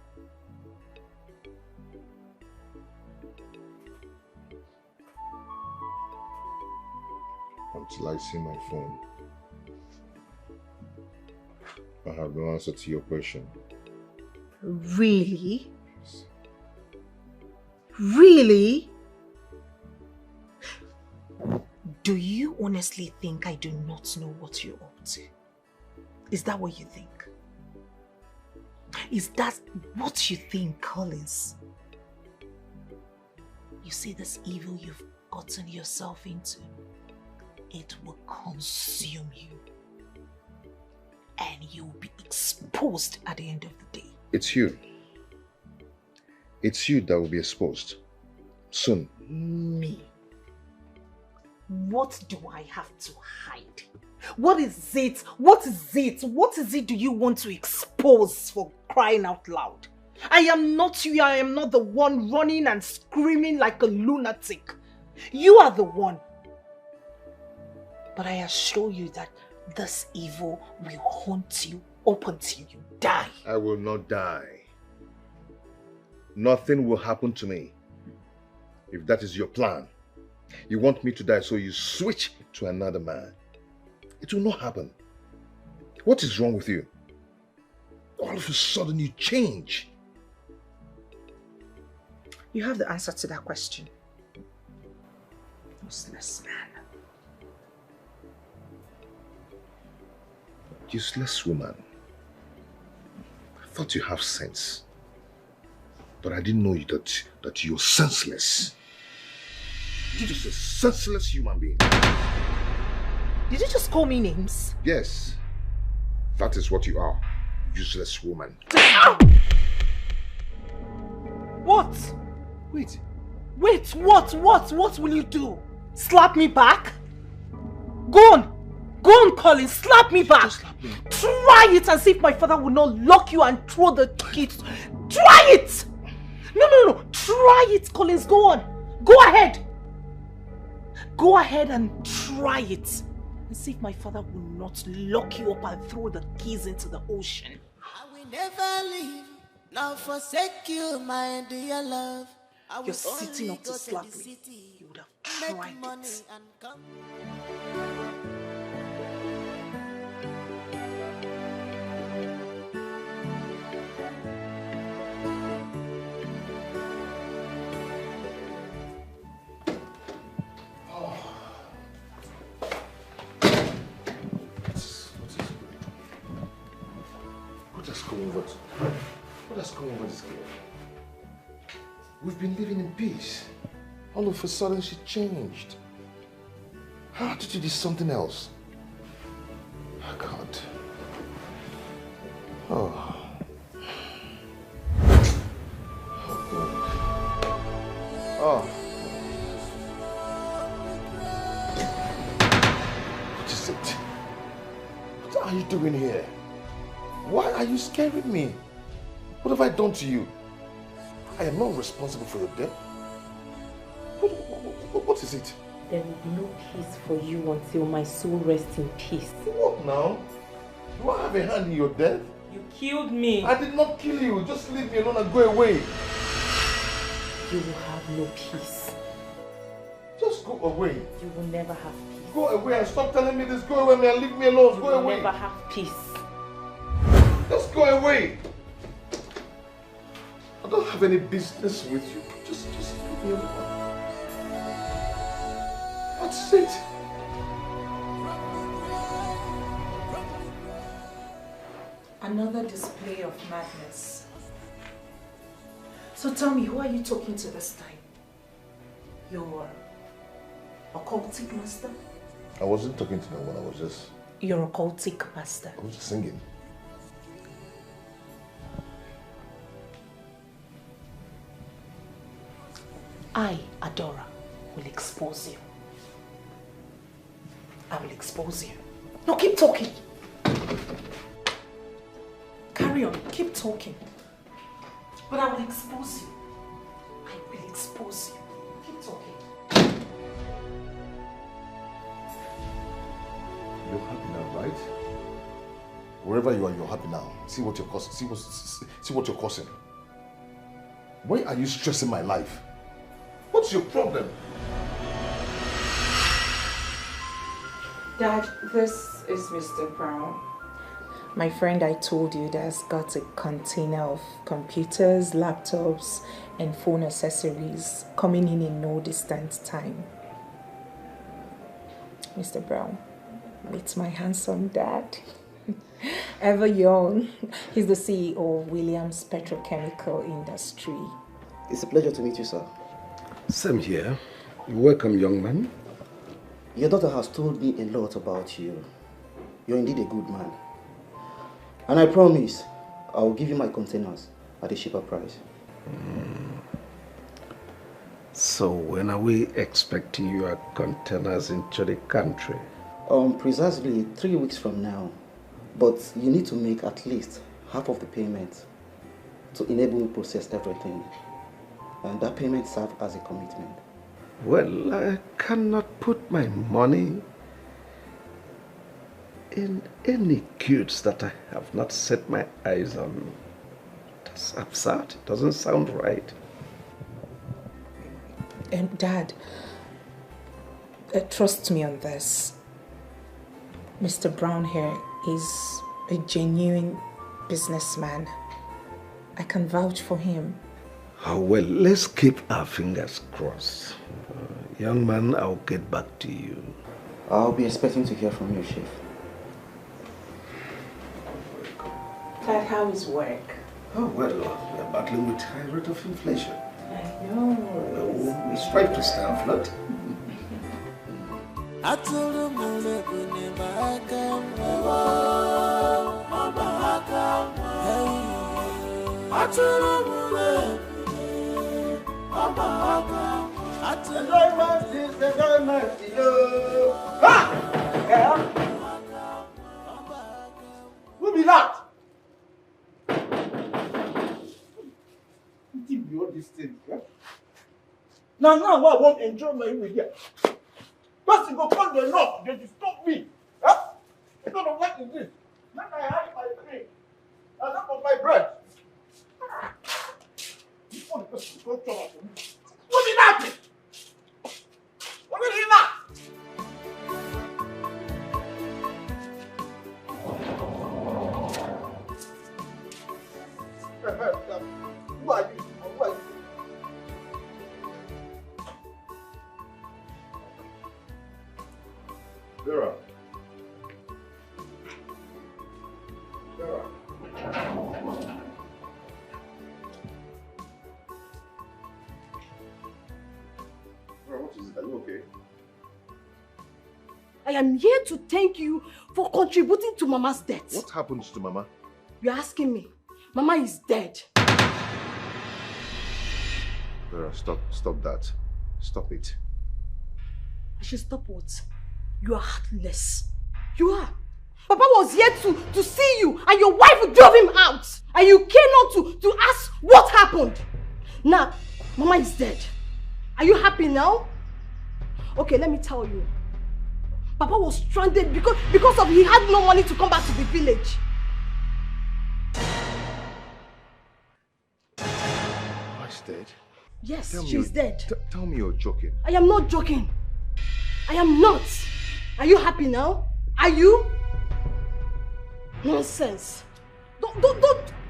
Until I see my phone, I have no answer to your question. Really? Really? Do you honestly think I do not know what you're up to? Is that what you think? Is that what you think, Collins? You see this evil you've gotten yourself into? It will consume you. And you'll be exposed at the end of the day. It's you. It's you that will be exposed. Soon. Me. What do I have to hide? What is it? What is it? What is it do you want to expose, for crying out loud? I am not you. I am not the one running and screaming like a lunatic. You are the one. But I assure you that this evil will haunt you up until you die. I will not die. Nothing will happen to me. If that is your plan, you want me to die so you switch to another man. It will not happen. What is wrong with you? All of a sudden you change. You have the answer to that question. Useless man. Useless woman. I thought you have sense. But I didn't know that you're senseless. You're just a senseless human being. Did you just call me names? Yes. That is what you are. Useless woman. What? Wait. Wait, what? What will you do? Slap me back? Go on! Go on, Colin, slap me back! Slap me. Try it and see if my father will not lock you and throw the kids. Try it! No. Try it, Collins. Go on. Go ahead. Go ahead and try it. And see if my father will not lock you up and throw the keys into the ocean. I will never leave, nor forsake you, my dear love. You're sitting up to slap me. You would have tried it. What has come over this girl? We've been living in peace. All of a sudden she changed. How did you do something else? Oh God. Oh. Oh God. Oh. What is it? What are you doing here? Why are you scaring me? What have I done to you? I am not responsible for your death. What is it? There will be no peace for you until my soul rests in peace. What now? Do I have a hand in your death? You killed me. I did not kill you. Just leave me alone and go away. you will have no peace. Just go away. You will never have peace. Go away and stop telling me this. Go away, man. Leave me alone. Go away. You will never have peace. Just go away. I don't have any business with you. Just leave me alone. That's it. Another display of madness. So tell me, who are you talking to this time? Your occultic master? I wasn't talking to no one. I was just... Your occultic master? I was just singing. I, Adora, will expose you. I will expose you. No, keep talking. Carry on, keep talking. But I will expose you. I will expose you. Keep talking. You're happy now, right? Wherever you are, you're happy now. See what you're causing. See what you're causing. Why are you stressing my life? What's your problem? Dad, this is Mr. Brown. My friend I told you that's got a container of computers, laptops, and phone accessories coming in no distant time. Mr. Brown, it's my handsome dad. Ever young. He's the CEO of Williams Petrochemical Industry. It's a pleasure to meet you, sir. Same here. Welcome, young man. Your daughter has told me a lot about you. You're indeed a good man. And I promise, I will give you my containers at a cheaper price. So when are we expecting your containers into the country? Precisely 3 weeks from now. But you need to make at least half of the payment to enable me to process everything. And that payment serves as a commitment. Well, I cannot put my money in any goods that I have not set my eyes on. That's absurd. It doesn't sound right. And Dad, trust me on this. Mr. Brown here is a genuine businessman. I can vouch for him. Oh, well, let's keep our fingers crossed. Young man, I'll get back to you. I'll be expecting to hear from you, Chief. Dad, how is work? Oh, well, we're battling with high rate of inflation. I know. We strive to stay afloat. Who be that? This thing, yeah? Now I won't enjoy my way here. Person go come the knock, they disturb me. Huh? I don't know what is this. Then I hide my drink. I don't of my bread. This one person go trouble for me. What is that? What is that? Who are you? Vera. What is it? Are you okay? I am here to thank you for contributing to Mama's death. What happened to Mama? You're asking me. Mama is dead. Vera, stop that. Stop it. I should stop what? You are heartless. You are. Papa was here to see you and your wife drove him out. And you came not to ask what happened. Now, Mama is dead. Are you happy now? Okay, let me tell you. Papa was stranded because of he had no money to come back to the village. Mama's dead? Yes, she's dead. Tell me you're joking. I am not joking. I am not. Are you happy now? Are you? Nonsense. Don't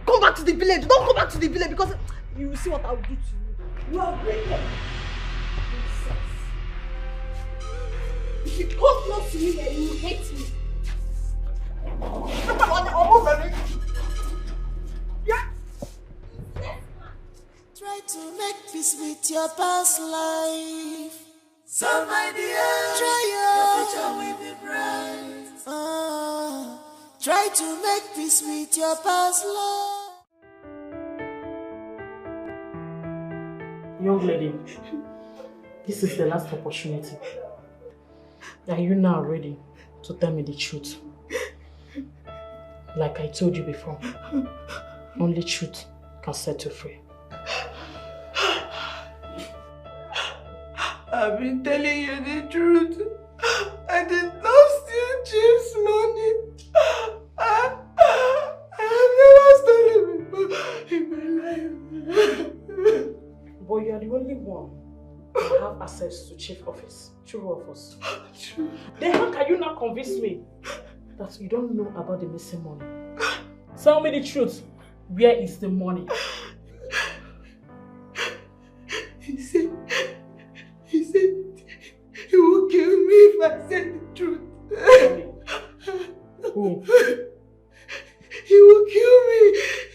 come back to the village. Don't come back to the village because you will see what I will do to you. You are wicked. Nonsense. If you come close to me, then you will hate me. Yeah. Try to make peace with your past life. So my dear, try your future will be bright. Try to make peace with your past life. Young lady, this is the last opportunity. Are you now ready to tell me the truth? Like I told you before, only truth can set you free. I've been telling you the truth. I did not steal Chief's money. I have never stolen before in my life. But you are the only one who have access to chief office. True of us. Then how can you now convince me that you don't know about the missing money? Tell me the truth. Where is the money? He said he will kill me if I said the truth. Who? He will kill me.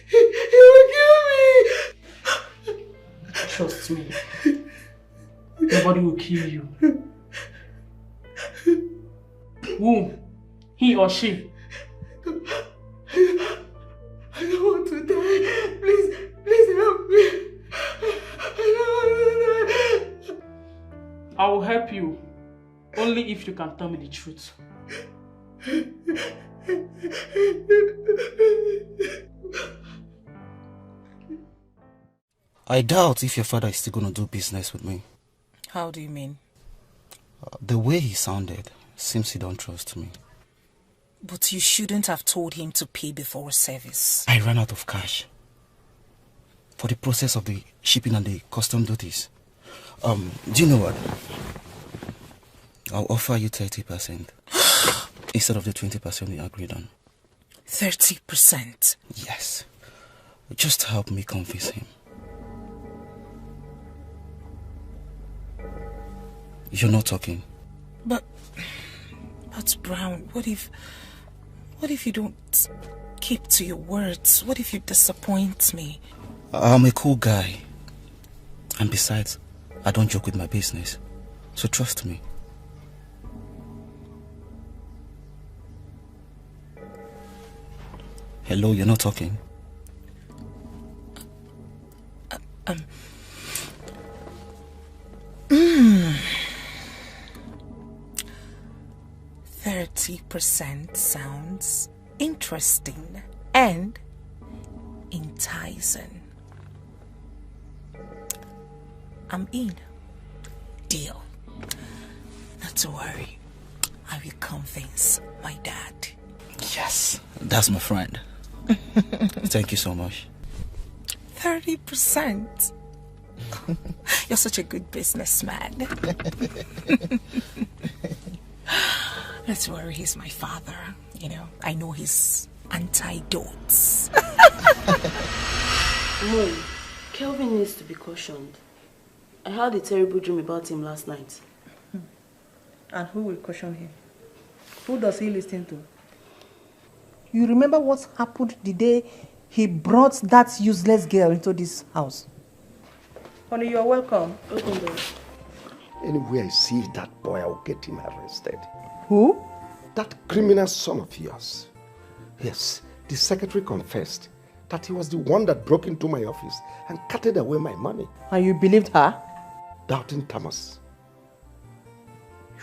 He will kill me. Trust me. Nobody will kill you. Who? He or she? I don't want to die. Please help me. I don't want to die. I will help you. Only if you can tell me the truth. I doubt if your father is still going to do business with me. How do you mean? The way he sounded seems he don't trust me. But you shouldn't have told him to pay before service. I ran out of cash for the process of the shipping and the custom duties. Do you know what? I'll offer you 30% instead of the 20% we agreed on. 30%? Yes. Just help me convince him. You're not talking. But Brown, what if you don't keep to your words? What if you disappoint me? I'm a cool guy. And besides, I don't joke with my business. So trust me. Hello, you're not talking. 30% sounds interesting and enticing. I'm in. Deal. Not to worry. I will convince my dad. Yes, that's my friend. Thank you so much. 30%. You're such a good businessman. Let's worry, he's my father. You know, I know his antidotes. Mom, Kelvin needs to be cautioned. I had a terrible dream about him last night. And who will caution him? Who does he listen to? You remember what happened the day he brought that useless girl into this house? Honey, you're welcome. Open door. Anywhere I see that boy, I'll get him arrested. Who? That criminal son of yours. Yes, the secretary confessed that he was the one that broke into my office and carted away my money. And you believed her? Doubting Thomas.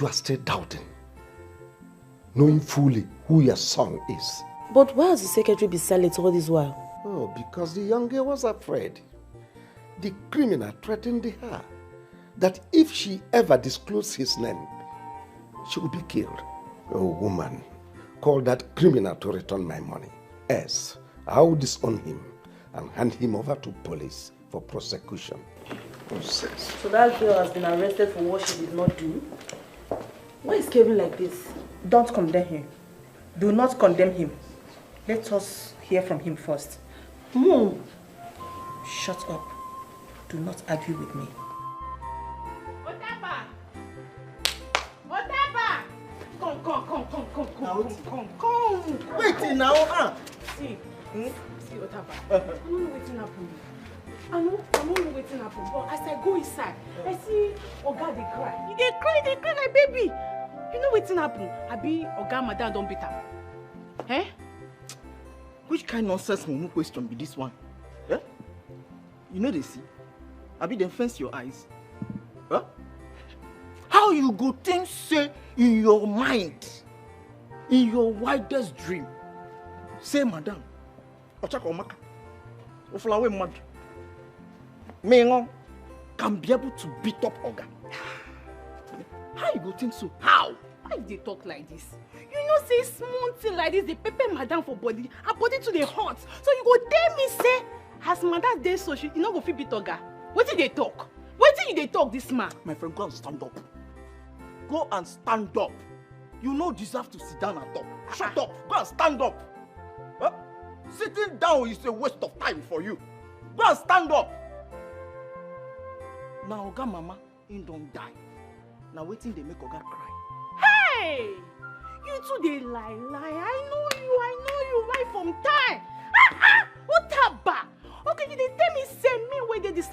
You are still doubting, knowing fully who your son is. But why has the secretary been silent all this while? Oh, because the young girl was afraid. The criminal threatened her that if she ever disclosed his name, she would be killed. Oh, woman, call that criminal to return my money. Else, I will disown him and hand him over to police for prosecution. Nonsense. So that girl has been arrested for what she did not do? Why is Kevin like this? Don't condemn him. Do not condemn him. Let us hear from him first. Mom! Shut up. Do not argue with me. Come. Wait now, huh? See, Otaba. I don't know what's happening. I don't know what's happening. But as I go inside, I see Oga they cry. They cry like baby. You know what's happening? I be Oga Madam don't beat her. Eh? Which kind of nonsense mumu question be this one? Eh? You know they see? I be them fence your eyes. Huh? How you go think say in your mind, in your wildest dream, say madam, Ochako Maka, Oflawe Mad, Mengo can be able to beat up Oga. How you go think so? How? Why they talk like this? You know say small thing like this, they pepper madam for body, her body to the hot. So you go tell me say, as madam dey so she no go fit beat Oga. What did they talk? What did they talk this man? My friend, go and stand up. Go and stand up. You no deserve to sit down and talk. Shut up. Go and stand up. Huh? Sitting down is a waste of time for you. Go and stand up. Now Oga mama ain't don't die. Now waiting they make Oga cry. Hey! You two they lie. I know you right from time. Otaba! Okay, you dey tell me say me where did this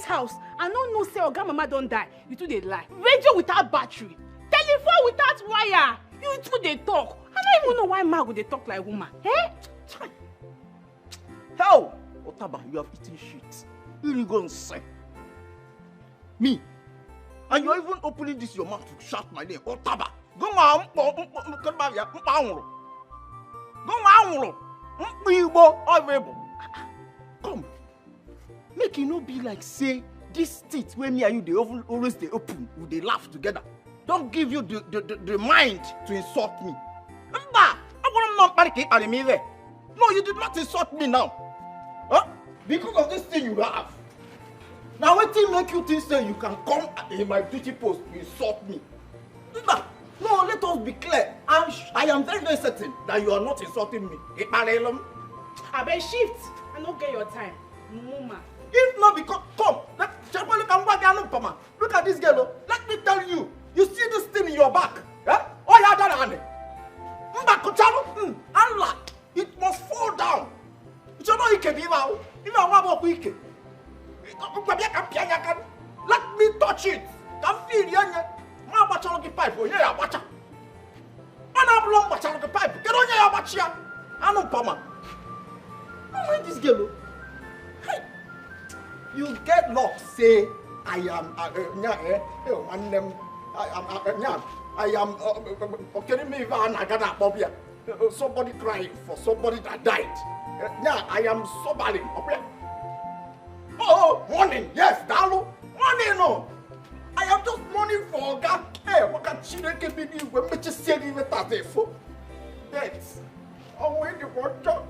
house? I don't know say Oga mama don't die. You two they lie. Radio without battery. Telephone without wire. You two they talk. I don't even know why man would they talk like woman. Eh? Hell! Otaba, you have eaten shit. You go and say. Me? And you're even opening this your mouth to shout my name. Otaba! Go on, come. Make you no be like say this teeth where me and you they always they open, they laugh together. Don't give you the mind to insult me. No, you did not insult me now. Huh? Because of this thing you have. Now what thing make you think say you can come in my duty post to insult me? No, let us be clear. I am very, very certain that you are not insulting me. I bet shift. I don't get your time. Mama. If not because come, look at this girl. Let me tell you. You see this thing in your back? Yeah? Oh yeah, that it must fall down. You know you can be now. Let me touch it. Can feel you. Ma bachalo ki pipe. Oh yeah, bacha. Ana blong bachalo ki pipe. Get on your bachia. Anu pama. No mind this girl. Hey. You get luck. Say I am. I am. Okay, me Bobia. Somebody crying for somebody that died. I am sobering. Oh, morning. Yes, Dalu. Morning, no. I am just mourning for Oga. Hey, what can she make me do when we just say it as a Death. Oh, when you want to.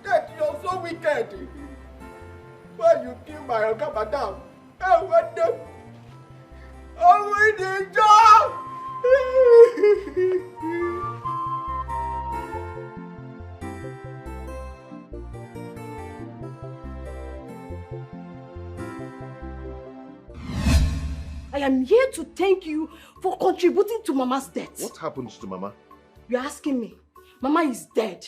Death, you're so wicked. Why you kill my Oga, madam? Hey, what the? Oh, we need job. I am here to thank you for contributing to Mama's death. What happened to Mama? You're asking me. Mama is dead.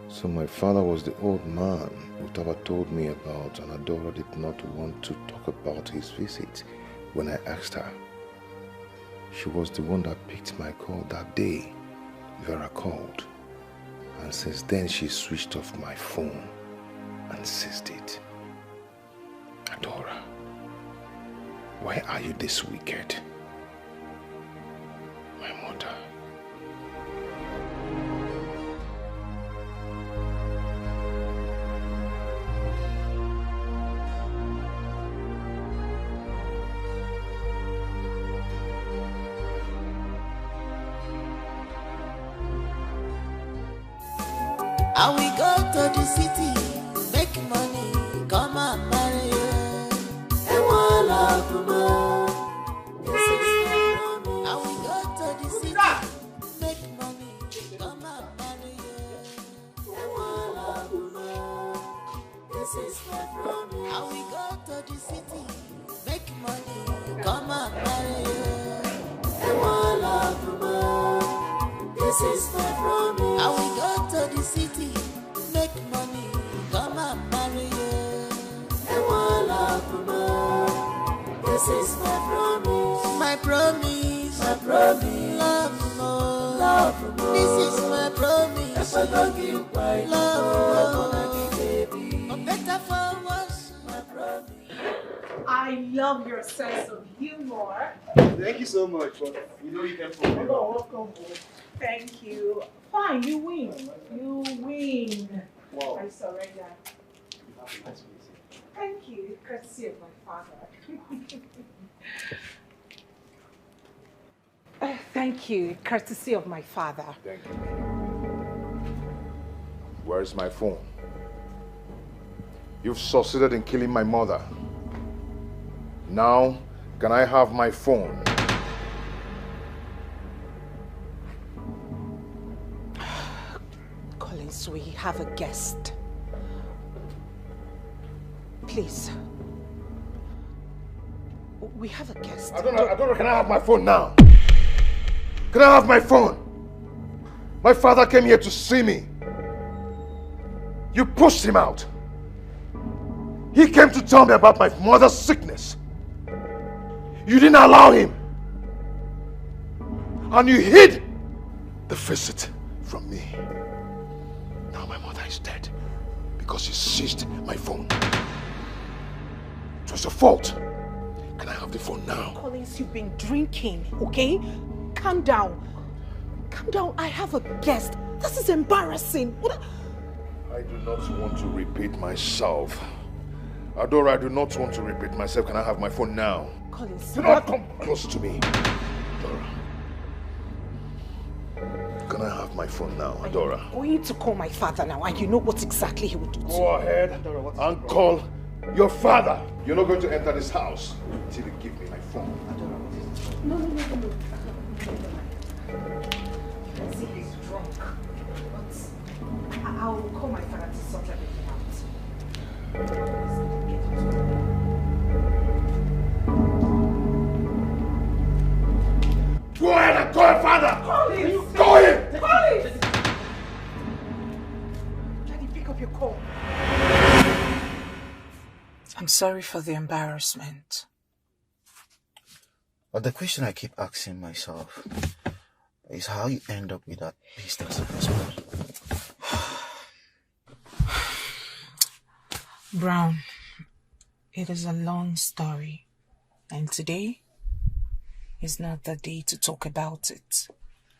So my father was the old man Utaba told me about, and Adora did not want to talk about his visit when I asked her. She was the one that picked my call that day. Vera called, and since then she switched off my phone and seized it. Adora, why are you this wicked? My mother. And we go to the city, make money, come and marry you. And voila, kuma. This is my promise. And we go to the city, make money, come and marry you. And voila, kuma. This is my promise. And we go to the city, make money, come and marry you. And voila, kuma. This is my promise. And we go to the city, make money, come and marry you. And voila, kuma. This is my promise. My promise. My promise. Love more. Love more. This is my promise. If I don't give my love, I'm gonna give baby. For better, for worse, my promise. I love your sense of humor. Thank you so much. But you know you can prove me. Welcome. Thank you. Fine, you win. You win. Wow. I surrender. Thank you. Courtesy of my father. Thank you. Courtesy of my father. Thank you. Where's my phone? You've succeeded in killing my mother. Now, can I have my phone? Collins, we have a guest. Please. We have a guest. I don't know. Can I have my phone now? Can I have my phone? My father came here to see me. You pushed him out. He came to tell me about my mother's sickness. You didn't allow him. And you hid the visit from me. Now my mother is dead because you seized my phone. It was your fault. Can I have the phone now? Collins, you've been drinking, okay? Calm down. Calm down. I have a guest. This is embarrassing. I do not want to repeat myself. Adora, I do not want to repeat myself. Can I have my phone now? Collins, do not come close to me. Adora. Can I have my phone now, Adora? I'm going to call my father now, and you know what exactly he would do to Go ahead and call your father. You're not going to enter this house until you give me my phone. No. See, he's drunk. But I'll call my father to sort everything out. Go ahead and call your father! Collins! Go in! Collins! Daddy, pick up your call. I'm sorry for the embarrassment. But the question I keep asking myself is how you end up with that business in the first place. Brown, it is a long story, and today is not the day to talk about it.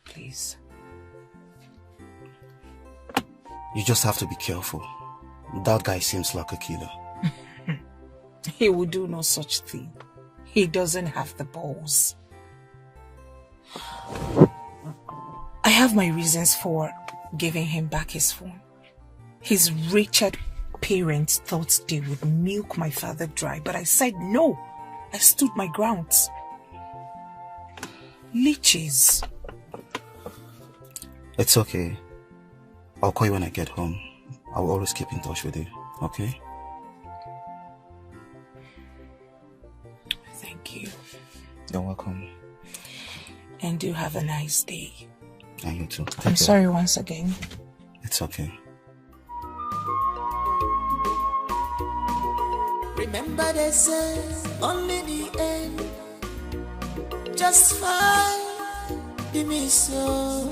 Please. You just have to be careful. That guy seems like a killer. He will do no such thing. He doesn't have the balls. I have my reasons for giving him back his phone. His wretched parents thought they would milk my father dry, but I said no. I stood my grounds. Leeches. It's okay. I'll call you when I get home. I will always keep in touch with you, okay? Thank you. You're welcome. And do have a nice day. And you too. I'm sorry once again. It's okay. Remember they say only the end just fine. Be me so.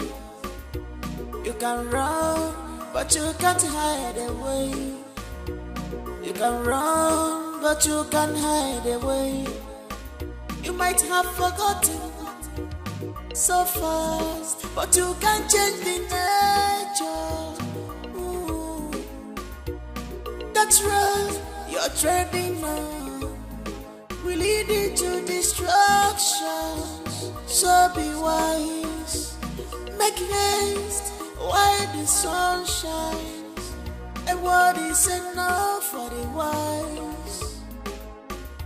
You can run, but you can't hide away. You can run, but you can't hide away. You might have forgotten so fast, but you can change the nature. Ooh. That's right, you're treading on will lead you to destruction. So be wise, make haste while the sun shines. A word is enough for the wise.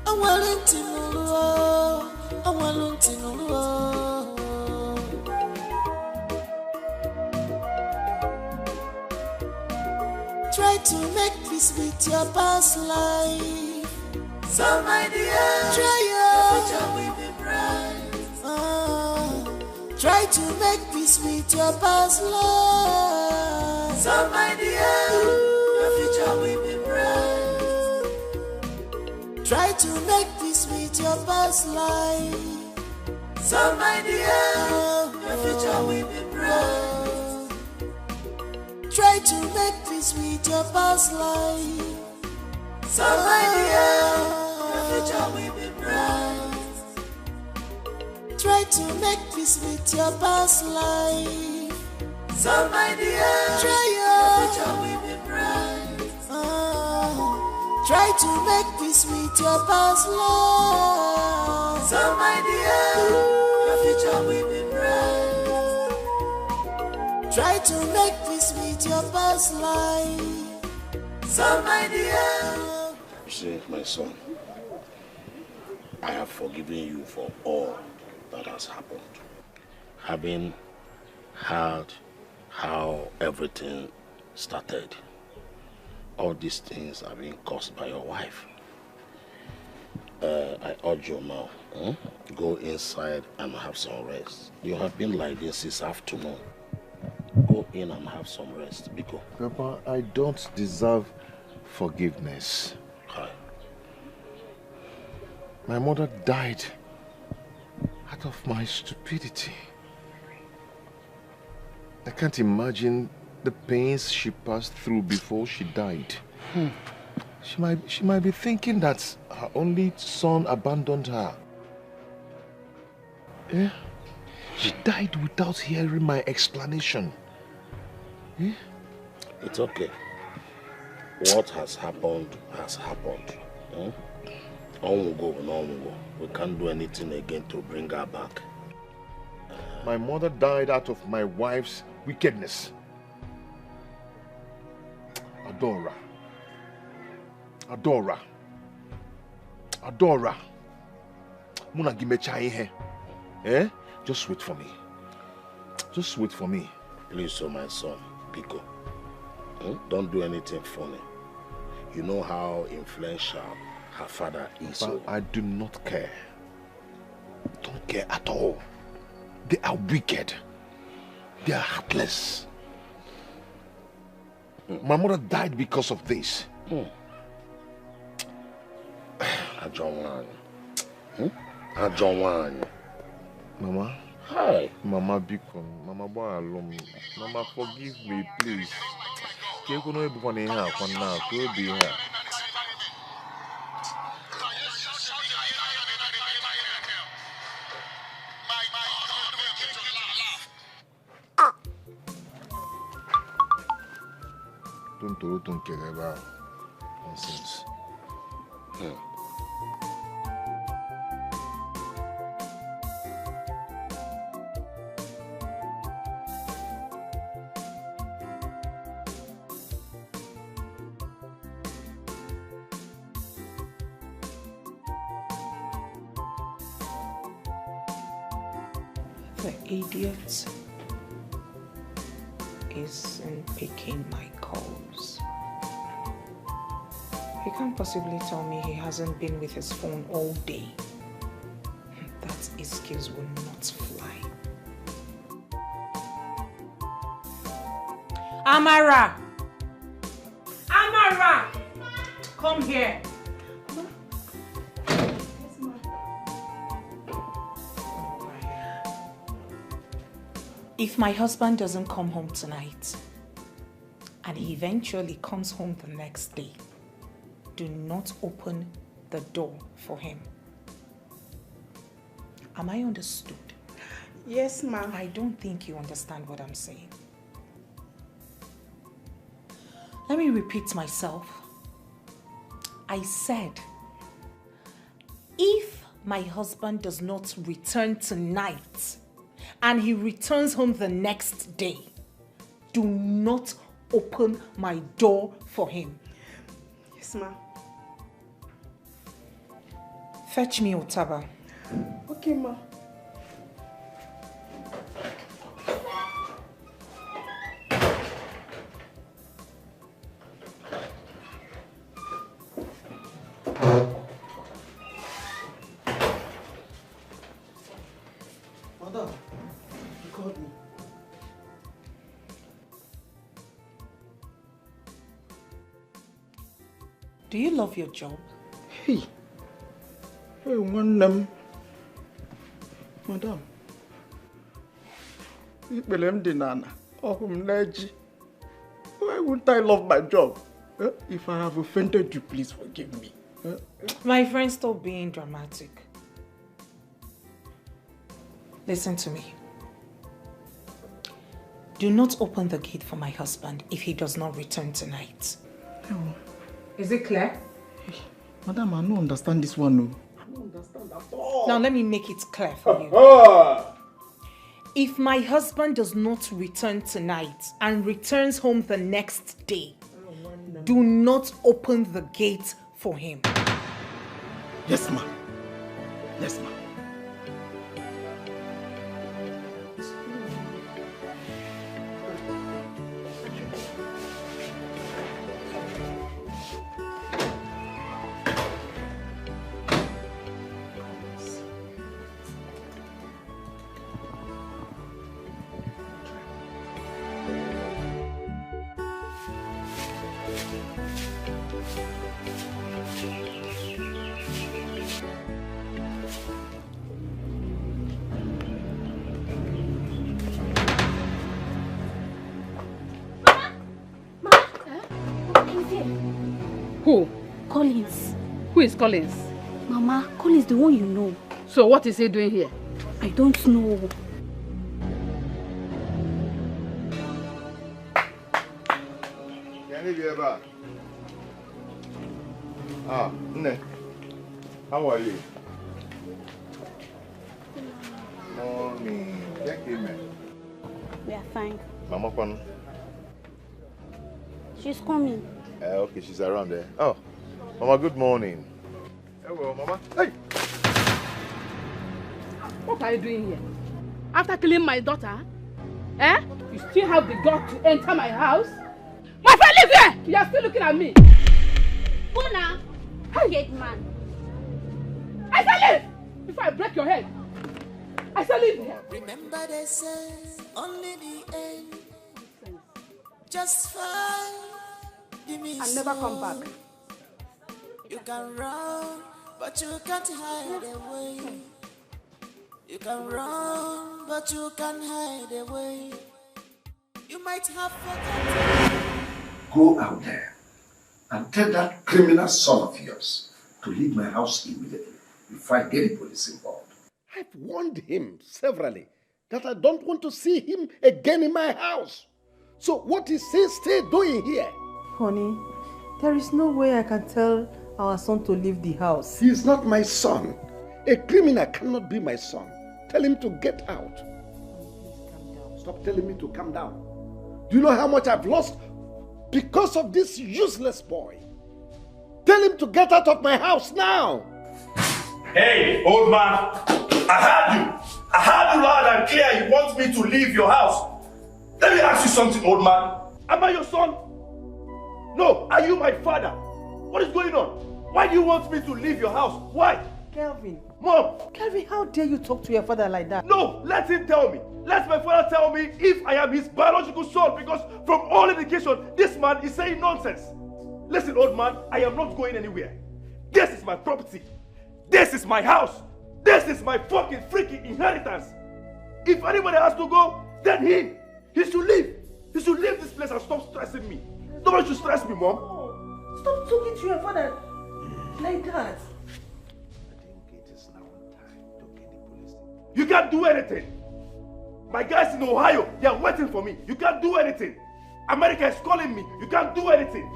I'm willing to know. I'm willing to know. Try to make peace with your past life. So my dear, try your future will be bright. Try to make peace with your past life. So my dear, your future will be bright. Try to make peace with your past life. So my dear, your future will be bright. Try to make peace with your past life. So my dear, your future will be bright. Try to make peace with your past life. So my dear, try your future will be bright. Try to make peace with your past life. So my dear, your future will be bright. Try to make peace with your past life. So my dear. See, my son, I have forgiven you for all that has happened. Having heard how everything started, all these things are being caused by your wife. I urge you now, go inside and have some rest. You have been like this since afternoon. Go in and have some rest, Biko. Papa, I don't deserve forgiveness. Hi. My mother died out of my stupidity. I can't imagine the pains she passed through before she died. She might be thinking that her only son abandoned her. Yeah? She died without hearing my explanation. Yeah? It's okay. What has happened has happened. On we go, on we go. We can't do anything again to bring her back. My mother died out of my wife's wickedness. Adora. Muna gimecha ihe. Eh? Just wait for me. Just wait for me. Please, my son, Biko. Don't do anything funny. You know how influential her father is. But I do not care. Don't care at all. They are wicked. They are heartless. My mother died because of this. Mama? Hi. Mama Biko. Mama boy alone. Mama forgive me, please. Don't care about nonsense. The idiot isn't picking my calls. He can't possibly tell me he hasn't been with his phone all day. That excuse will not fly. Amara! Amara! Come here. If my husband doesn't come home tonight, and he eventually comes home the next day, do not open the door for him. Am I understood? Yes, ma'am. I don't think you understand what I'm saying. Let me repeat myself. I said, if my husband does not return tonight, and he returns home the next day, do not open my door for him. Yes, ma. Fetch me Otaba. Okay, ma. Madam, you called me. Do you love your job? Hey, one Madam. Why wouldn't I love my job? If I have offended you, please forgive me. My friend, stop being dramatic. Listen to me. Do not open the gate for my husband if he does not return tonight. No. Is it clear? Madam, I don't understand this one. No. I don't understand at all. Now let me make it clear for you. If my husband does not return tonight and returns home the next day, do not open the gate for him. Yes, ma'am. Yes, ma'am. Who? Collins. Who is Collins? Mama, Collins, the one you know. So what is he doing here? I don't know. Can you be back? Nne, how are you? Mommy, check in, man. We are fine. Mama, Kwan. She's coming. Okay, she's around there. Oh, Mama, good morning. Hello, Mama. Hey! What are you doing here? After killing my daughter? Eh? You still have the guts to enter my house? My friend, live here! You are still looking at me. Go now. Gate man. I say leave! Before I break your head. I say leave here. Remember they say only the end. Just fine. I'll never come back. You can run, but you can't hide away. You can run, but you can't hide away. You might have forgotten. Go out there and tell that criminal son of yours to leave my house immediately before I get the police involved. I've warned him severally that I don't want to see him again in my house. So what is he still doing here? Honey, there is no way I can tell our son to leave the house. He is not my son. A criminal cannot be my son. Tell him to get out. Stop telling me to calm down. Do you know how much I've lost because of this useless boy? Tell him to get out of my house now. Hey, old man, I heard you. I heard you loud and clear. You want me to leave your house. Let me ask you something, old man. Am I your son? No, are you my father? What is going on? Why do you want me to leave your house? Why? Kelvin. Mom. Kelvin, how dare you talk to your father like that? No, let him tell me. Let my father tell me if I am his biological son, because from all indication, this man is saying nonsense. Listen, old man, I am not going anywhere. This is my property. This is my house. This is my fucking freaking inheritance. If anybody has to go, then he should leave. He should leave this place and stop stressing me. Nobody should stress me, Mom. Oh, stop talking to your father like that. You can't do anything. My guys in Ohio, they are waiting for me. You can't do anything. America is calling me. You can't do anything.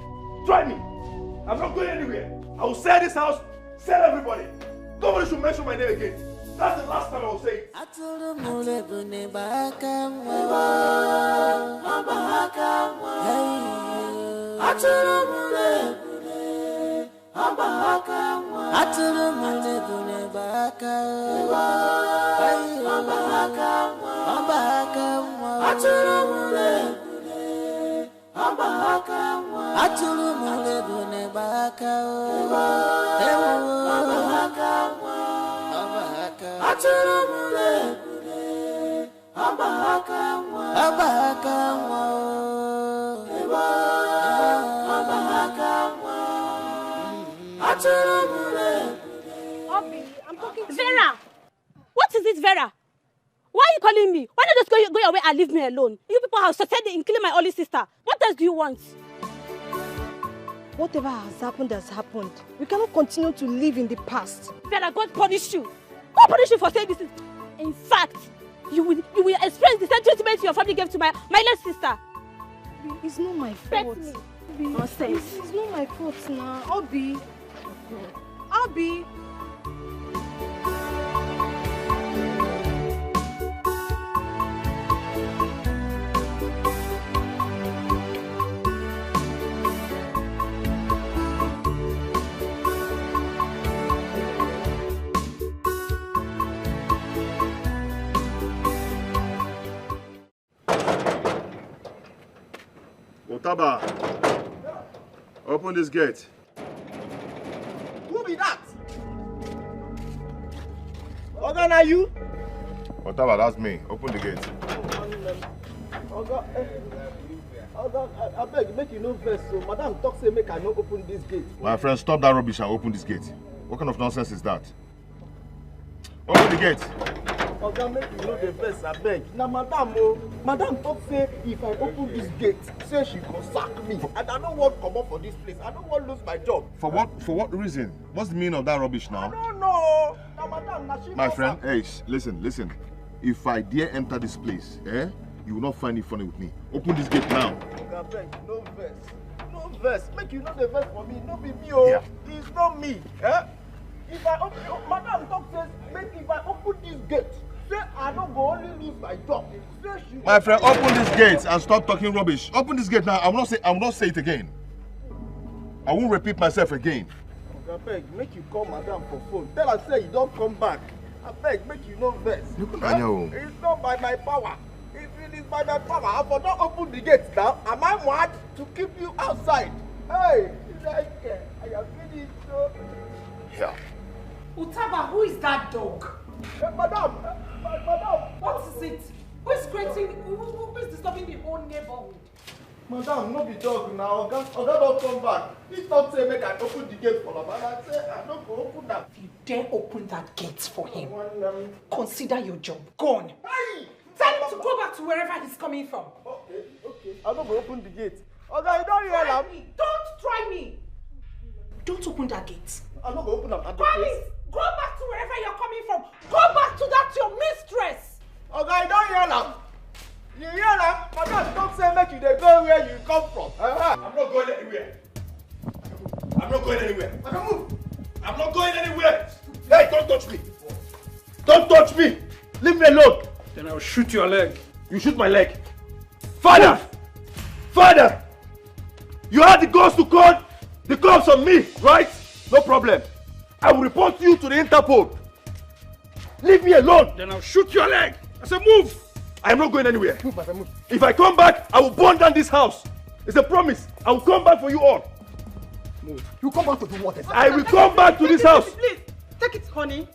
Try me. I'm not going anywhere. I will sell this house, sell everybody. Nobody should mention my name again. That's the last time I will say it. Vera! What is it, Vera? Why are you calling me? Why not just go your way and leave me alone? You people have succeeded in killing my only sister. What else do you want? Whatever has happened. We cannot continue to live in the past. Vera, God punish you. God punish you for saying this. In fact, you will experience the same treatment your family gave to my late sister. It's not my fault. Nonsense. It's not my fault now. Obi. Obi. Otaba, open this gate. Who be that? Oga, na you? Otaba, that's me. Open the gate. Oga, I beg, make you no vex. So, Madam talk say make I no open this gate. My friend, stop that rubbish and open this gate. What kind of nonsense is that? Open the gate. Oga, make you no vex, I beg. Now, Madam talk say if I open this gate, say she go sack me. And I don't want to come up for this place. I don't want to lose my job. For what reason? What's the meaning of that rubbish now? I don't know. Now, Madam, now she My friend, hey, listen. If I dare enter this place, you will not find it funny with me. Open this gate now. Oga, beg, no vex. No vex. Make you no the vex for me. No be me, oh. Yeah. It's not me. If I open, Madam talk says, make if I open this gate, say I don't go only lose my job. Say she My friend, open this gate and stop talking rubbish. Open this gate now. I will not say it again. I won't repeat myself again. I beg, make you call Madam for phone. Tell her say you don't come back. I beg, make you no vex. It's not by my power. If it is by my power, I will not open the gate now. Am I mad to keep you outside? Hey, I am finished. Yeah. Utaba, who is that dog? Madam. What is it? Who is disturbing the whole neighborhood? Madam, no be dog now. Oga don't come back. He don't say make I open the gate for him. And I say I don't go open that. If you dare open that gate for him, consider your job gone. Hey! Tell him to go back to wherever he's coming from. Okay. I don't go open the gate. Oga, you don't hear him. Don't try me. Don't open that gate. I don't go open that gate. Promise, go back to wherever you're coming from. Go back to that your mistress. Oga, you don't hear him. You hear that? Madam, don't say make you they go where you come from. I'm not going anywhere. I'm not going anywhere. I can move. I'm not going anywhere. Hey, don't touch me. Don't touch me. Leave me alone. Then I'll shoot your leg. You shoot my leg. Father! Father! You had the guts to call the cops on me, right? No problem. I will report you to the Interpol. Leave me alone. Then I'll shoot your leg. I said move. I am not going anywhere. Move, my friend, move. If I come back, I will burn down this house. It's a promise. I will come back for you all. Move. You come back to do what? I will come back to this house. Please, take it, honey.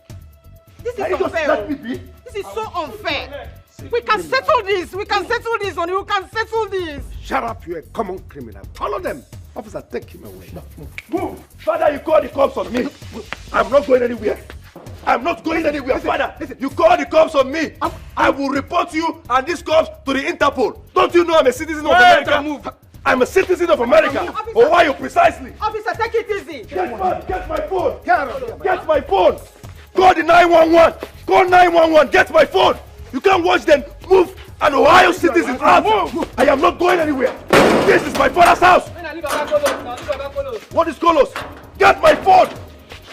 This is Can you just unfair. let me be? This is so unfair. We can settle this, honey. We can settle this. Shut up, you're a common criminal. Follow them. Officer, take him away. Move. Father, you call the cops on me. I'm not going anywhere. I'm not going anywhere, Father. You call the cops on me. I will report you and these cops to the Interpol. Don't you know I'm a citizen of America? Move. I'm a citizen of America. Or why you precisely? Officer, take it easy. Get my phone. Get my phone. Call the 911. Call 911. Get my phone. You can't watch them move an Ohio citizen out. I am not going anywhere. This is my father's house. What is Colos? Get my phone.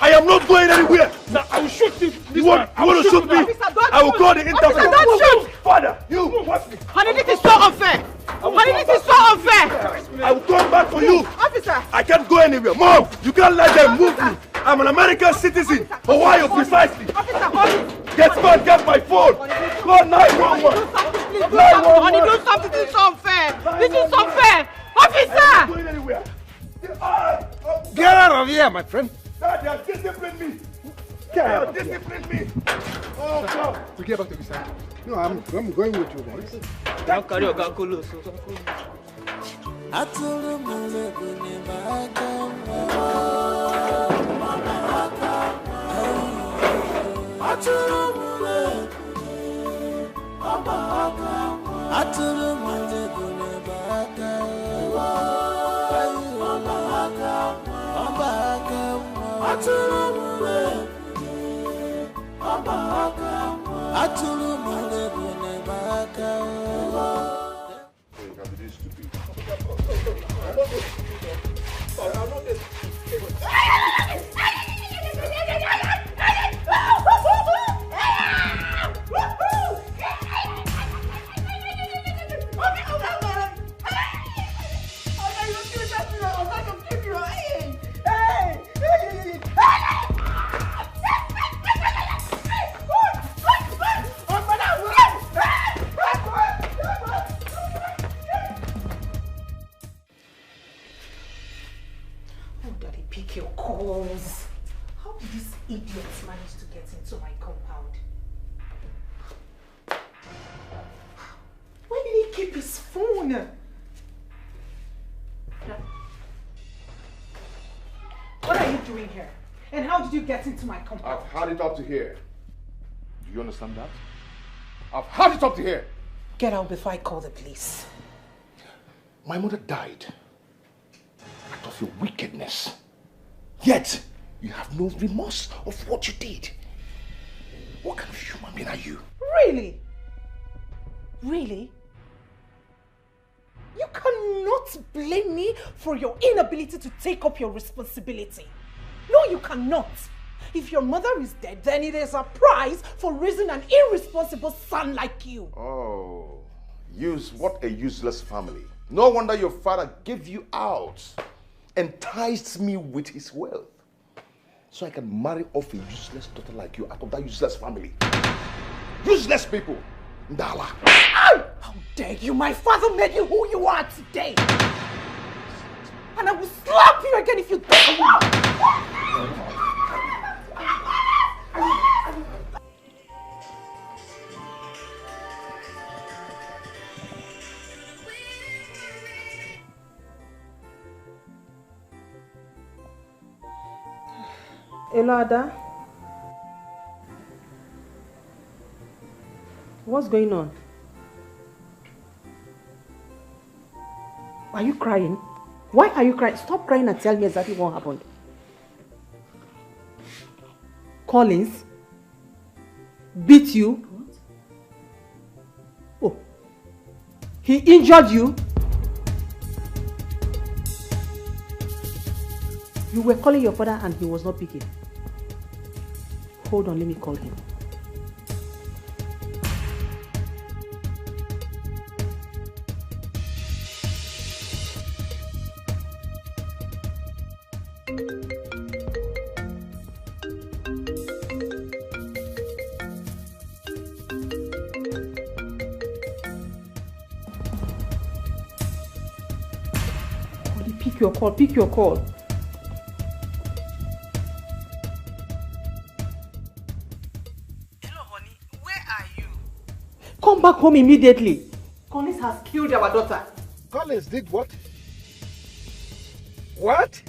I am not going anywhere. Now I will shoot this man. You want to shoot me? I will call the interview. Officer, don't shoot! Father, you watch me. Honey, this is so unfair. Honey, this is so unfair. I will come back for you. Officer. I can't go anywhere. Mom, you can't let them move me. I'm an American citizen. But why you precisely? Officer, hold it. Get my phone. Call 911. Honey, do something. This is unfair. This is unfair. Officer! I'm not going anywhere. Get out of here, my friend. Dad, they have disciplined me. They have disciplined me. Oh, God. To get back to the side. No, I'm going with you, boys. Now carry your calculus. Into my compound. I've had it up to here. Do you understand that? I've had it up to here. Get out before I call the police. My mother died out of your wickedness. Yet, you have no remorse of what you did. What kind of human being are you? Really? Really? You cannot blame me for your inability to take up your responsibility. No, you cannot. If your mother is dead, then it is a prize for raising an irresponsible son like you. Oh, what a useless family. No wonder your father gave you out, enticed me with his wealth, so I can marry off a useless daughter like you out of that useless family. Useless people. Ndala. How dare you? My father made you who you are today. And I will slap you again if you don't. Hello, Ada. What's going on? Are you crying? Why are you crying? Stop crying and tell me exactly what happened. Collins beat you? What? Oh. He injured you? You were calling your father and he was not picking. Hold on, let me call him. Pick your call. Hello, honey. Where are you? Come back home immediately. Collins has killed our daughter. Collins did what? What?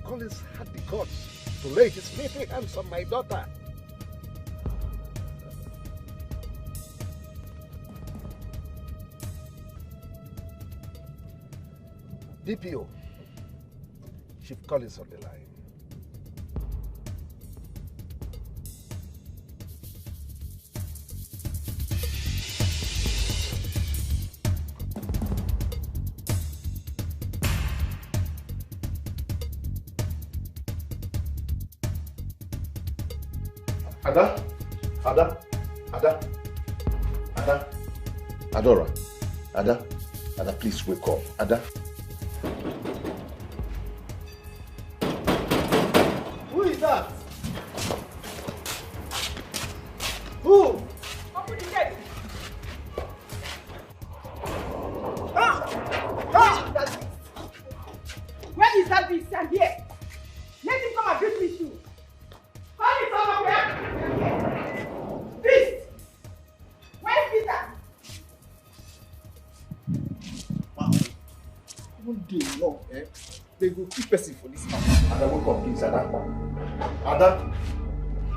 Collins had the guts to lay his filthy hands on my daughter. DPO, Chief Collins on the line. Ada? Ada? Ada? Ada? Adora? Ada? Ada, please wake up. Ada? Who is that? Who? Open the gate. Where is that beast? I'm here. Let him come and greet me too. Call it over here. Beast! Where's Peter? One day long, they go keep person for this house. Ada, wake up, please, Ada. Ada?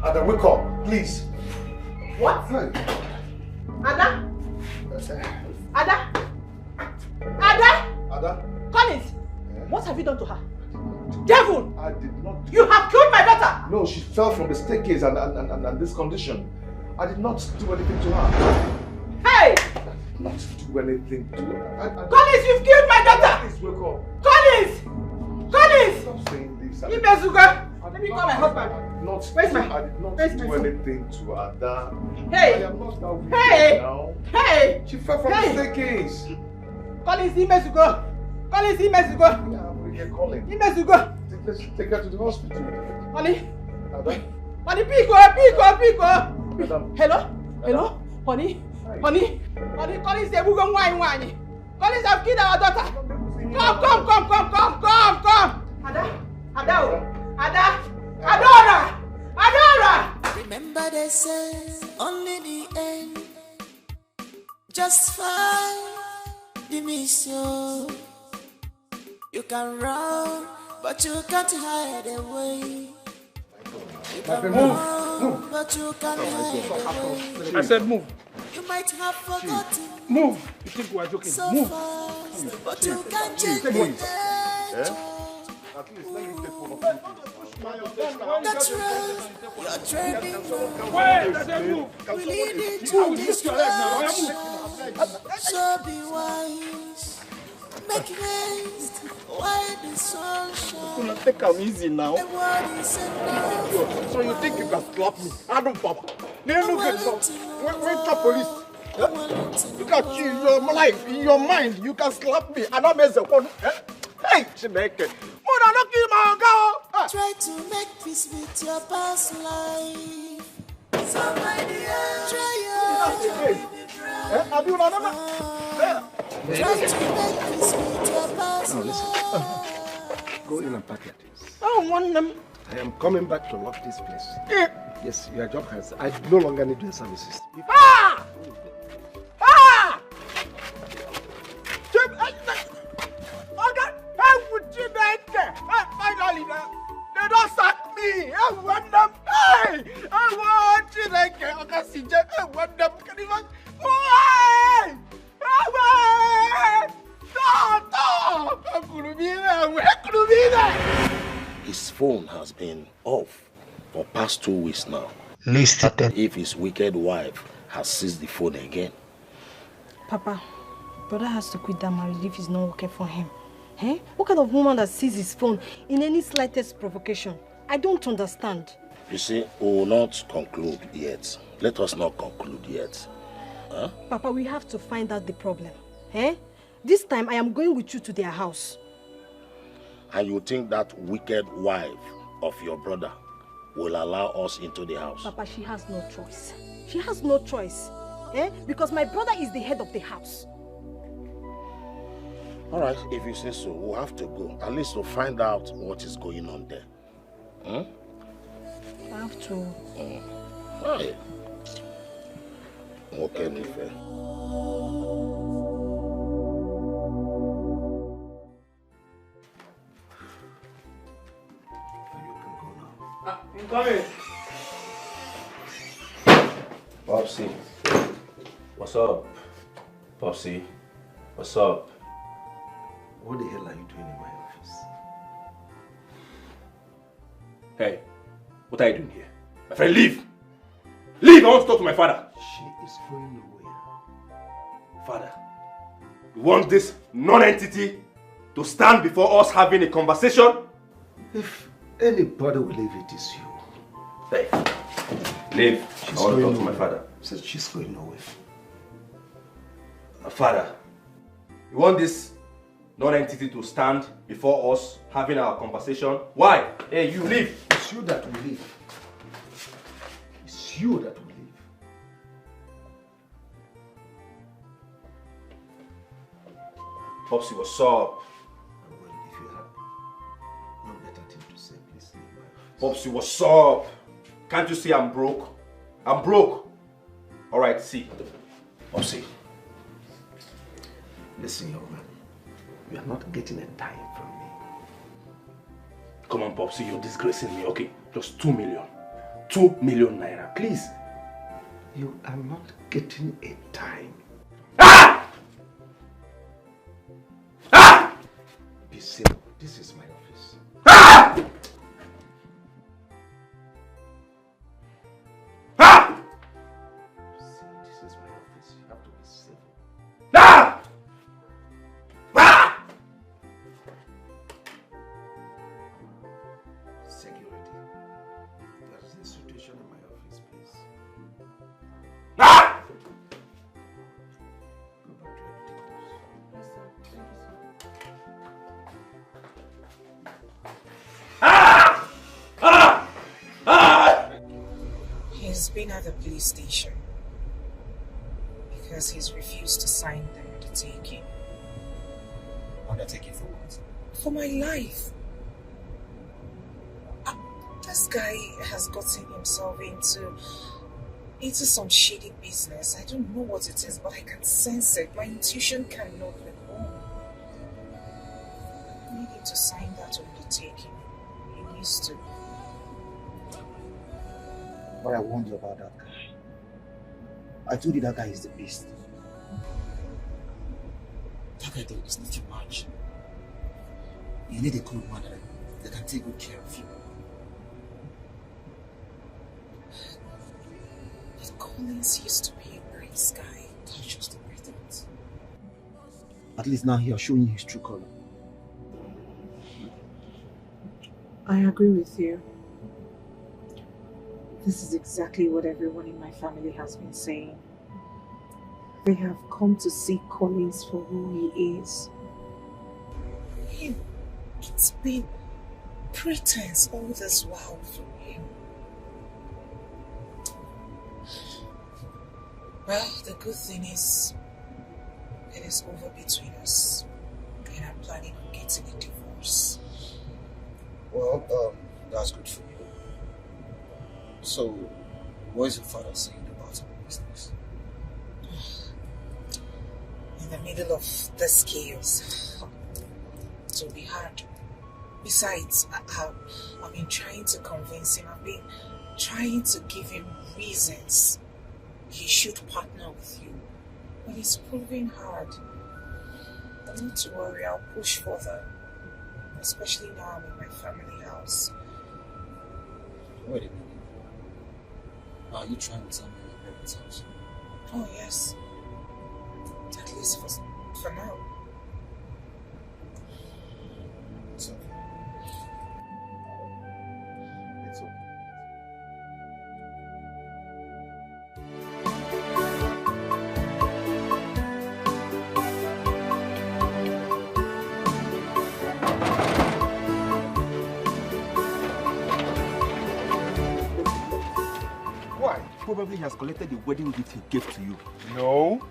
Ada, wake up, please. What? Hey. Ada? Ada? Ada? Ada? Collins, what have you done to her? Devil! I did not. You have killed my daughter! No, she fell from the staircase and this condition. I did not do anything to her. Hey! I did not do anything to her. Collins, you've killed my daughter! Please wake up. Collins! Collins! Stop saying this. Ibezuga! Let me call my husband. I did not do anything to Ada. Hey! I am not that weak Hey! now. Hey! She fell from the staircase. Collins, Ibezuga! Collins, Ibezuga! Yeah, I'm here calling. Ibezuga! Let's take her to the hospital. Honey! Ada? Honey, Pico! Madam. Hello? Hello? Honey? Honey? Honey, Collins, they will go wine. Collins have killed our daughter. Come. Ada! Adora! Remember they say only the end justify the mission. You can run, but you can't hide away. You can run, but you can't hide away. I said move. You might have forgotten. Move. You think we're joking? So Move. fast, but you can't change Please. it. At least let me take one of you. That's right. You're trending. Wait, I said move. We lead I into will lift your leg now. destruction. So be wise. Make haste while the sun shines. Take them easy now. The world is enough. So you think you can slap me? I don't, Papa. They look at us. Wait for police. Look at you, in your life, in your mind, you can slap me. And I mess up on. Hey, Chineke. Try to make peace with your past life. Somebody else. Try to make peace with your past life. Go in and pack your things. I don't want them. I am coming back to lock this place. Yes, your job has. I no longer need your services. Ah! Ah! Okay, how would you like that? Finally, they don't sack me. I want them. Hey! I want you like that. Okay, see, I want them. Can you why? His phone has been off for past 2 weeks now. Listen. If his wicked wife has seized the phone again. Papa, brother has to quit that marriage if it's not working for him. Eh? What kind of woman that sees his phone in any slightest provocation? I don't understand. You see, we will not conclude yet. Let us not conclude yet. Huh? Papa, we have to find out the problem. Eh? This time I am going with you to their house. And you think that wicked wife of your brother will allow us into the house? Papa, she has no choice. She has no choice. Eh? Because my brother is the head of the house. All right, if you say so, we'll have to go. At least to find out what is going on there. Hmm? I have to. Hi. Okay, Nife. I'm coming. Popsy. What's up? Popsy. What's up? What the hell are you doing in my office? Hey, what are you doing here? My friend, leave! Leave! I want to talk to my father. She is going nowhere. Father, you want this non-entity to stand before us having a conversation? If anybody will leave, it is you. Hey, leave. I want to talk to my father. Says she's going nowhere. Father, you want this non-entity to stand before us having our conversation? Why? Hey, you leave. It's you that will leave. It's you that will leave. Popsy, what's up? Well, if you have no better thing to say, please leave my office. Popsy, what's up? Can't you see I'm broke? I'm broke. Alright, see. Popsy. Listen, young man. You are not getting a dime from me. Come on, Popsy, you're disgracing me. Okay, just 2 million. 2 million naira, please. You are not getting a dime. Be simple. This is my office. See, this is my office. You have to be civil. Security. There is a situation in my office, please. Go back to your He's been at the police station because he's refused to sign the undertaking. Undertaking for what? For my life. This guy has gotten himself into some shady business. I don't know what it is, but I can sense it. My intuition cannot be wrong. I need him to sign that undertaking. He needs to. But I warned you about that guy. I told you that guy is the beast. That guy there is nothing much. You need a good man that can take good care of you. But Collins used to be a nice guy. That's just the way it is. At least now he has shown you his true color. I agree with you. This is exactly what everyone in my family has been saying. They have come to see Collins for who he is. It's been pretense all this while from him. Well, the good thing is, it is over between us, and I'm planning on getting a divorce. Well, that's good for you. So, what is your father saying about our business? In the middle of this chaos, it will be hard. Besides, I've been trying to convince him, I've been trying to give him reasons he should partner with you. But it's proving hard. But not to worry, I'll push further. Especially now I'm in my family house. Wait a minute. Are you trying to tell me your parents' house? Oh yes. At least for now. It's okay. It's okay. Probably he has collected the wedding gift he gave to you. No.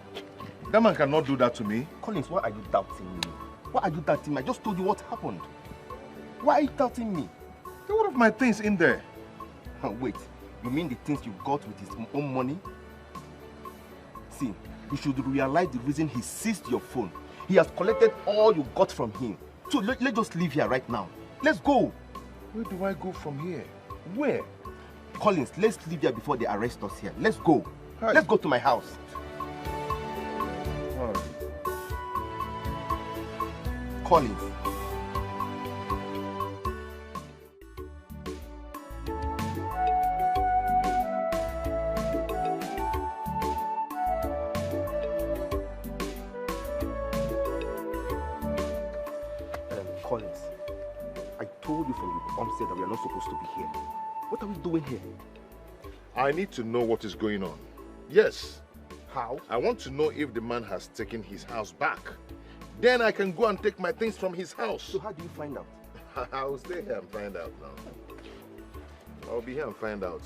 That man cannot do that to me. Collins, why are you doubting me? Why are you doubting me? I just told you what happened. Why are you doubting me? There were one of my things in there. Wait, you mean the things you got with his own money? See, you should realize the reason he seized your phone. He has collected all you got from him. So let's just leave here right now. Let's go. Where do I go from here? Where? Collins, let's leave here before they arrest us here. Let's go. Hi. Let's go to my house. All right. Collins. Collins, I told you from the onset that we are not supposed to be here. What are we doing here? I need to know what is going on. Yes. How? I want to know if the man has taken his house back. Then I can go and take my things from his house. So how do you find out? I will stay here and find out now. I'll be here and find out.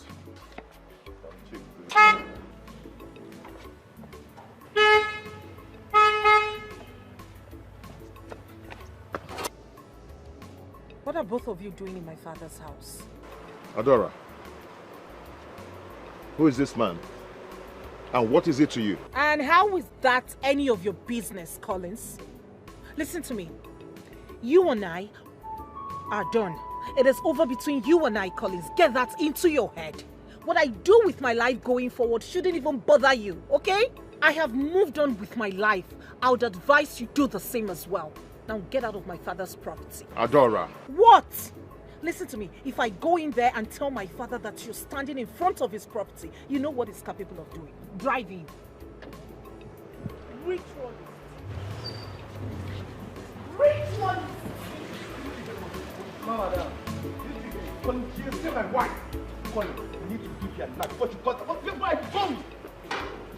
What are both of you doing in my father's house? Adora, who is this man? And what is it to you? And how is that any of your business, Collins? Listen to me. You and I are done. It is over between you and I, Collins. Get that into your head. What I do with my life going forward shouldn't even bother you, okay? I have moved on with my life. I would advise you do the same as well. Now get out of my father's property. Adora. What? Listen to me. If I go in there and tell my father that you're standing in front of his property, you know what he's capable of doing. Driving. Ritualist. Ritualist. Mama, Colin, she is still my wife. Colin, you need to give your life. What you got? What your wife? Come!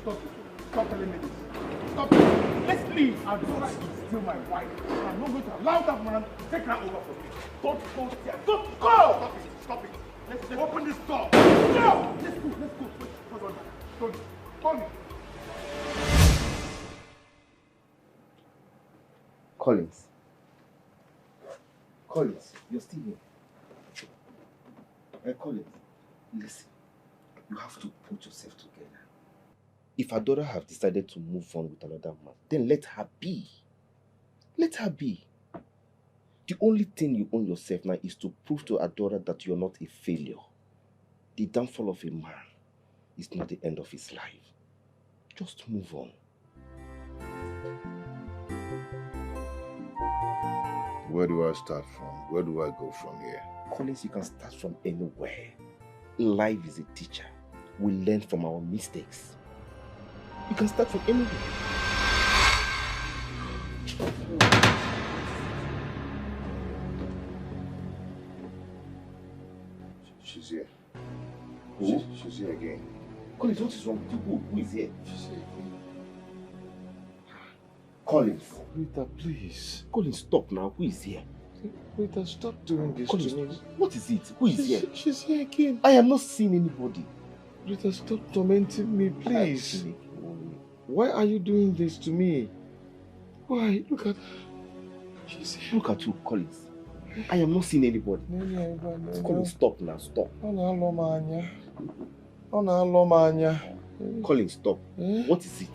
Stop it. Stop telling me this. Stop it. Let's leave. Adora is still my wife. I'm not going to allow that man to take her over from me. Don't go there. Don't go! Stop it. Stop it. Let's open this door. No! Let's go. Let's go. Wait. Hold on. Don't. Call me. Collins. Collins, you're still here. Collins, listen. You have to put yourself together. If Adora have decided to move on with another man, then let her be. Let her be. The only thing you own yourself now is to prove to Adora that you're not a failure. The downfall of a man is not the end of his life. Just move on. Where do I start from? Where do I go from here? Collins, you can start from anywhere. Life is a teacher. We learn from our mistakes. You can start from anywhere. She's here. Who? She's here again. Collins, what is wrong with you? Who is here? She's here again. Collins. Rita, please. Collins, stop now. Who is here? Rita, stop doing this Collins, to me. what is it? Who is here? She's here again. I am not seeing anybody. Rita, stop tormenting me, please. Why are you doing this to me? Why? Look at her. She's here. Look at you, Collins. I am not seeing anybody. Collins, stop now. Stop. Collins, stop. What is it?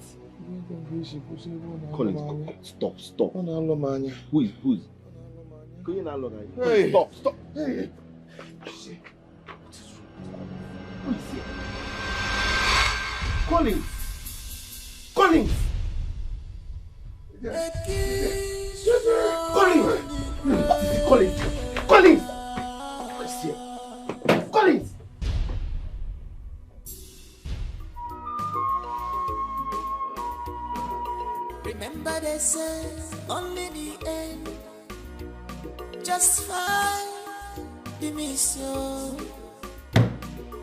Collins, stop, stop. Who is? Hey. Stop, stop. Hey. Who is here? Collins! Collins! Collins! Collins! Collins! Who is here? Collins! Remember they say only the end justify the mission.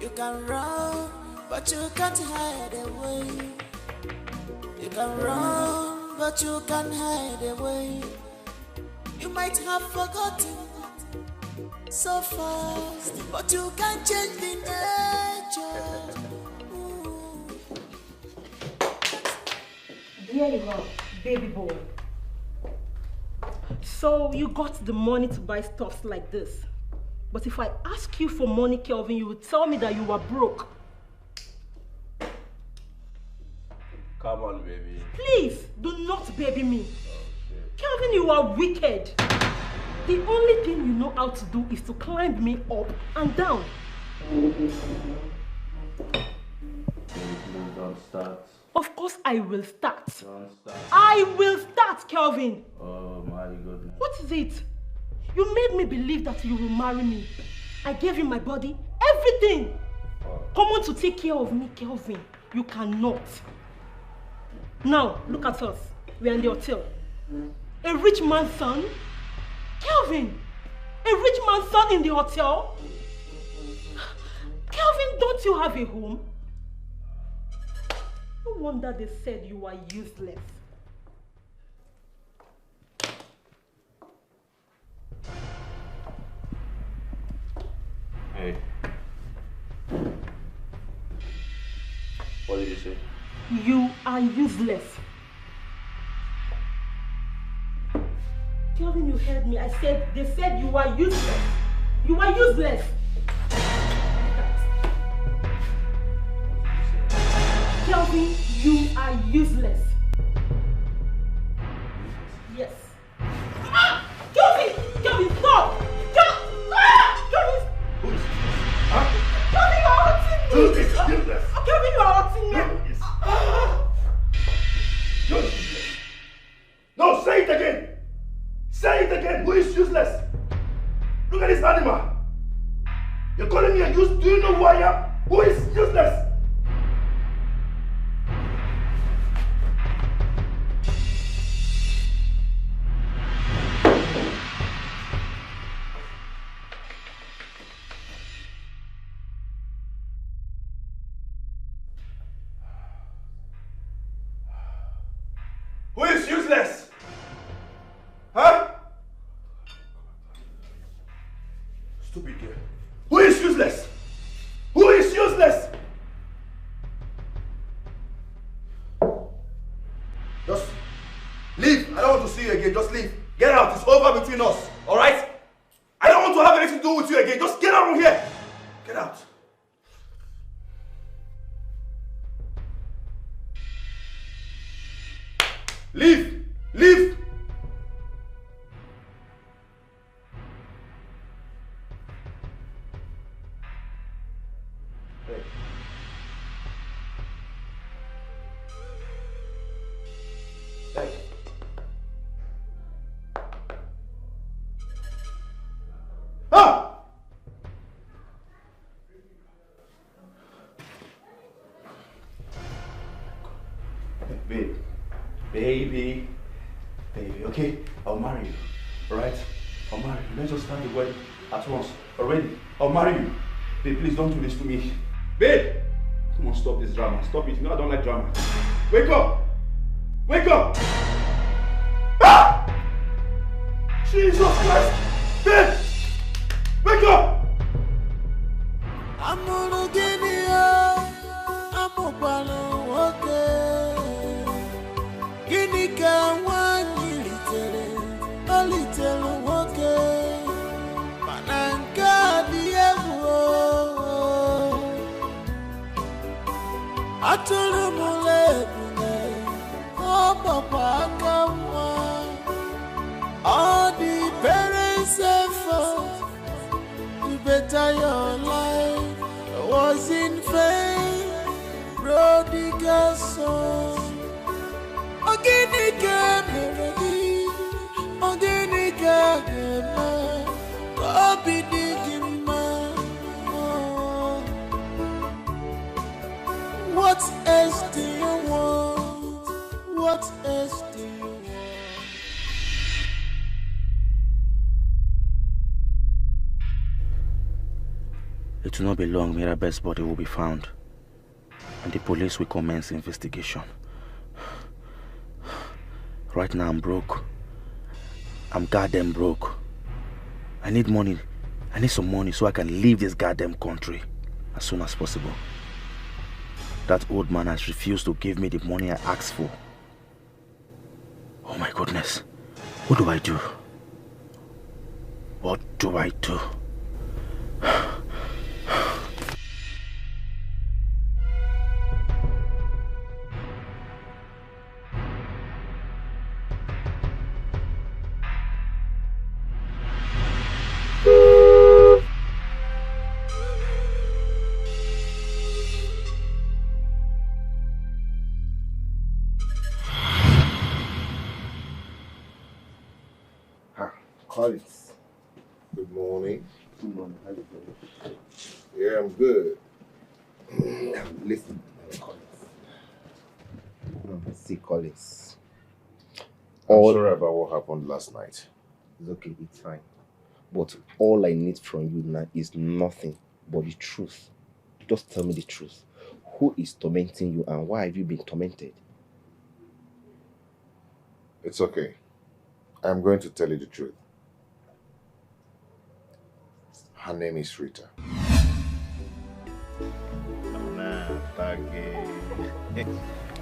You can run, but you can't hide away. You can run, but you can't hide away. You might have forgotten so fast, but you can't change the nature. There you are, baby boy. So you got the money to buy stuff like this. But if I ask you for money, Kelvin, you would tell me that you were broke. Come on, baby. Please, do not baby me. Kelvin, you are wicked. The only thing you know how to do is to climb me up and down. Don't start. Of course I will start. Don't start. I will start, Kelvin. Oh my goodness. What is it? You made me believe that you will marry me. I gave you my body, everything. Come on to take care of me, Kelvin. You cannot. Now, look at us. We are in the hotel. A rich man's son? Kelvin! A rich man's son in the hotel? Kelvin, don't you have a home? No wonder they said you are useless. Hey. What did you say? You are useless. Kelvin, you heard me. They said you are useless. You are useless. Kelvin, you are useless. Yes. Ah! Kelvin! Kelvin, stop! Kelvin, you are hurting me! Who is useless? Kelvin, you are hurting me! You're useless. No, say it again. Say it again. Who is useless? Look at this animal. You're calling me a useless. Do you know who I am? Who is useless? Who is useless? Huh? Stupid girl. Who is useless? Who is useless? Just leave. I don't want to see you again. Just leave. Get out. It's over between us. Alright? I don't want to have anything to do with you again. Just get out from here. Get out. Leave! Leave! Hey. Hey. Ah! Babe. Baby, okay? I'll marry you, alright? I'll marry you. Let's just start the wedding at once. Already? I'll marry you. Babe, please don't do this to me. Babe! Come on, stop this drama. Stop it. You know I don't like drama. Wake up! Wake up! Ah! Jesus Christ! Babe! Wake up! I'm gonna give you I'm gonna Gini ka wanyi little woke Mananka diyewo Atulu mulebune Papa kamwa All the parents effort to better your life was in vain Prodigal son Oginika meredi, oginika gema, Robi digima. What else do you want? What else do you want? It will not be long, Mirabel's body will be found, and the police will commence investigation. Right now I'm broke. I'm goddamn broke. I need money. I need some money so I can leave this goddamn country as soon as possible. That old man has refused to give me the money I asked for. Oh my goodness. What do I do? What do I do? Collins. Good morning. Good morning. How you doing? Yeah, I'm good. Listen, Collins. See, Collins. I'm sorry about what happened last night. It's okay, it's fine. But all I need from you now is nothing but the truth. Just tell me the truth. Who is tormenting you and why have you been tormented? It's okay. I'm going to tell you the truth. Her name is Rita.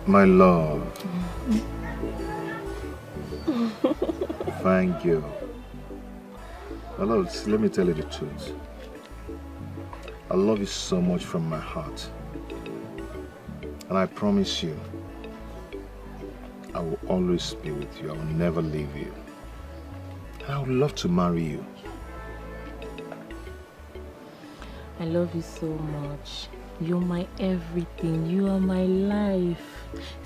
My love. Thank you. My love, let me tell you the truth. I love you so much from my heart. And I promise you, I will always be with you. I will never leave you. And I would love to marry you. I love you so much. You're my everything. You are my life.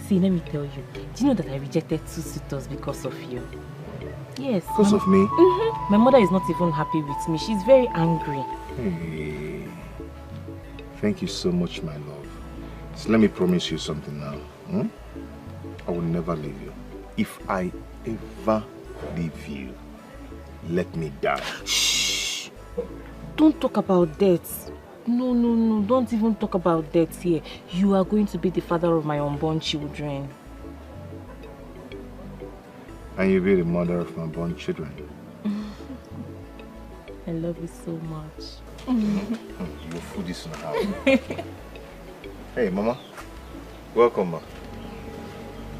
See, let me tell you. Do you know that I rejected 2 suitors because of you? Yes. Because of me? My mother is not even happy with me. She's very angry. Hey. Thank you so much, my love. So let me promise you something now. I will never leave you. If I ever leave you, let me die. Shh! Don't talk about death. No. Don't even talk about death here. You are going to be the father of my unborn children. And you'll be the mother of my unborn children. I love you so much. Your food is in the house. Hey, Mama. Welcome, ma.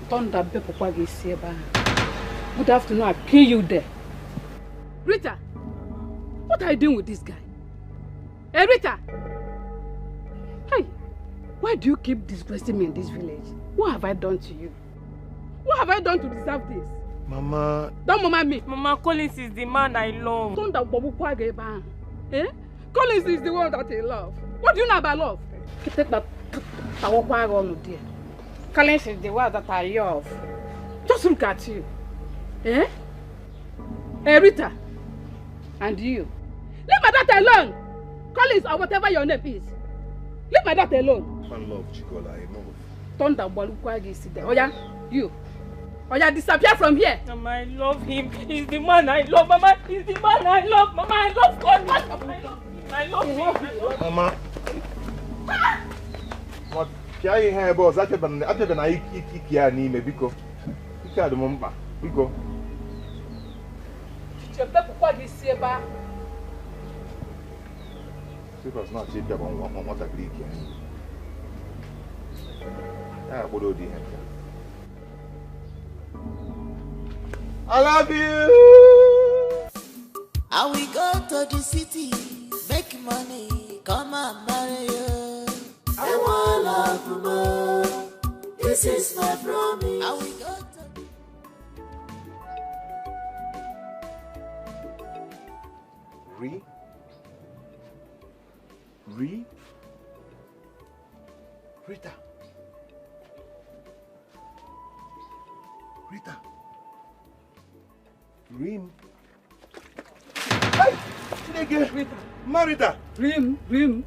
Good afternoon, I'll kill you there. Rita, what are you doing with this guy? Hey, Rita! Hey, why do you keep disgracing me in this village? What have I done to you? What have I done to deserve this? Mama... Don't mama me. Mama, Collins is the man I love. Eh? Collins is the one that I love. What do you know about love? Collins is the one that I love. Just look at you. Eh? Hey, Rita. And you. Leave my daughter alone. Collins or whatever your name is. Leave my daughter alone. I love Chikola, I know. Thunder Balukwagi sit there. Oya, you. Oya, disappear from here. Mama, I love him. He's the man I love. Mama, he's the man I love. Mama, I love God. I love him. Mama. What? Can you hear boss? After the night, I need me because you can't remember. Because it's not cheap. What a Greek. I love you. I will go to the city, make money, come and marry you. I want love more. This is my promise. I will go to Rita. Rim. Hey! Rita. Marita. Rim.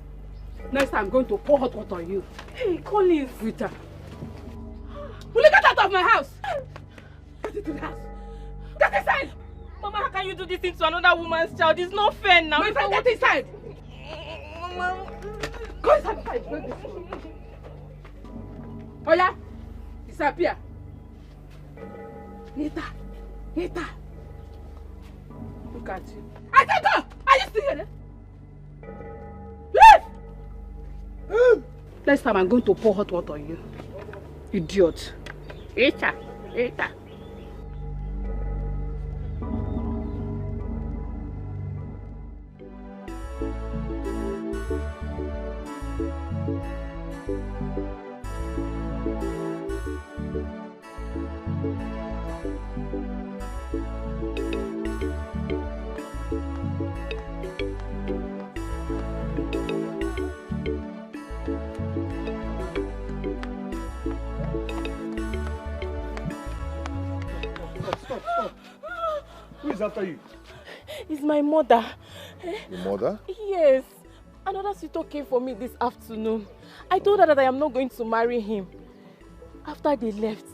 Next time I'm going to pour hot water on you. Hey, Collins. Rita. Will you get out of my house? Get into the house. Get inside. Mama, how can you do this thing to another woman's child? It's not fair now. My friend, get inside. Mama. Go inside. Oh yeah? Disappear. Rita. Look at you. I said go! Are you still here? Leave! Next time I'm going to pour hot water on you. Idiot. Rita. Stop. Who is after you? It's my mother. Your mother? Yes. Another suitor came for me this afternoon. I told her that I am not going to marry him. After they left,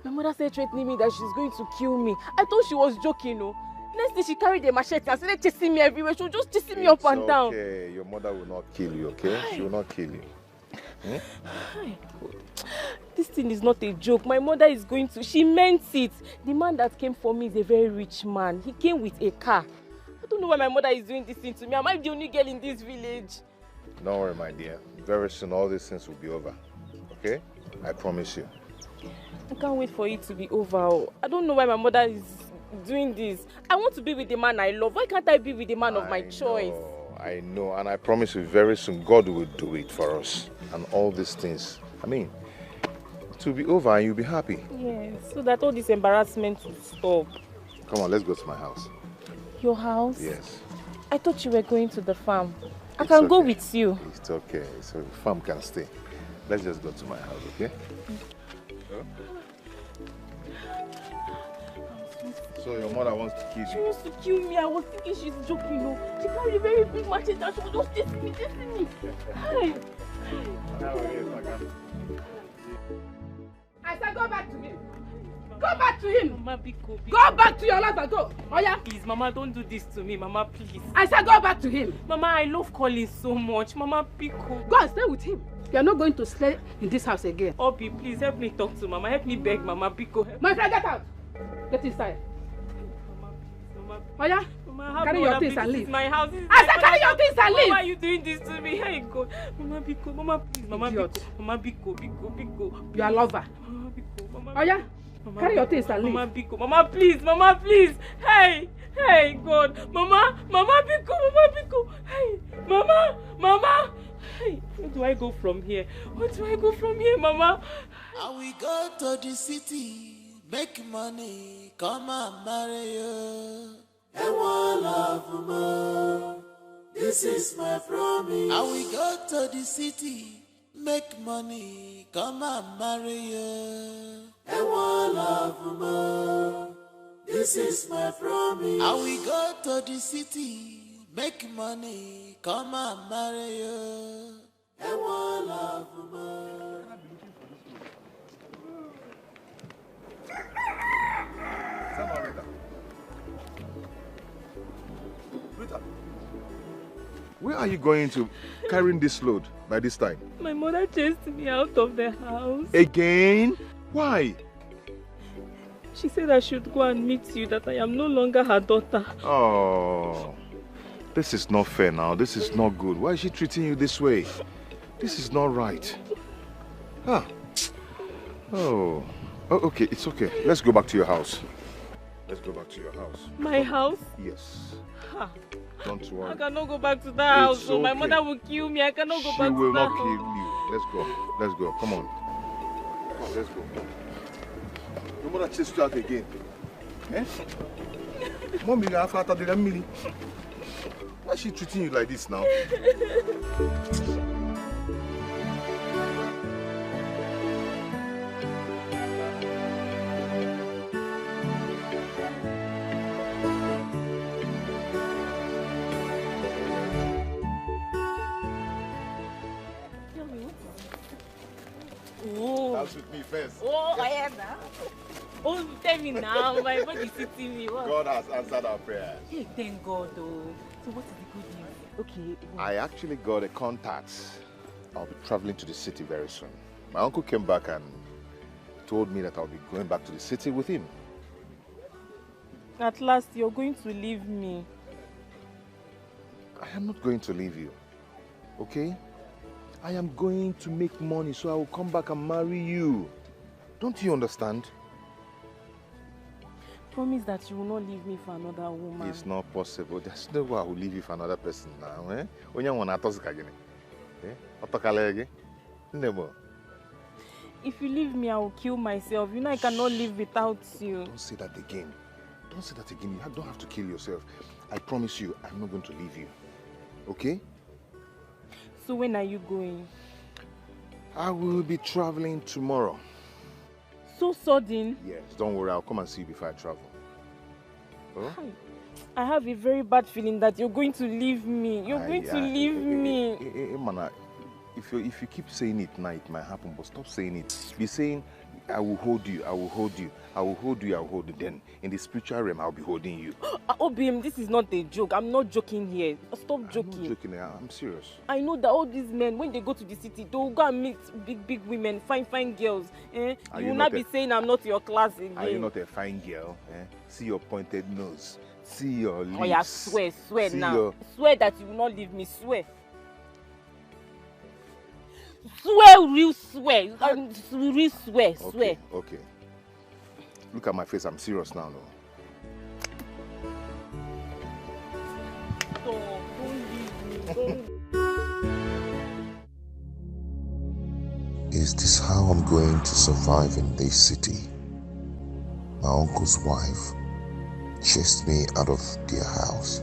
my mother started threatening me that she's going to kill me. I thought she was joking, no. Next day she carried a machete and started chasing me everywhere. She was just chasing me up and down. Okay, your mother will not kill you, okay? She will not kill you. This thing is not a joke. My mother is going to. She meant it. The man that came for me is a very rich man. He came with a car. I don't know why my mother is doing this thing to me. Am I the only girl in this village? Don't worry, my dear. Very soon all these things will be over. Okay? I promise you. I can't wait for it to be over. I don't know why my mother is doing this. I want to be with the man I love. Why can't I be with the man of my choice? I know, and I promise you very soon God will do it for us. And all these things. I mean, it will be over and you'll be happy. Yes, so that all this embarrassment will stop. Come on, let's go to my house. Your house? Yes. I thought you were going to the farm. I can go with you. It's okay. So the farm can stay. Let's just go to my house, okay? So your mother wants to kill you? She wants to kill me. I was thinking she's joking, no. She carried a very big machete and she was just chasing me. Hey. I said go back to him. Go back to him. Mama, Biko. Go back to your life and go. Oh yeah? Please, Mama, don't do this to me. Mama, please. I said go back to him. Mama, I love Colin so much. Mama, Biko. Go and stay with him. You are not going to stay in this house again. Obi, please help me talk to Mama. Help me beg Mama, Biko. My friend, get out. Get inside. Oh yeah? Mama, carry your things and leave. My house. I said carry your things and leave. Why are you doing this to me? Hey God. Mama, Biko. Mama, please. Mama, Biko. Mama, Biko. Biko. You are a lover. Mama, Biko. Mama, oh yeah? Mama, carry your things and leave. Mama, Biko. Mama, please. Mama, please. Hey. Hey God. Mama. Mama, Biko. Mama, Biko. Hey. Mama. Mama. Hey. Where do I go from here? Where do I go from here, Mama? And we go to the city, make money, come and marry you. And one love more. This is my promise. And we go to the city, make money, come and marry you. And one love more. This is my promise. And we go to the city, make money, come and marry you. And one love more. Rita, where are you going to carrying this load by this time? My mother chased me out of the house. Again? Why? She said I should go and meet you, that I am no longer her daughter. Oh, this is not fair now. This is not good. Why is she treating you this way? This is not right. Ah. Oh, okay, it's okay. Let's go back to your house. Let's go back to your house. My house? Yes. Ha. Don't worry. I cannot go back to that house. So my mother will kill me. I cannot go back to that house. She will not kill you. Let's go. Let's go. Come on. Come on, let's go. Your mother chased you out again. Eh? Mommy, you have after the milli. Why is she treating you like this now? Oh. Dance with me first. Oh, I am now. Oh, tell me now. My body is sitting me. What? God has answered our prayers. Hey, thank God, though. So what is the good news? Okay. I actually got a contact. I'll be traveling to the city very soon. My uncle came back and told me that I'll be going back to the city with him. At last, you're going to leave me. I am not going to leave you, okay? I am going to make money so I will come back and marry you. Don't you understand? Promise that you will not leave me for another woman. It's not possible. There's no way I will leave you for another person now, eh? If you leave me, I will kill myself. You know I cannot live without you. Don't say that again. Don't say that again. You don't have to kill yourself. I promise you, I'm not going to leave you. Okay? So when are you going? I will be traveling tomorrow. So sudden? Yes, don't worry. I'll come and see you before I travel. Oh? Hi. I have a very bad feeling that you're going to leave me. You're going to leave me. Mana, if you keep saying it now, it might happen, but stop saying it. Be saying, I will hold you, I will hold you, I will hold you, I will hold you. Then, in the spiritual realm, I'll be holding you. OBM, this is not a joke. I'm not joking here. Stop joking. I'm not joking, I'm serious. I know that all these men, when they go to the city, they'll go and meet big women, fine girls. You will not be saying I'm not your class again. Are you not a fine girl? See your pointed nose. See your lips. Oh yeah, swear See now. Swear that you will not leave me, swear. Swear, real swear. Real swear, swear. Okay. Look at my face, I'm serious now, no? Don't leave me. Is this how I'm going to survive in this city? My uncle's wife chased me out of their house.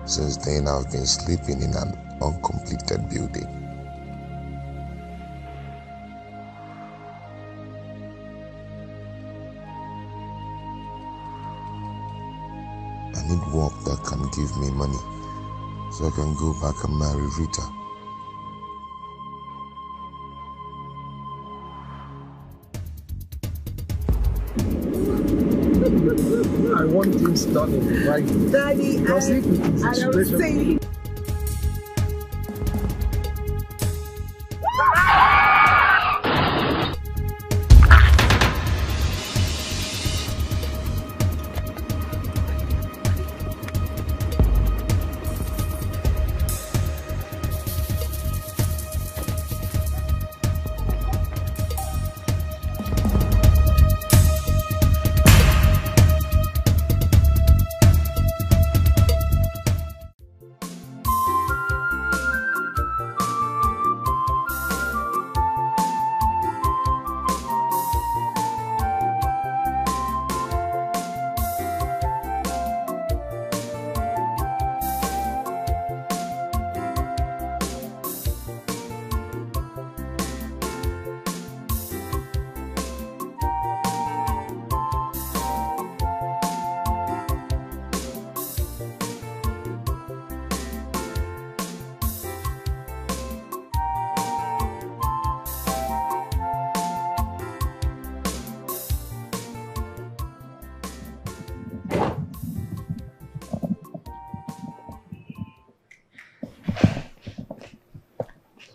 Since then, I've been sleeping in an uncompleted building. I need work that can give me money so I can go back and marry Rita. I want things done in the right way. Daddy, I was saying.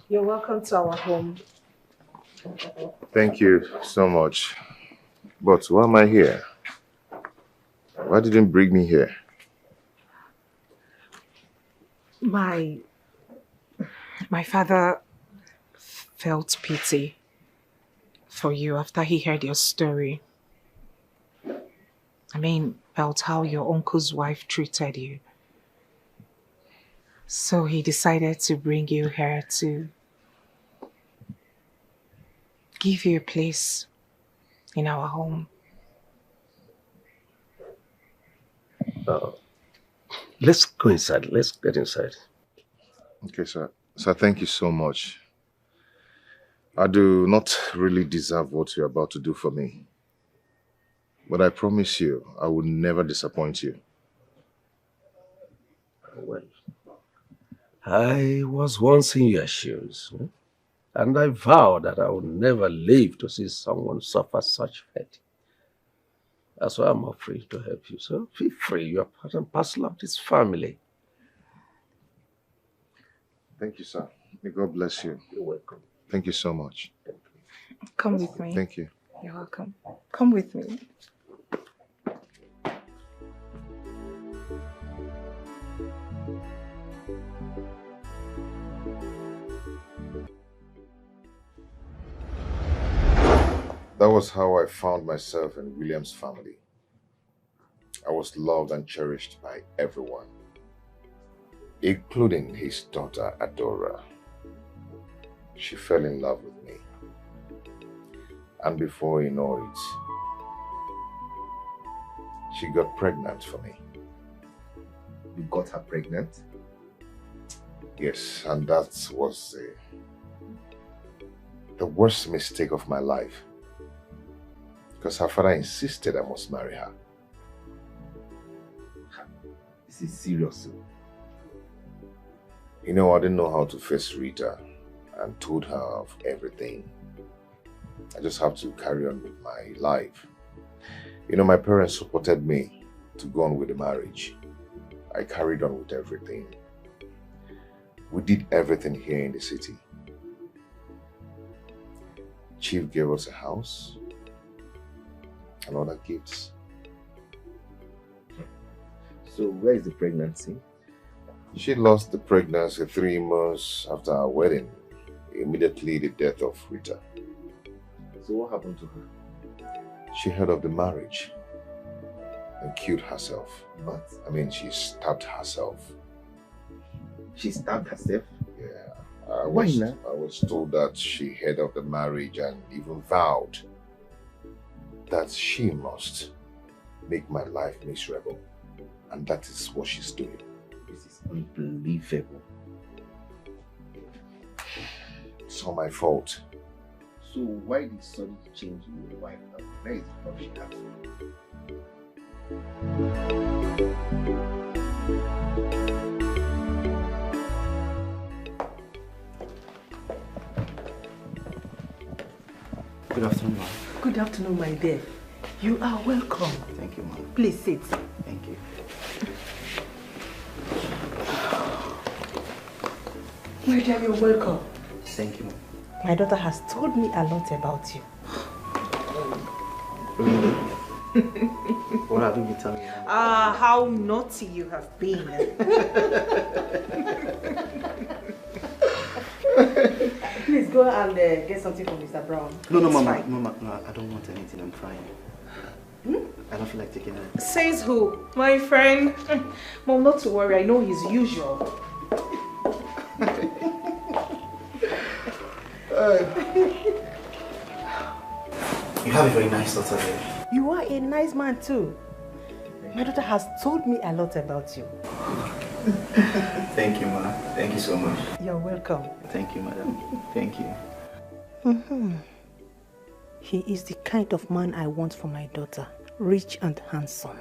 You're welcome to our home. Thank you so much. But why am I here? Why didn't you bring me here? My father felt pity for you after he heard your story. I mean, about how your uncle's wife treated you. So he decided to bring you here to give you a place in our home. Let's go inside. Let's get inside. Okay, sir. Sir, thank you so much. I do not really deserve what you're about to do for me. But I promise you, I will never disappoint you. Well, I was once in your shoes, and I vowed that I would never live to see someone suffer such fate. That's why I'm offering to help you. So feel free, you're part and parcel of this family. Thank you, sir. May God bless you. You're welcome. Thank you so much. Come with me. Thank you. You're welcome. Come with me. That was how I found myself in William's family. I was loved and cherished by everyone, including his daughter, Adora. She fell in love with me. And before you know it, she got pregnant for me. You got her pregnant? Yes, and that was the worst mistake of my life. Because her father insisted I must marry her. This is serious. You know, I didn't know how to face Rita and told her of everything. I just have to carry on with my life. You know, my parents supported me to go on with the marriage. I carried on with everything. We did everything here in the city. Chief gave us a house and other gifts. So where is the pregnancy? She lost the pregnancy 3 months after our wedding, immediately the death of Rita. So what happened to her? She heard of the marriage and killed herself. What? I mean, she stabbed herself. She stabbed herself? Yeah. Why not? I was told that she heard of the marriage and even vowed that she must make my life miserable. And that is what she's doing. This is unbelievable. It's all my fault. So why did sudden change in your wife? Where is the love she has for you? Good afternoon, ma'am. Good afternoon, my dear. You are welcome. Thank you, ma'am. Please sit. Thank you. My dear, you're welcome. Thank you, ma'am. My daughter has told me a lot about you. Really? What have you been telling me? How naughty you have been. Please go and get something from Mr. Brown. No, Mama. no, I don't want anything. I'm fine. I don't feel like taking it. Says who? My friend. Mom, not to worry. I know his usual. You have a very nice daughter there. You are a nice man too. My daughter has told me a lot about you. Thank you, ma. Thank you so much. You're welcome. Thank you, madam. Thank you. He is the kind of man I want for my daughter. Rich and handsome.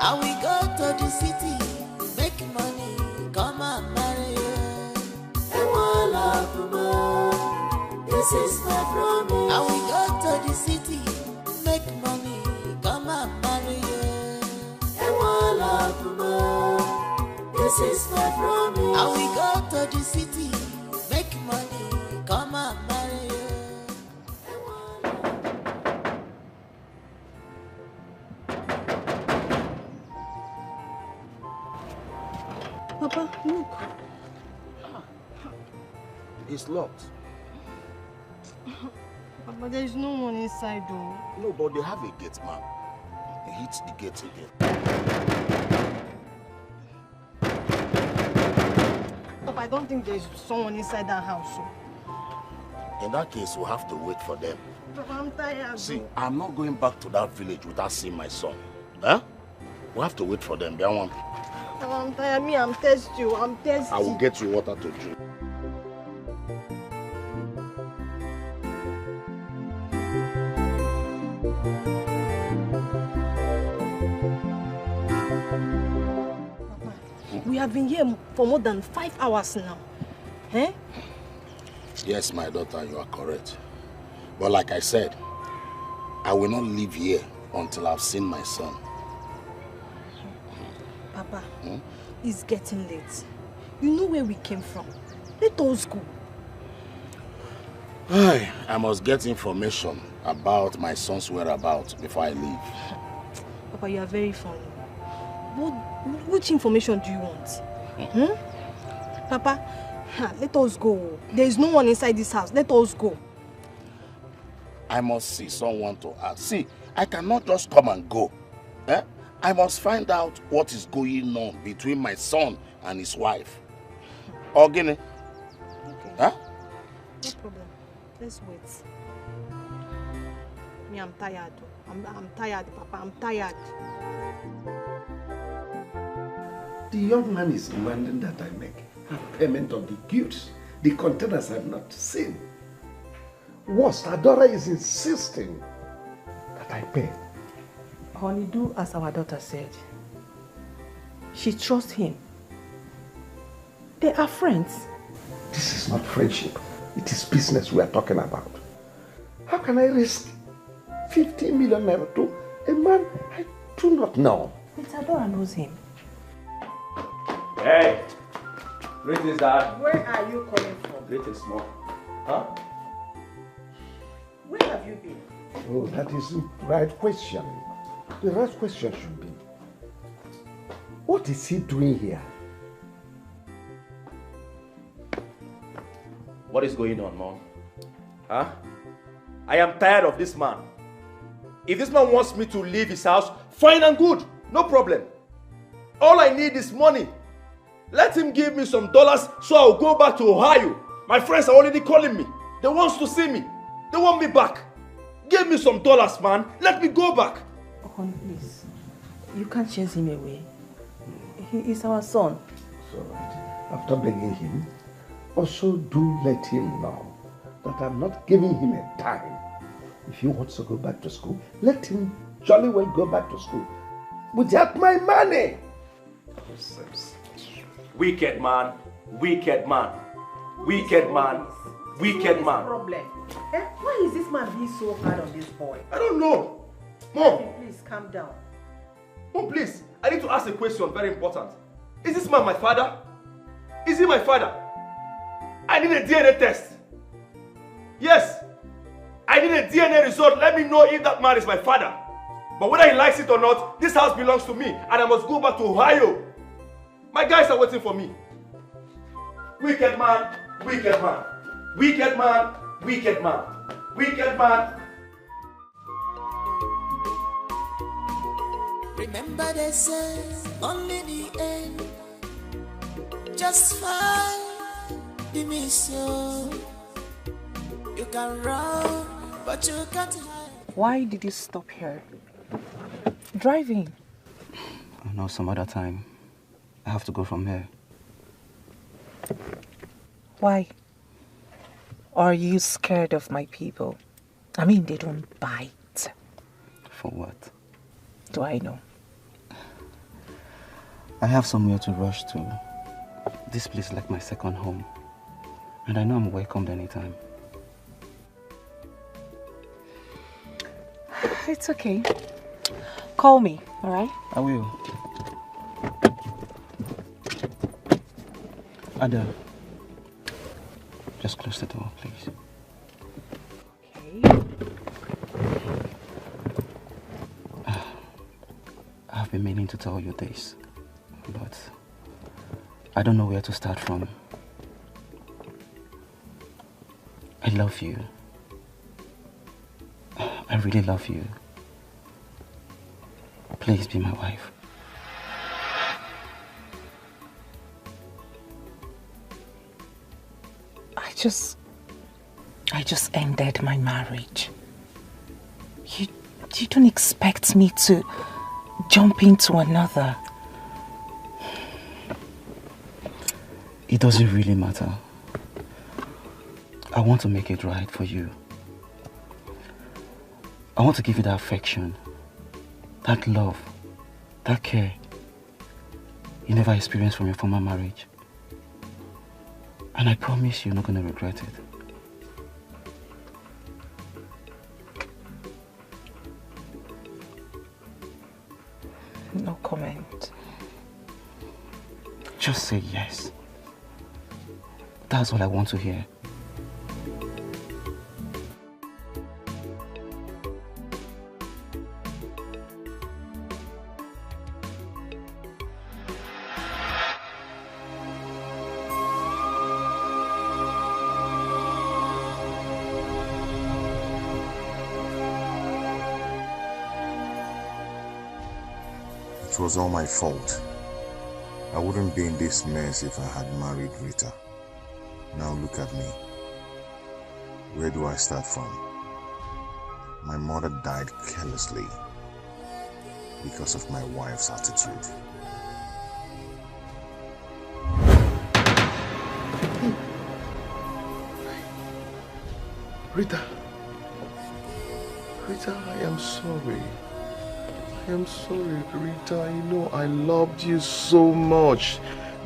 And we go to the city, make money, come and marry you. This is my promise. And we go to the city, make money, come and marry you. This is my promise. And we go to the city, make money, come and marry you. Papa, look. It's locked. Papa, there is no one inside though. No, but they have a gate man. He hits the gate again. Papa, I don't think there is someone inside that house. So. In that case, we'll have to wait for them. Papa, I'm tired. See, I'm not going back to that village without seeing my son. Huh? We'll have to wait for them. Papa, I'm tired. Me, I'm thirsty. I'm thirsty. I will get you water to drink. We have been here for more than 5 hours now. Eh? Yes, my daughter, you are correct. But like I said, I will not leave here until I've seen my son. Papa, it's getting late. You know where we came from. Let us go. I must get information about my son's whereabouts before I leave. Papa, you are very funny. Which information do you want? Papa, let us go. There is no one inside this house. Let us go. I must see someone to ask. See, I cannot just come and go. Eh? I must find out what is going on between my son and his wife. Ogini? Okay. Huh? No problem. Let's wait. Me, I'm tired. I'm tired, Papa. I'm tired. The young man is demanding that I make a payment of the goods the containers have not seen. Worse, Adora is insisting I pay. Honey, do as our daughter said. She trusts him. They are friends. This is not friendship. It is business we are talking about. How can I risk 50 million naira to a man I do not know? Isadora knows him. Hey! Greetings, Dad. Where are you coming from? Greetings, Mom. Huh? Where have you been? Oh, that is the right question. The right question should be, what is he doing here? What is going on, Mom? Huh? I am tired of this man. If this man wants me to leave his house, fine and good. No problem. All I need is money. Let him give me some dollars so I'll go back to Ohio. My friends are already calling me. They want to see me. They want me back. Give me some dollars, man. Let me go back. Honey, please. You can't chase him away. He is our son. So, after begging him, also do let him know that I'm not giving him a dime. If he wants to go back to school, let him jolly well go back to school. Without my money. Wicked man. Wicked man. Wicked man. Wicked man. Problem. Why is this man being so hard on this boy? I don't know. Mom. Please calm down. Mom, please. I need to ask a question very important. Is this man my father? Is he my father? I need a DNA test. Yes. I need a DNA result. Let me know if that man is my father. But whether he likes it or not, this house belongs to me and I must go back to Ohio. My guys are waiting for me. Wicked man, wicked man. Wicked man, wicked man. Wicked man. Remember they say only the end just find the mission. You can run, but you can't hide. Why did you stop here? Driving. I know some other time. I have to go from here. Why? Are you scared of my people? I mean, they don't bite. For what? Do I know? I have somewhere to rush to. This place is like my second home. And I know I'm welcomed anytime. It's okay. Call me, all right? I will. Ada, just close the door, please. Okay. I've been meaning to tell you this, but I don't know where to start from. I love you. I really love you. Please be my wife. I just ended my marriage. You don't expect me to jump into another. It doesn't really matter. I want to make it right for you. I want to give you that affection, that love, that care you never experienced from your former marriage. And I promise you're not going to regret it. No comment. Just say yes. That's all I want to hear. It was all my fault. I wouldn't be in this mess if I had married Rita. Now look at me. Where do I start from? My mother died carelessly because of my wife's attitude. Rita. Rita, I am sorry. I am sorry, Rita. You know I loved you so much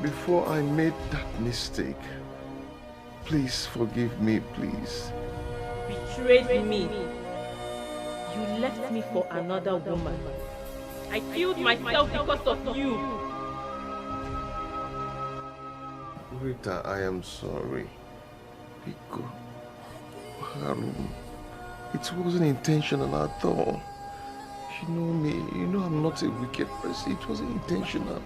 before I made that mistake. Please forgive me, please. Betrayed me. You left me for another woman. I killed myself because of you. Rita, I am sorry. Biko, Harum, it wasn't intentional at all. You know me, you know I'm not a wicked person. It wasn't intentional.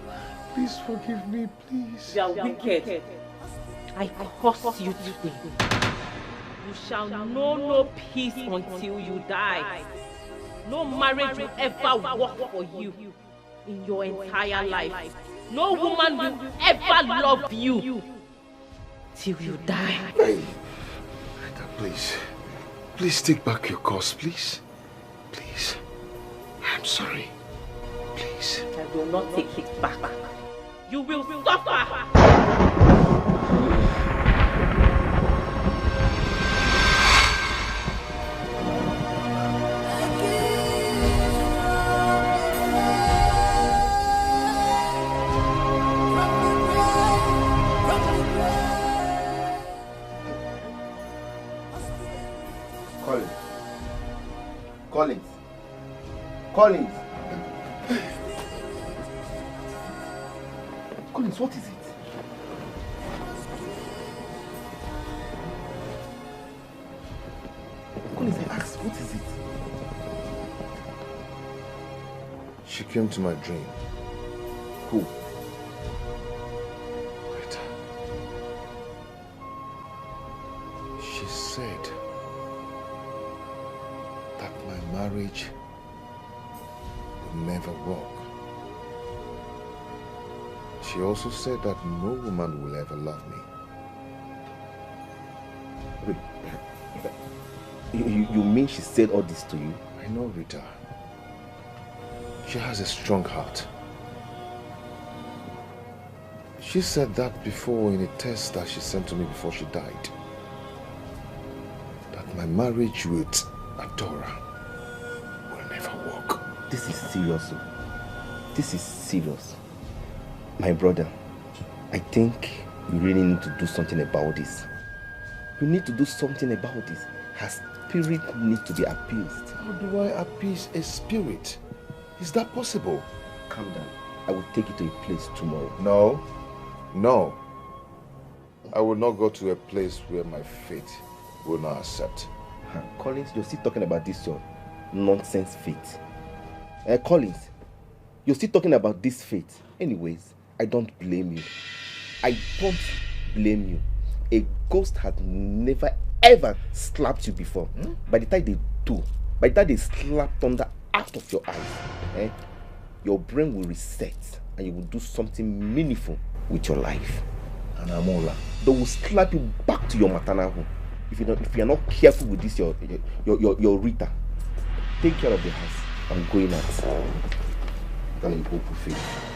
Please forgive me, please. You are wicked. I curse you today. You shall know no peace until you die. No marriage will ever work for you in your entire life. No woman will ever love you till you die. Hey, Rita, please. Please take back your curse, please. Please. I'm sorry. Please. I will not take it back. You will suffer. Collins. Collins, what is it? Collins, I asked, what is it? She came to my dream. Who? Rita. She said that my marriage will never work. She also said that no woman will ever love me. Wait, you mean she said all this to you? I know, Rita. She has a strong heart. She said that before in a test that she sent to me before she died. That my marriage with Adora will never work. This is serious. This is serious. My brother, I think you really need to do something about this. You need to do something about this. Her spirit needs to be appeased. How do I appease a spirit? Is that possible? Calm down. I will take you to a place tomorrow. No. No. I will not go to a place where my fate will not accept. Collins, you're still talking about this your nonsense fate. Collins, you're still talking about this fate. Anyways, I don't blame you. I don't blame you. A ghost had never ever slapped you before. By the time they do, by the time they slap thunder out of your eyes, your brain will reset and you will do something meaningful with your life. And Amola, they will slap you back to your maternal home. If you're not careful with this, your Rita, take care of the house. I'm going out. Then you go to faith.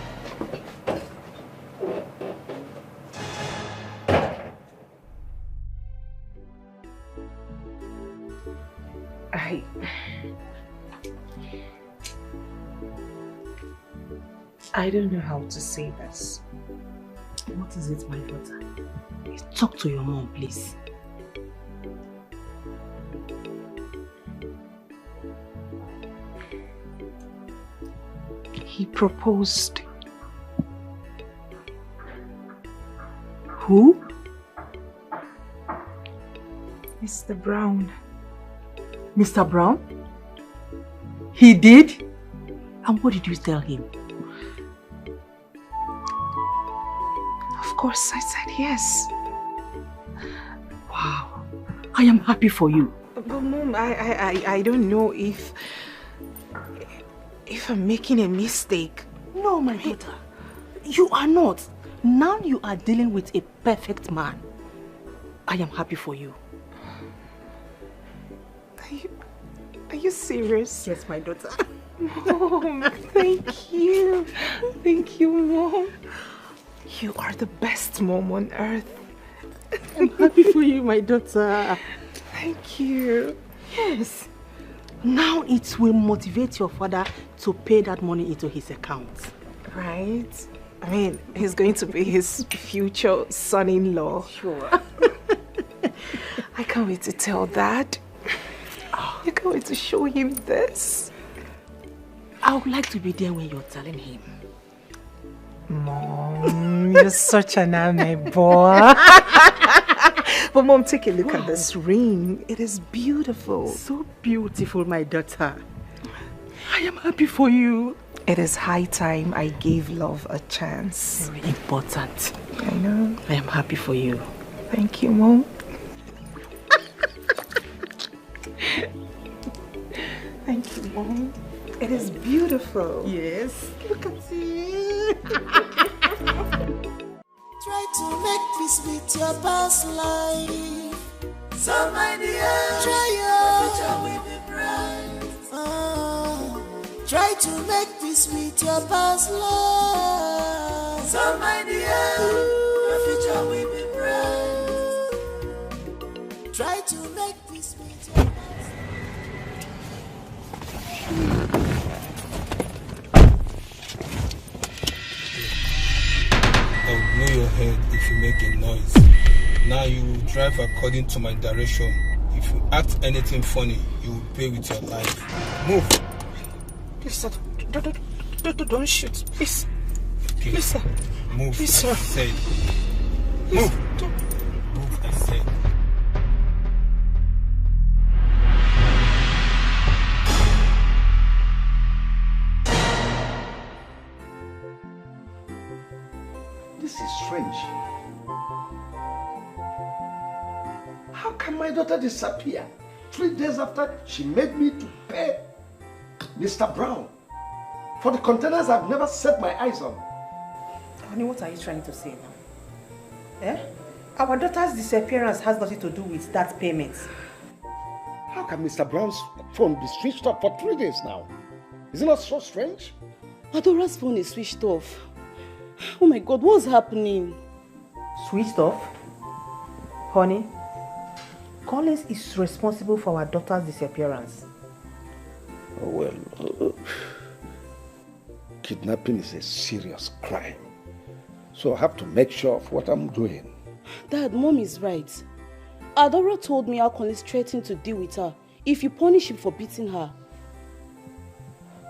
I don't know how to say this. What is it, my daughter? Talk to your mom, please. He proposed. Who? Mr. Brown. Mr. Brown? He did? And what did you tell him? Of course, I said yes. Wow. I am happy for you. But Mom, I don't know if I'm making a mistake. No, my daughter. You are not. Now you are dealing with a perfect man. I am happy for you. Are you serious? Yes, my daughter. Mom, thank you. Thank you, Mom. You are the best mom on earth. I'm happy for you, my daughter. Thank you. Yes. Now it will motivate your father to pay that money into his account. Right? I mean, he's going to be his future son-in-law. Sure. I can't wait to tell Dad. I can't wait to show him this. I would like to be there when you're telling him. Mom, you're such an boy. But Mom, take a look at this ring. It is beautiful. So beautiful, my daughter. I am happy for you. It is high time I gave love a chance. Very important. I know. I am happy for you. Thank you, Mom. Thank you, Mom. It is beautiful. Yes. Look at it. Try to make peace with your past life. So my dear, try your future will be bright. Try to make peace with your past life. So my dear, your future will be bright. Try to make peace with your past I'll blow your head if you make a noise. Now you will drive according to my direction. If you act anything funny, you will pay with your life. Move. Please, sir. Don't shoot. Please. Okay. Please, sir. Move, Please, sir. I said. Please. Move. Move, I said. This is strange. How can my daughter disappear 3 days after she made me to pay Mr. Brown for the containers I've never set my eyes on? Honey, what are you trying to say now? Eh? Our daughter's disappearance has nothing to do with that payment. How can Mr. Brown's phone be switched off for 3 days now? Is it not so strange? Adora's phone is switched off. Oh my God, what's happening? Switched off? Honey, Collins is responsible for our daughter's disappearance. Oh, well, kidnapping is a serious crime. So I have to make sure of what I'm doing. Dad, Mom is right. Adora told me how Collins threatened to deal with her if you punish him for beating her.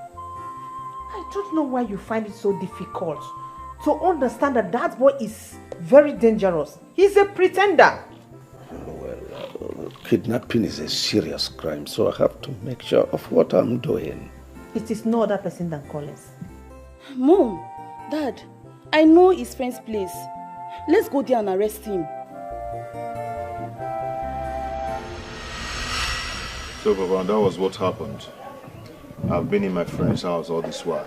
I don't know why you find it so difficult to understand that that boy is very dangerous. He's a pretender. Well, kidnapping is a serious crime, so I have to make sure of what I'm doing. It is no other person than Collins. Mom, Dad, I know his friend's place. Let's go there and arrest him. So, Papa, that was what happened. I've been in my friend's house all this while.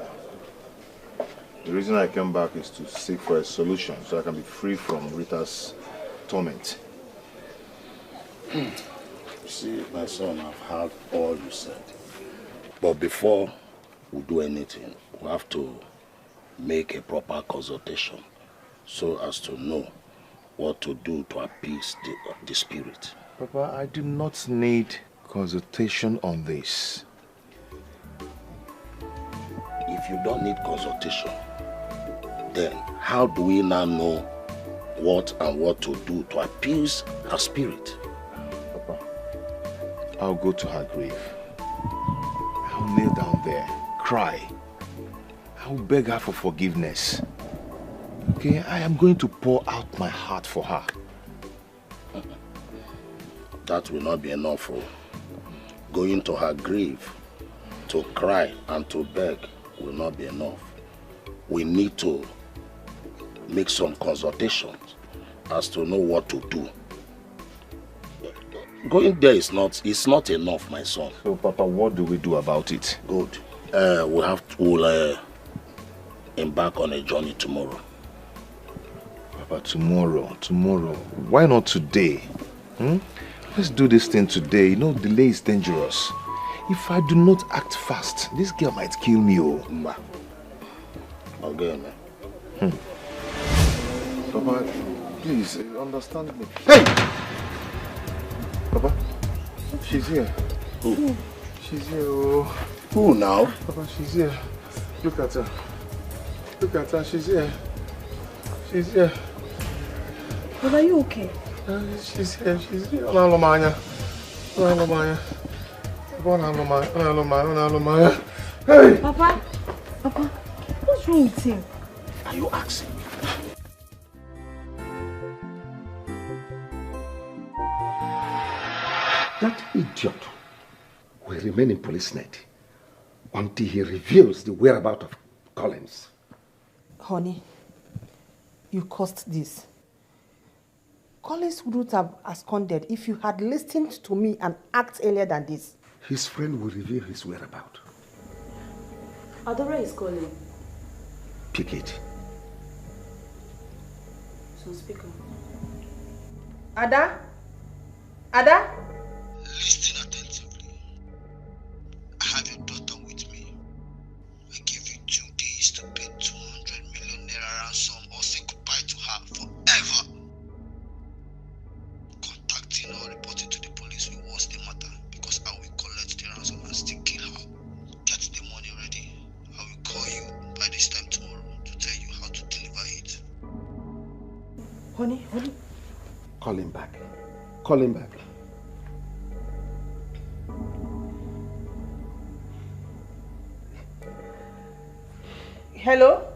The reason I came back is to seek for a solution so I can be free from Rita's torment. See, my son, I've heard all you said. But before we do anything, we have to make a proper consultation so as to know what to do to appease the spirit. Papa, I do not need consultation on this. If you don't need consultation, then how do we now know what to do to appease her spirit? Papa, I'll go to her grave. I'll kneel down there, cry. I'll beg her for forgiveness. Okay, I am going to pour out my heart for her. That will not be enough. Going to her grave to cry and to beg will not be enough. We need to make some consultations as to know what to do. Going there is not enough, my son. So, Papa, what do we do about it? Good. We'll embark on a journey tomorrow. Papa, tomorrow. Why not today? Let's do this thing today. You know, delay is dangerous. If I do not act fast, this girl might kill me. Ma. Okay, man. Papa, please, understand me. Hey! Papa, she's here. Who? she's here. Oh. Who now? Papa, she's here. Look at her. Look at her, she's here. She's here. But are you okay? She's here, she's here. Hey! Papa, what's wrong with him? Are you asking? That idiot will remain in police net until he reveals the whereabouts of Collins. Honey, you caused this. Collins wouldn't have absconded if you had listened to me and acted earlier than this. His friend will reveal his whereabouts. Adora is calling. Pick it. So speak up. Ada? Ada? Listen attentively. I have your daughter with me. I give you 2 days to pay 200 million naira ransom or say goodbye to her forever. Contacting or reporting to the police will worse the matter because I will collect the ransom and still kill her. Get the money ready. I will call you by this time tomorrow to tell you how to deliver it. Honey. Call him back. Call him back. Hello?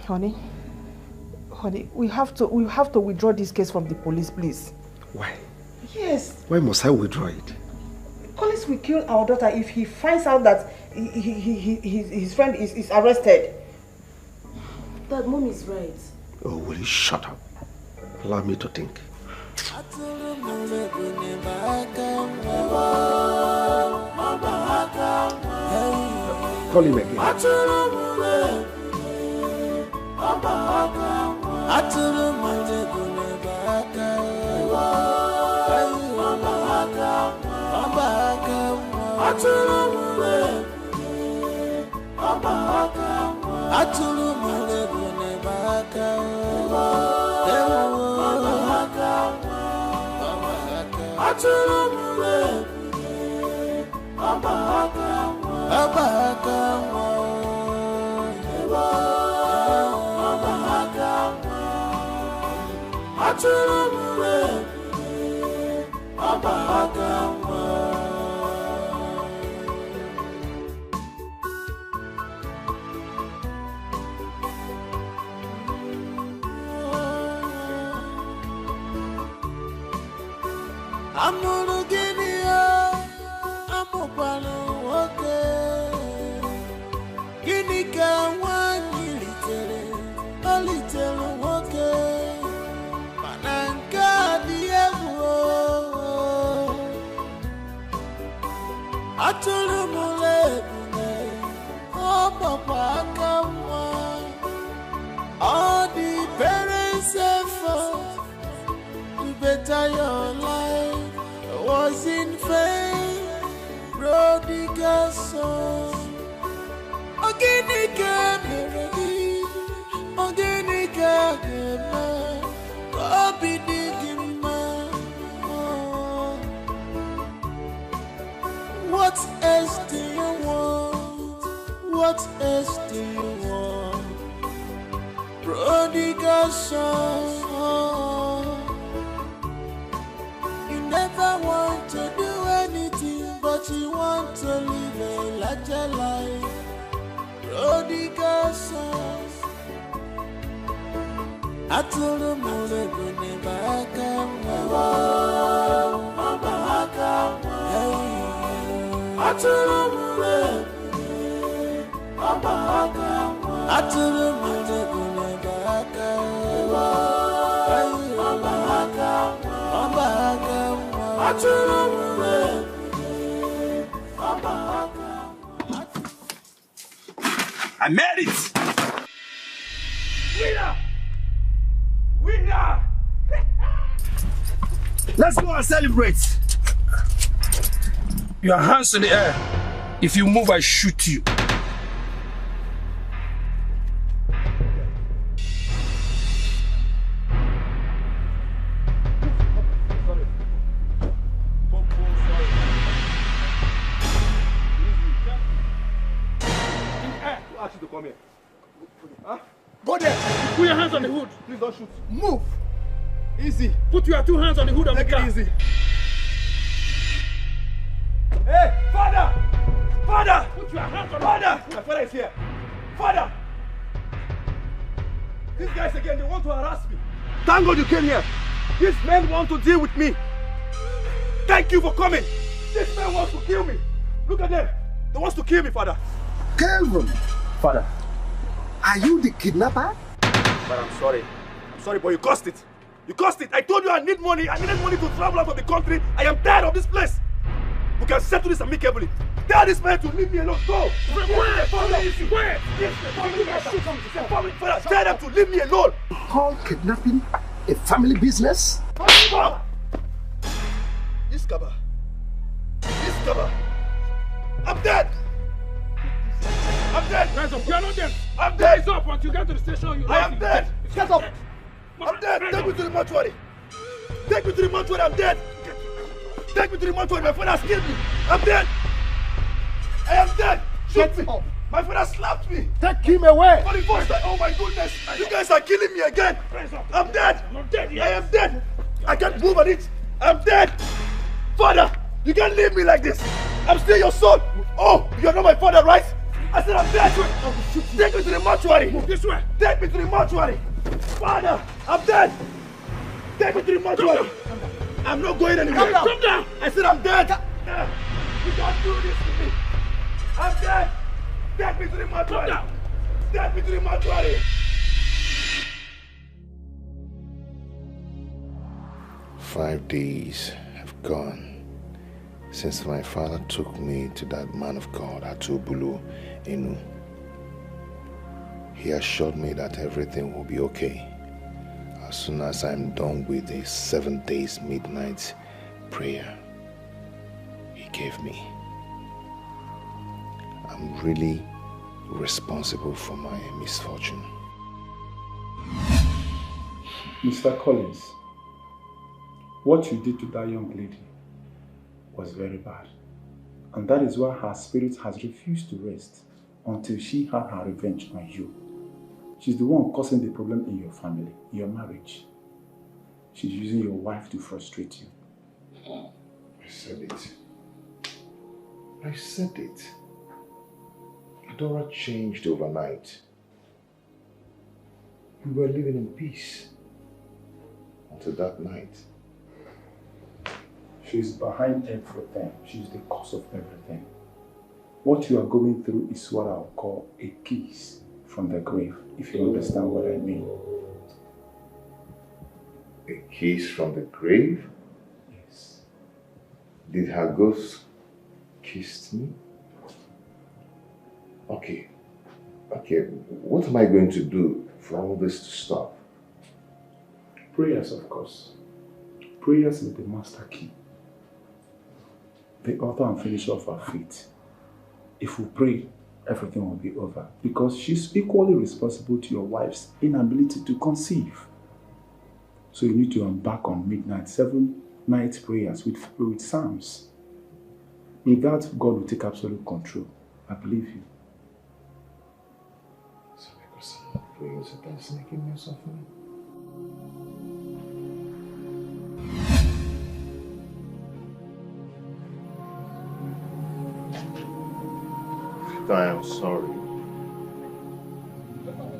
Honey, we have to withdraw this case from the police, please. Why? Yes. Why must I withdraw it? Collins will kill our daughter if he finds out that his friend is arrested. Dad, Mom is right. Oh, will you shut up? Allow me to think. Call him again. I'm gonna give you I'm open okay. Guinea can one little okay. Mananka Diego Atulumule Oh Papa come on. All the parents effort to better your life was in vain, prodigal son. Organica melody, organica gema, Bobby Digima. What else do you want? What else do you want? Prodigal son. Never want to do anything, but you want to live a larger life. Prodigal son. Atulu mule gune bakama. Atulu mule. Atulu mule gune bakama. I made it! Winner! Winner! Let's go and celebrate! Your hands in the air. If you move, I shoot you. ask you to come here. Huh? Go there. Put your hands on the hood. Please don't shoot. Move. Easy. Put your 2 hands on the hood of the car. Take it easy. Hey, father! Father! Put your hands on Father! My father is here. Father! These guys again, they want to harass me. Thank God you came here. These men want to deal with me. Thank you for coming. This man wants to kill me. Look at them. They want to kill me, Father. Kelvin! Father. Are you the kidnapper? But I'm sorry. I'm sorry, but you caused it. You caused it. I told you I need money. I needed money to travel out of the country. I am tired of this place. We can settle this amicably. Tell this man to leave me alone. Go. Where? Father, tell them to leave me alone. Call kidnapping a family business? This cover. I'm dead. I'm dead. Rise up. You are not dead. I'm dead. Rise up until you get to the station. I am dead. Shut up. I'm dead. Take me to the mortuary. Take me to the mortuary. I'm dead. Take me to the mortuary. My father has killed me. I'm dead. I am dead. Shoot me. My father slapped me. Take him away. For the first time. Oh my goodness. You guys are killing me again. I'm dead. I'm not dead yet. I am dead. I can't move on it. I'm dead. Father, you can't leave me like this. I'm still your son. Oh, you're not my father, right? I said I'm dead. Take me to the mortuary. Move this way. Take me to the mortuary. Father, I'm dead. Take me to the mortuary. I'm not going anywhere. Come down. I said I'm dead. You can't do this to me. I'm dead. Take me to the mortuary. Come down. Take me to the mortuary. "5 days have gone since my father took me to that man of God, Atubulu Inu. He assured me that everything will be okay as soon as I'm done with the 7 days midnight prayer he gave me. I'm really responsible for my misfortune." Mr. Collins, what you did to that young lady was very bad. And that is why her spirit has refused to rest until she had her revenge on you. She's the one causing the problem in your family, in your marriage. She's using your wife to frustrate you. I said it. I said it. Adora changed overnight. We were living in peace until that night. She's behind everything. She's the cause of everything. What you are going through is what I'll call a kiss from the grave, if you understand what I mean. A kiss from the grave? Yes. Did her ghost kiss me? Okay. What am I going to do for all this to stop? Prayers, of course. Prayers is the master key. The author and finisher of our faith. If we pray, everything will be over. Because she's equally responsible to your wife's inability to conceive. So you need to embark on midnight, 7 night prayers with psalms. With that, God will take absolute control. I believe you. So because I'm not praying, so that's making me suffer. I am sorry.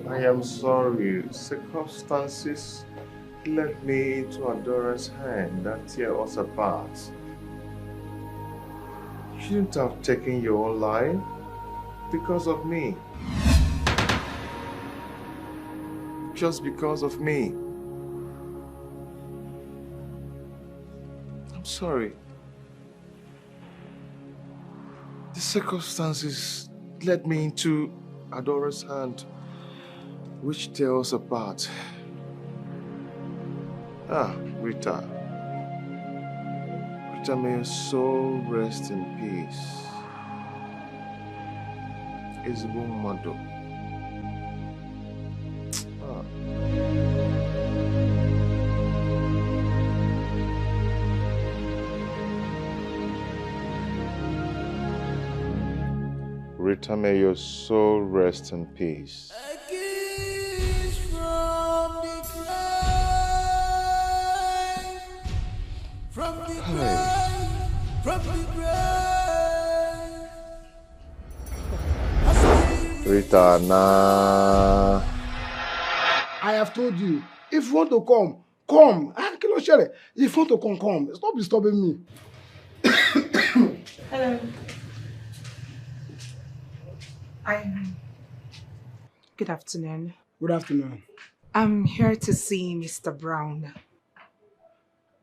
I am sorry. Circumstances led me into Adora's hand that tear us apart. You shouldn't have taken your own life because of me. Just because of me. I'm sorry. The circumstances led me into Adora's hand, which tear us apart. Rita. Rita, may your soul rest in peace. Ezigbo mmadụ. Rita, may your soul rest in peace. Rita, nah. I have told you, if you want to come, come. If you want to come. Stop disturbing me. Hello. Good afternoon. Good afternoon. I'm here to see Mr. Brown.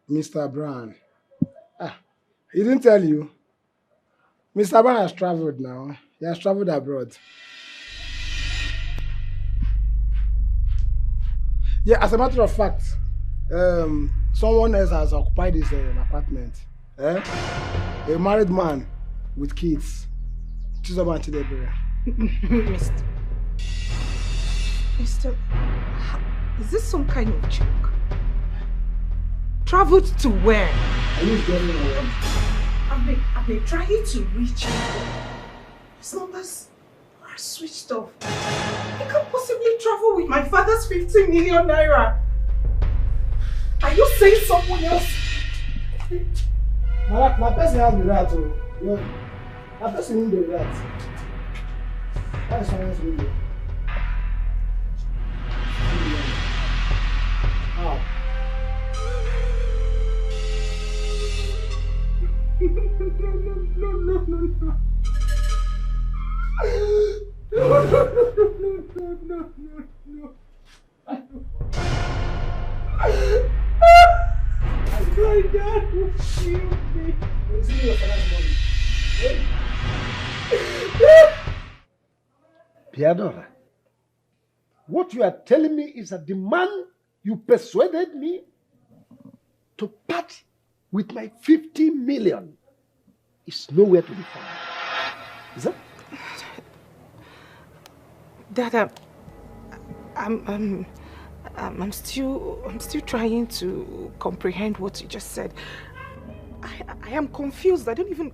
Mr. Brown. He didn't tell you. Mr. Brown has traveled now. He has traveled abroad. Yeah, as a matter of fact, someone else has occupied his apartment. A married man with kids. Mr. Is this some kind of joke? Traveled to where? I've been trying to reach him. His numbers are switched off. I can't possibly travel with my father's 15 million naira. Are you saying someone else? My person has the right to. My person needs the right. That is someone else will do. How? No. My dad will kill me. Piadora, what you are telling me is that the man you persuaded me to part with my 50 million is nowhere to be found. Is that? Dad, I'm still trying to comprehend what you just said. I am confused. I don't even.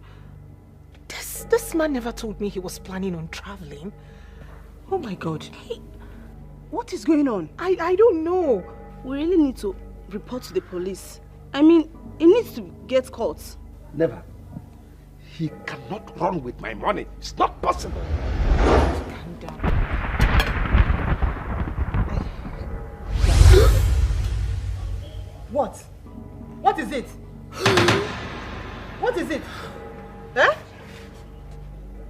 This man never told me he was planning on traveling. Oh my God. Hey, what is going on? I don't know. We really need to report to the police. I mean, he needs to get caught. Never. He cannot run with my money. It's not possible. Calm down. What? What is it? What is it? Eh?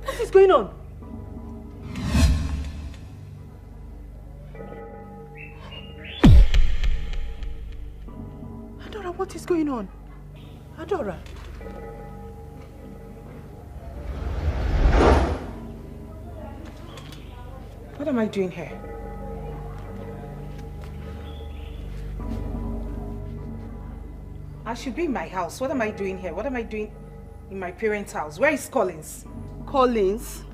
What is going on? Adora, what is going on? Adora. What am I doing here? I should be in my house. What am I doing here? What am I doing in my parents' house? Where is Collins? Collins?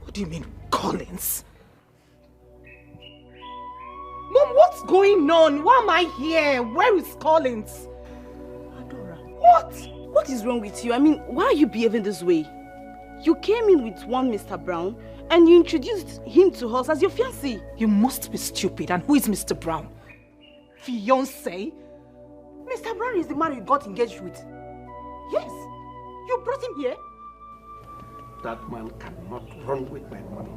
What do you mean, Collins? Mom, what's going on? Why am I here? Where is Collins? Adora. What? What is wrong with you? I mean, why are you behaving this way? You came in with one Mr. Brown and you introduced him to us as your fiancé. You must be stupid. And who is Mr. Brown? Fiancé? Mr. Brown is the man you got engaged with. Yes. You brought him here. That man cannot run with my money.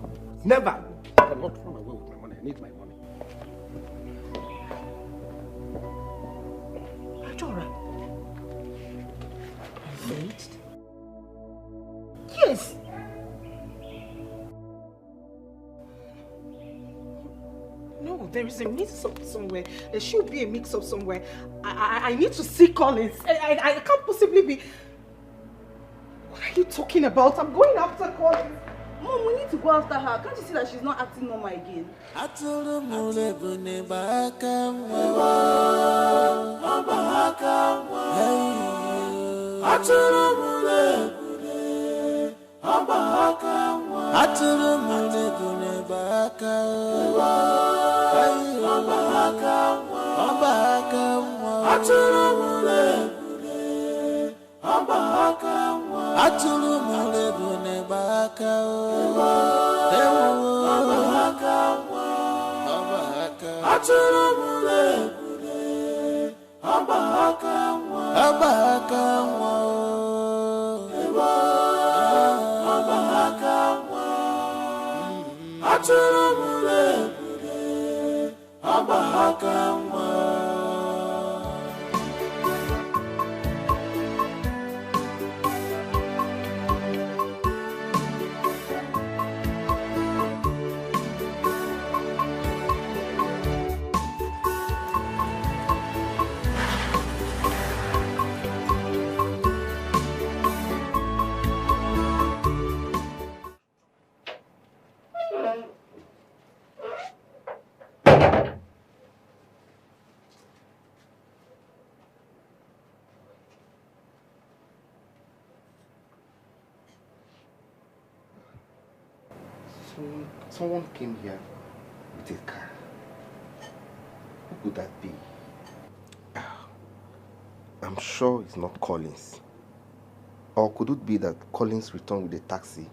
Never. He cannot run away with my money. I need my money. Adora. Engaged? Yes. No, there is a mix-up somewhere. There should be a mix-up somewhere. I need to see Collins. I can't possibly be... What are you talking about? I'm going after Collins. Mom, we need to go after her. Can't you see that she's not acting normal again? Someone came here with a car. Who could that be? I'm sure it's not Collins. Or could it be that Collins returned with a taxi?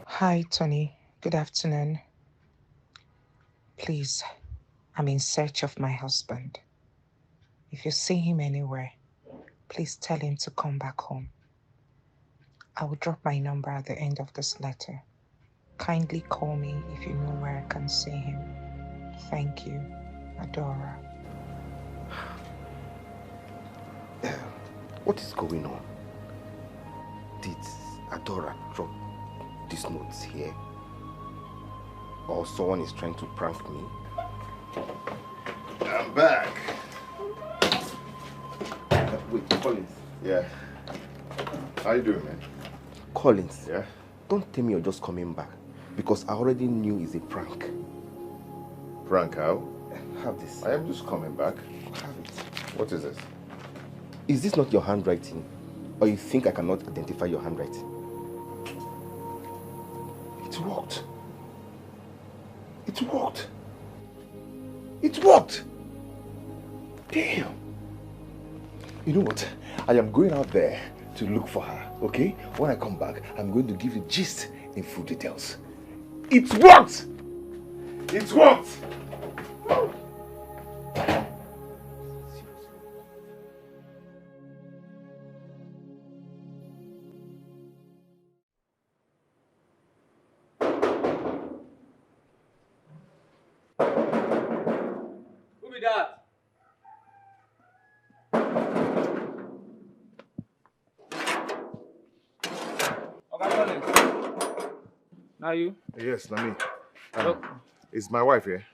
Hi, Tony. Good afternoon. Please, I'm in search of my husband. If you see him anywhere, please tell him to come back home. I will drop my number at the end of this letter. Kindly call me if you know where I can see him. Thank you, Adora. What is going on? Did Adora drop these notes here? Or someone is trying to prank me? I'm back. Wait, Collins. Yeah. How you doing, man? Collins. Yeah? Don't tell me you're just coming back. Because I already knew it's a prank. Prank how? Have this. I am just coming back. Have it. What is this? Is this not your handwriting? Or you think I cannot identify your handwriting? It worked. It worked. It worked. Damn. You know what? I am going out there to look for her, okay? When I come back, I'm going to give you gist in full details. It worked! It worked! Who be that? Now you? Yes, Nami. Is my wife here?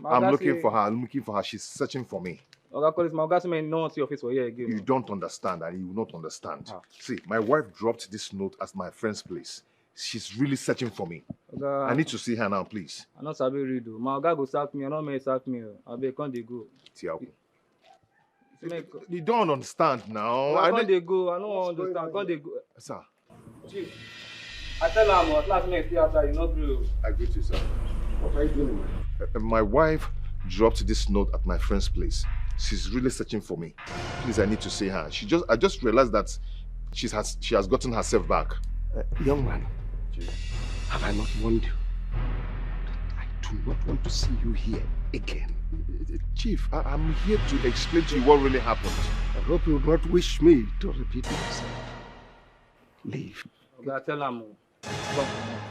I'm looking for her. I'm looking for her. She's searching for me. Okay, my guy may not see your face for here again. You don't understand, and you will not understand. See, my wife dropped this note at my friend's place. She's really searching for me. I need to see her now, please. I not sabi read. My guy go sack me. I not may sack me. I be can't they go. Tiago. You don't understand now. I can't they go. I don't understand. Can't they go? Sir. Chief. I tell him at last minute stay outside. You know, bro. I greet you, sir. What are you doing? My wife dropped this note at my friend's place. She's really searching for me. Please, I need to see her. I just realized that she has gotten herself back. Young man, have I not warned you? I do not want to see you here again. Chief, I'm here to explain to you what really happened. I hope you will not wish me to repeat myself. Leave. Okay, tell him.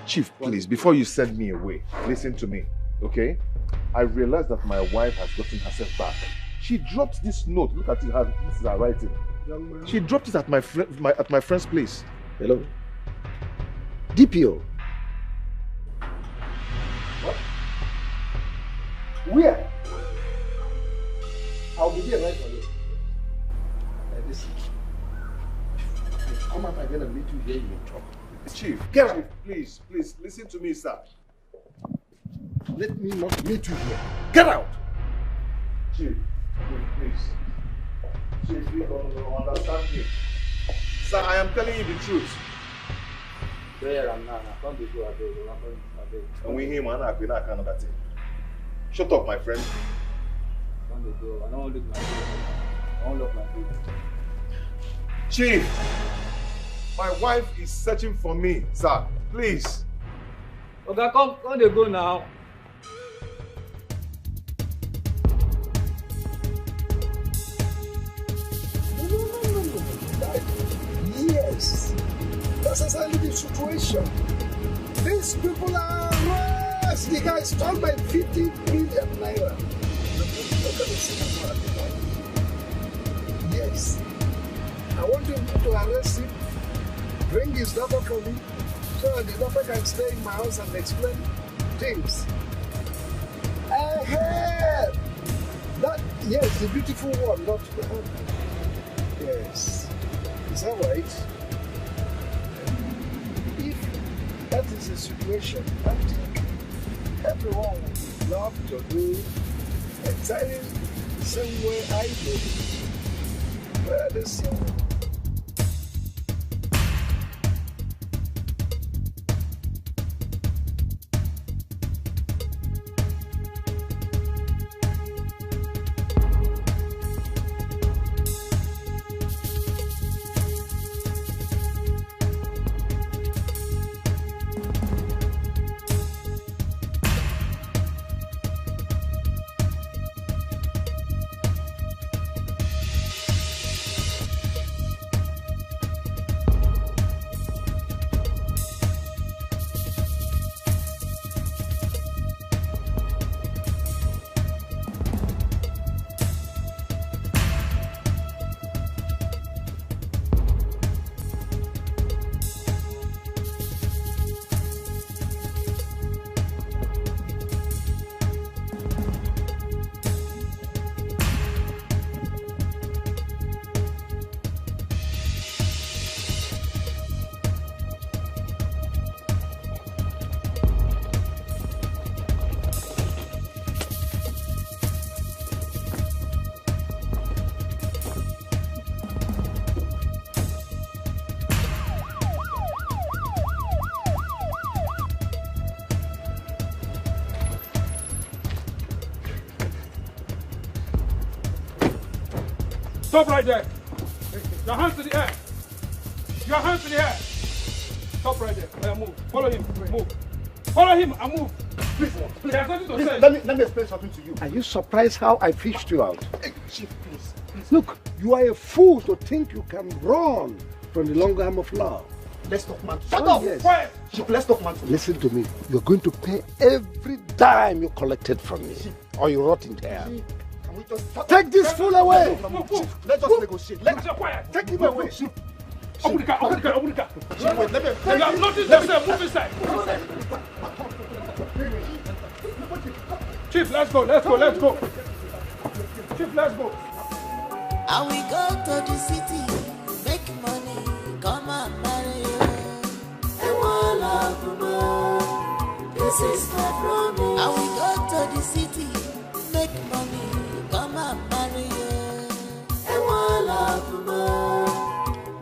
Chief, please, before you send me away, listen to me, okay? I realized that my wife has gotten herself back. She dropped this note. Look at it. This is her writing. She dropped it at my friend's place. Hello? DPO. What? Where? I'll be there right away. Listen. Come out again and meet you here, you will talk. Chief, get out. Please, listen to me, sir. Let me not meet you here. Get out! Chief, please. Chief, you don't understand me. Sir, I am telling you the truth. And we him and I can't another thing. Shut up, my friend. I don't look like I won't lock my gate. Chief, my wife is searching for me, sir. Please. Okay, come they go now. Yes, that's exactly the situation. These people are rats. The guy stole my 50 million naira. Look at the cinema. Yes. I want him to arrest him, bring his daughter for me, so that the daughter can stay in my house and explain things. That, yes, the beautiful one, not the one. Yes. Is that right? If that is the situation, I think everyone would love to do exactly the same way I do. Well, the same. Stop right there. Your hands to the air. Your hands to the air. Stop right there. Yeah, move. Follow him. Move. Follow him and move. Please, There's nothing to say. let me explain something to you. Are you surprised how I fished you out? Chief, please. Look, you are a fool to think you can run from the long arm of law. Let's talk man. Shut up! Yes. Quiet! Chief, let's talk man. Listen to me. You're going to pay every dime you collected from me, or you rot in there. Can we just Take this fool away! Let's just negotiate. Let's take him away. Open the car, open the car, open the car. Chief, wait, let me. You have nothing to say. Move inside. Chief, let's go, let's go, let's go. Chief, let's go. And we go to the city, make money, come and marry you. This is my promise. And we go to the city, make money, come and marry you.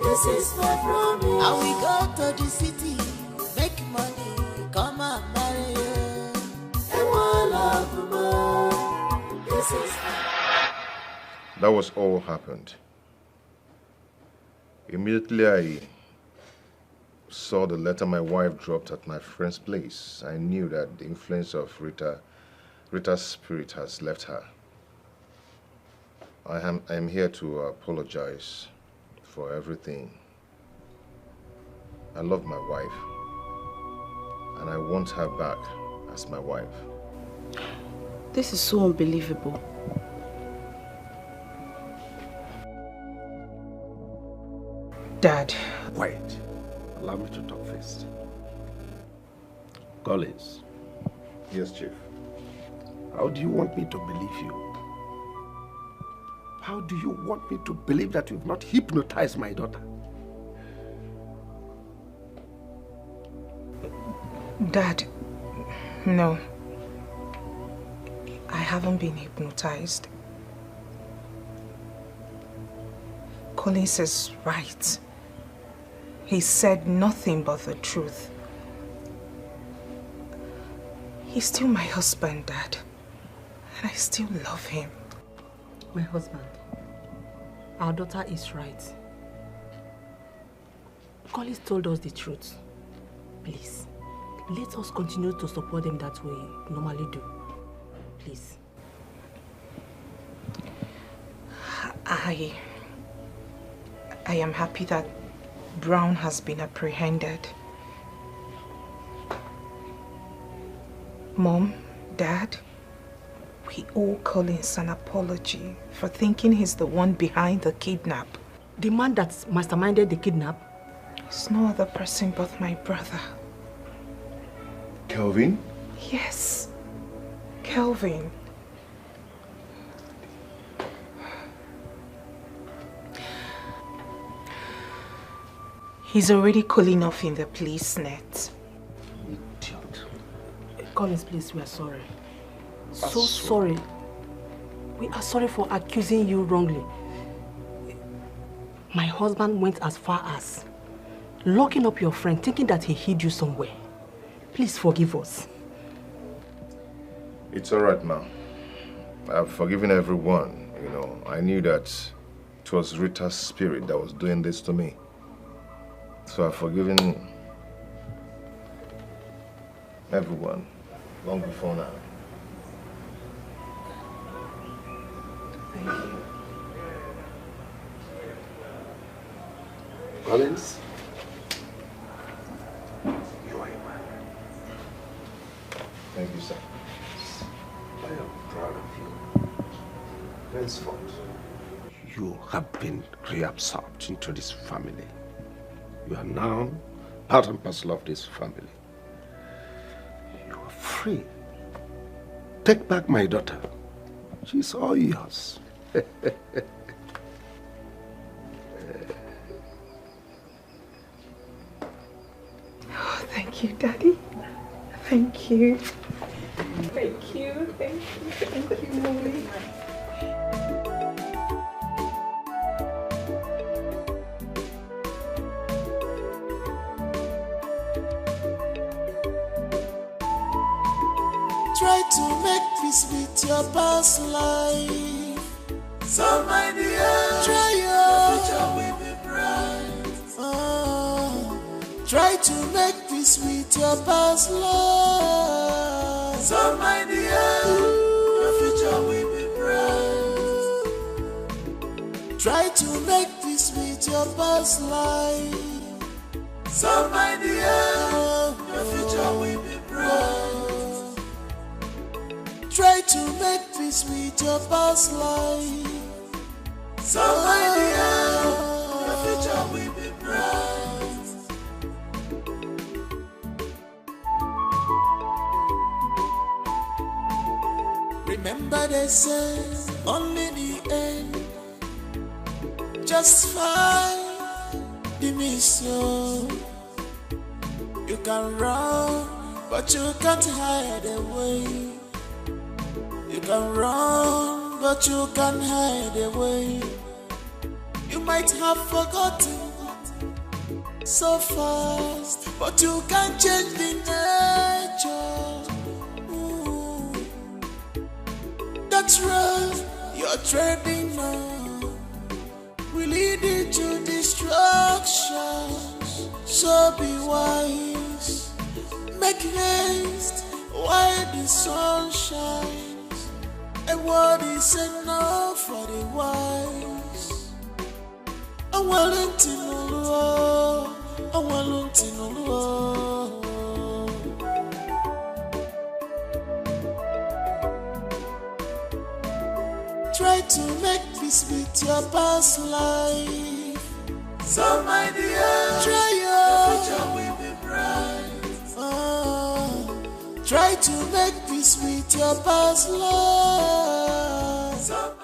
This is my promise. And we go to the city, make money, come and marry you. This is That was all happened. Immediately I saw the letter my wife dropped at my friend's place. I knew that the influence of Rita's spirit has left her. I am here to apologize for everything. I love my wife, and I want her back as my wife. This is so unbelievable. Dad. Wait. Allow me to talk first. Collins. Yes, Chief. How do you want me to believe you? How do you want me to believe that you've not hypnotized my daughter? Dad, no. I haven't been hypnotized. Collins is right. He said nothing but the truth. He's still my husband, Dad. And I still love him. My husband? Our daughter is right. Collins told us the truth. Please, let us continue to support them that we normally do. Please. I am happy that Brown has been apprehended. Mom, Dad, we owe Collins an apology for thinking he's the one behind the kidnap. The man that masterminded the kidnap? It's no other person but my brother. Kelvin? Yes, Kelvin. He's already cooling off in the police net. Idiot. Collins, please, we are sorry. So sorry. We are sorry for accusing you wrongly. My husband went as far as locking up your friend, thinking that he hid you somewhere. Please forgive us. It's all right now. I've forgiven everyone, you know. I knew that it was Rita's spirit that was doing this to me. So I've forgiven everyone long before now. Thank you. Collins, you are a man. Thank you, sir. I am proud of you. Henceforth, you have been reabsorbed into this family. You are now part and parcel of this family. You are free. Take back my daughter. She's all yours. Oh, thank you, Daddy. Thank you. Thank you. Thank you. Thank you, Mommy. Try to make peace with your past life. So my dear, try your future will be bright. Try to make peace with your past life. So my dear, your future will be bright. Try to make peace with your past life. So my dear, your future will be bright. Try to make peace with your past life. So my dear, your future will be bright. Remember they say only the end justify the mission. You can run, but you can't hide away. You can run, but you can't hide away. You might have forgotten so fast, but you can't change the nature. Ooh. That's right, you're treading on will lead you to destruction. So be wise, make haste while the sun shines. A word is enough for the wise. I'm willing to know, I'm willing to know. Try to make peace with your past life. So my dear, try your future will be bright. Try to make peace with your past life. So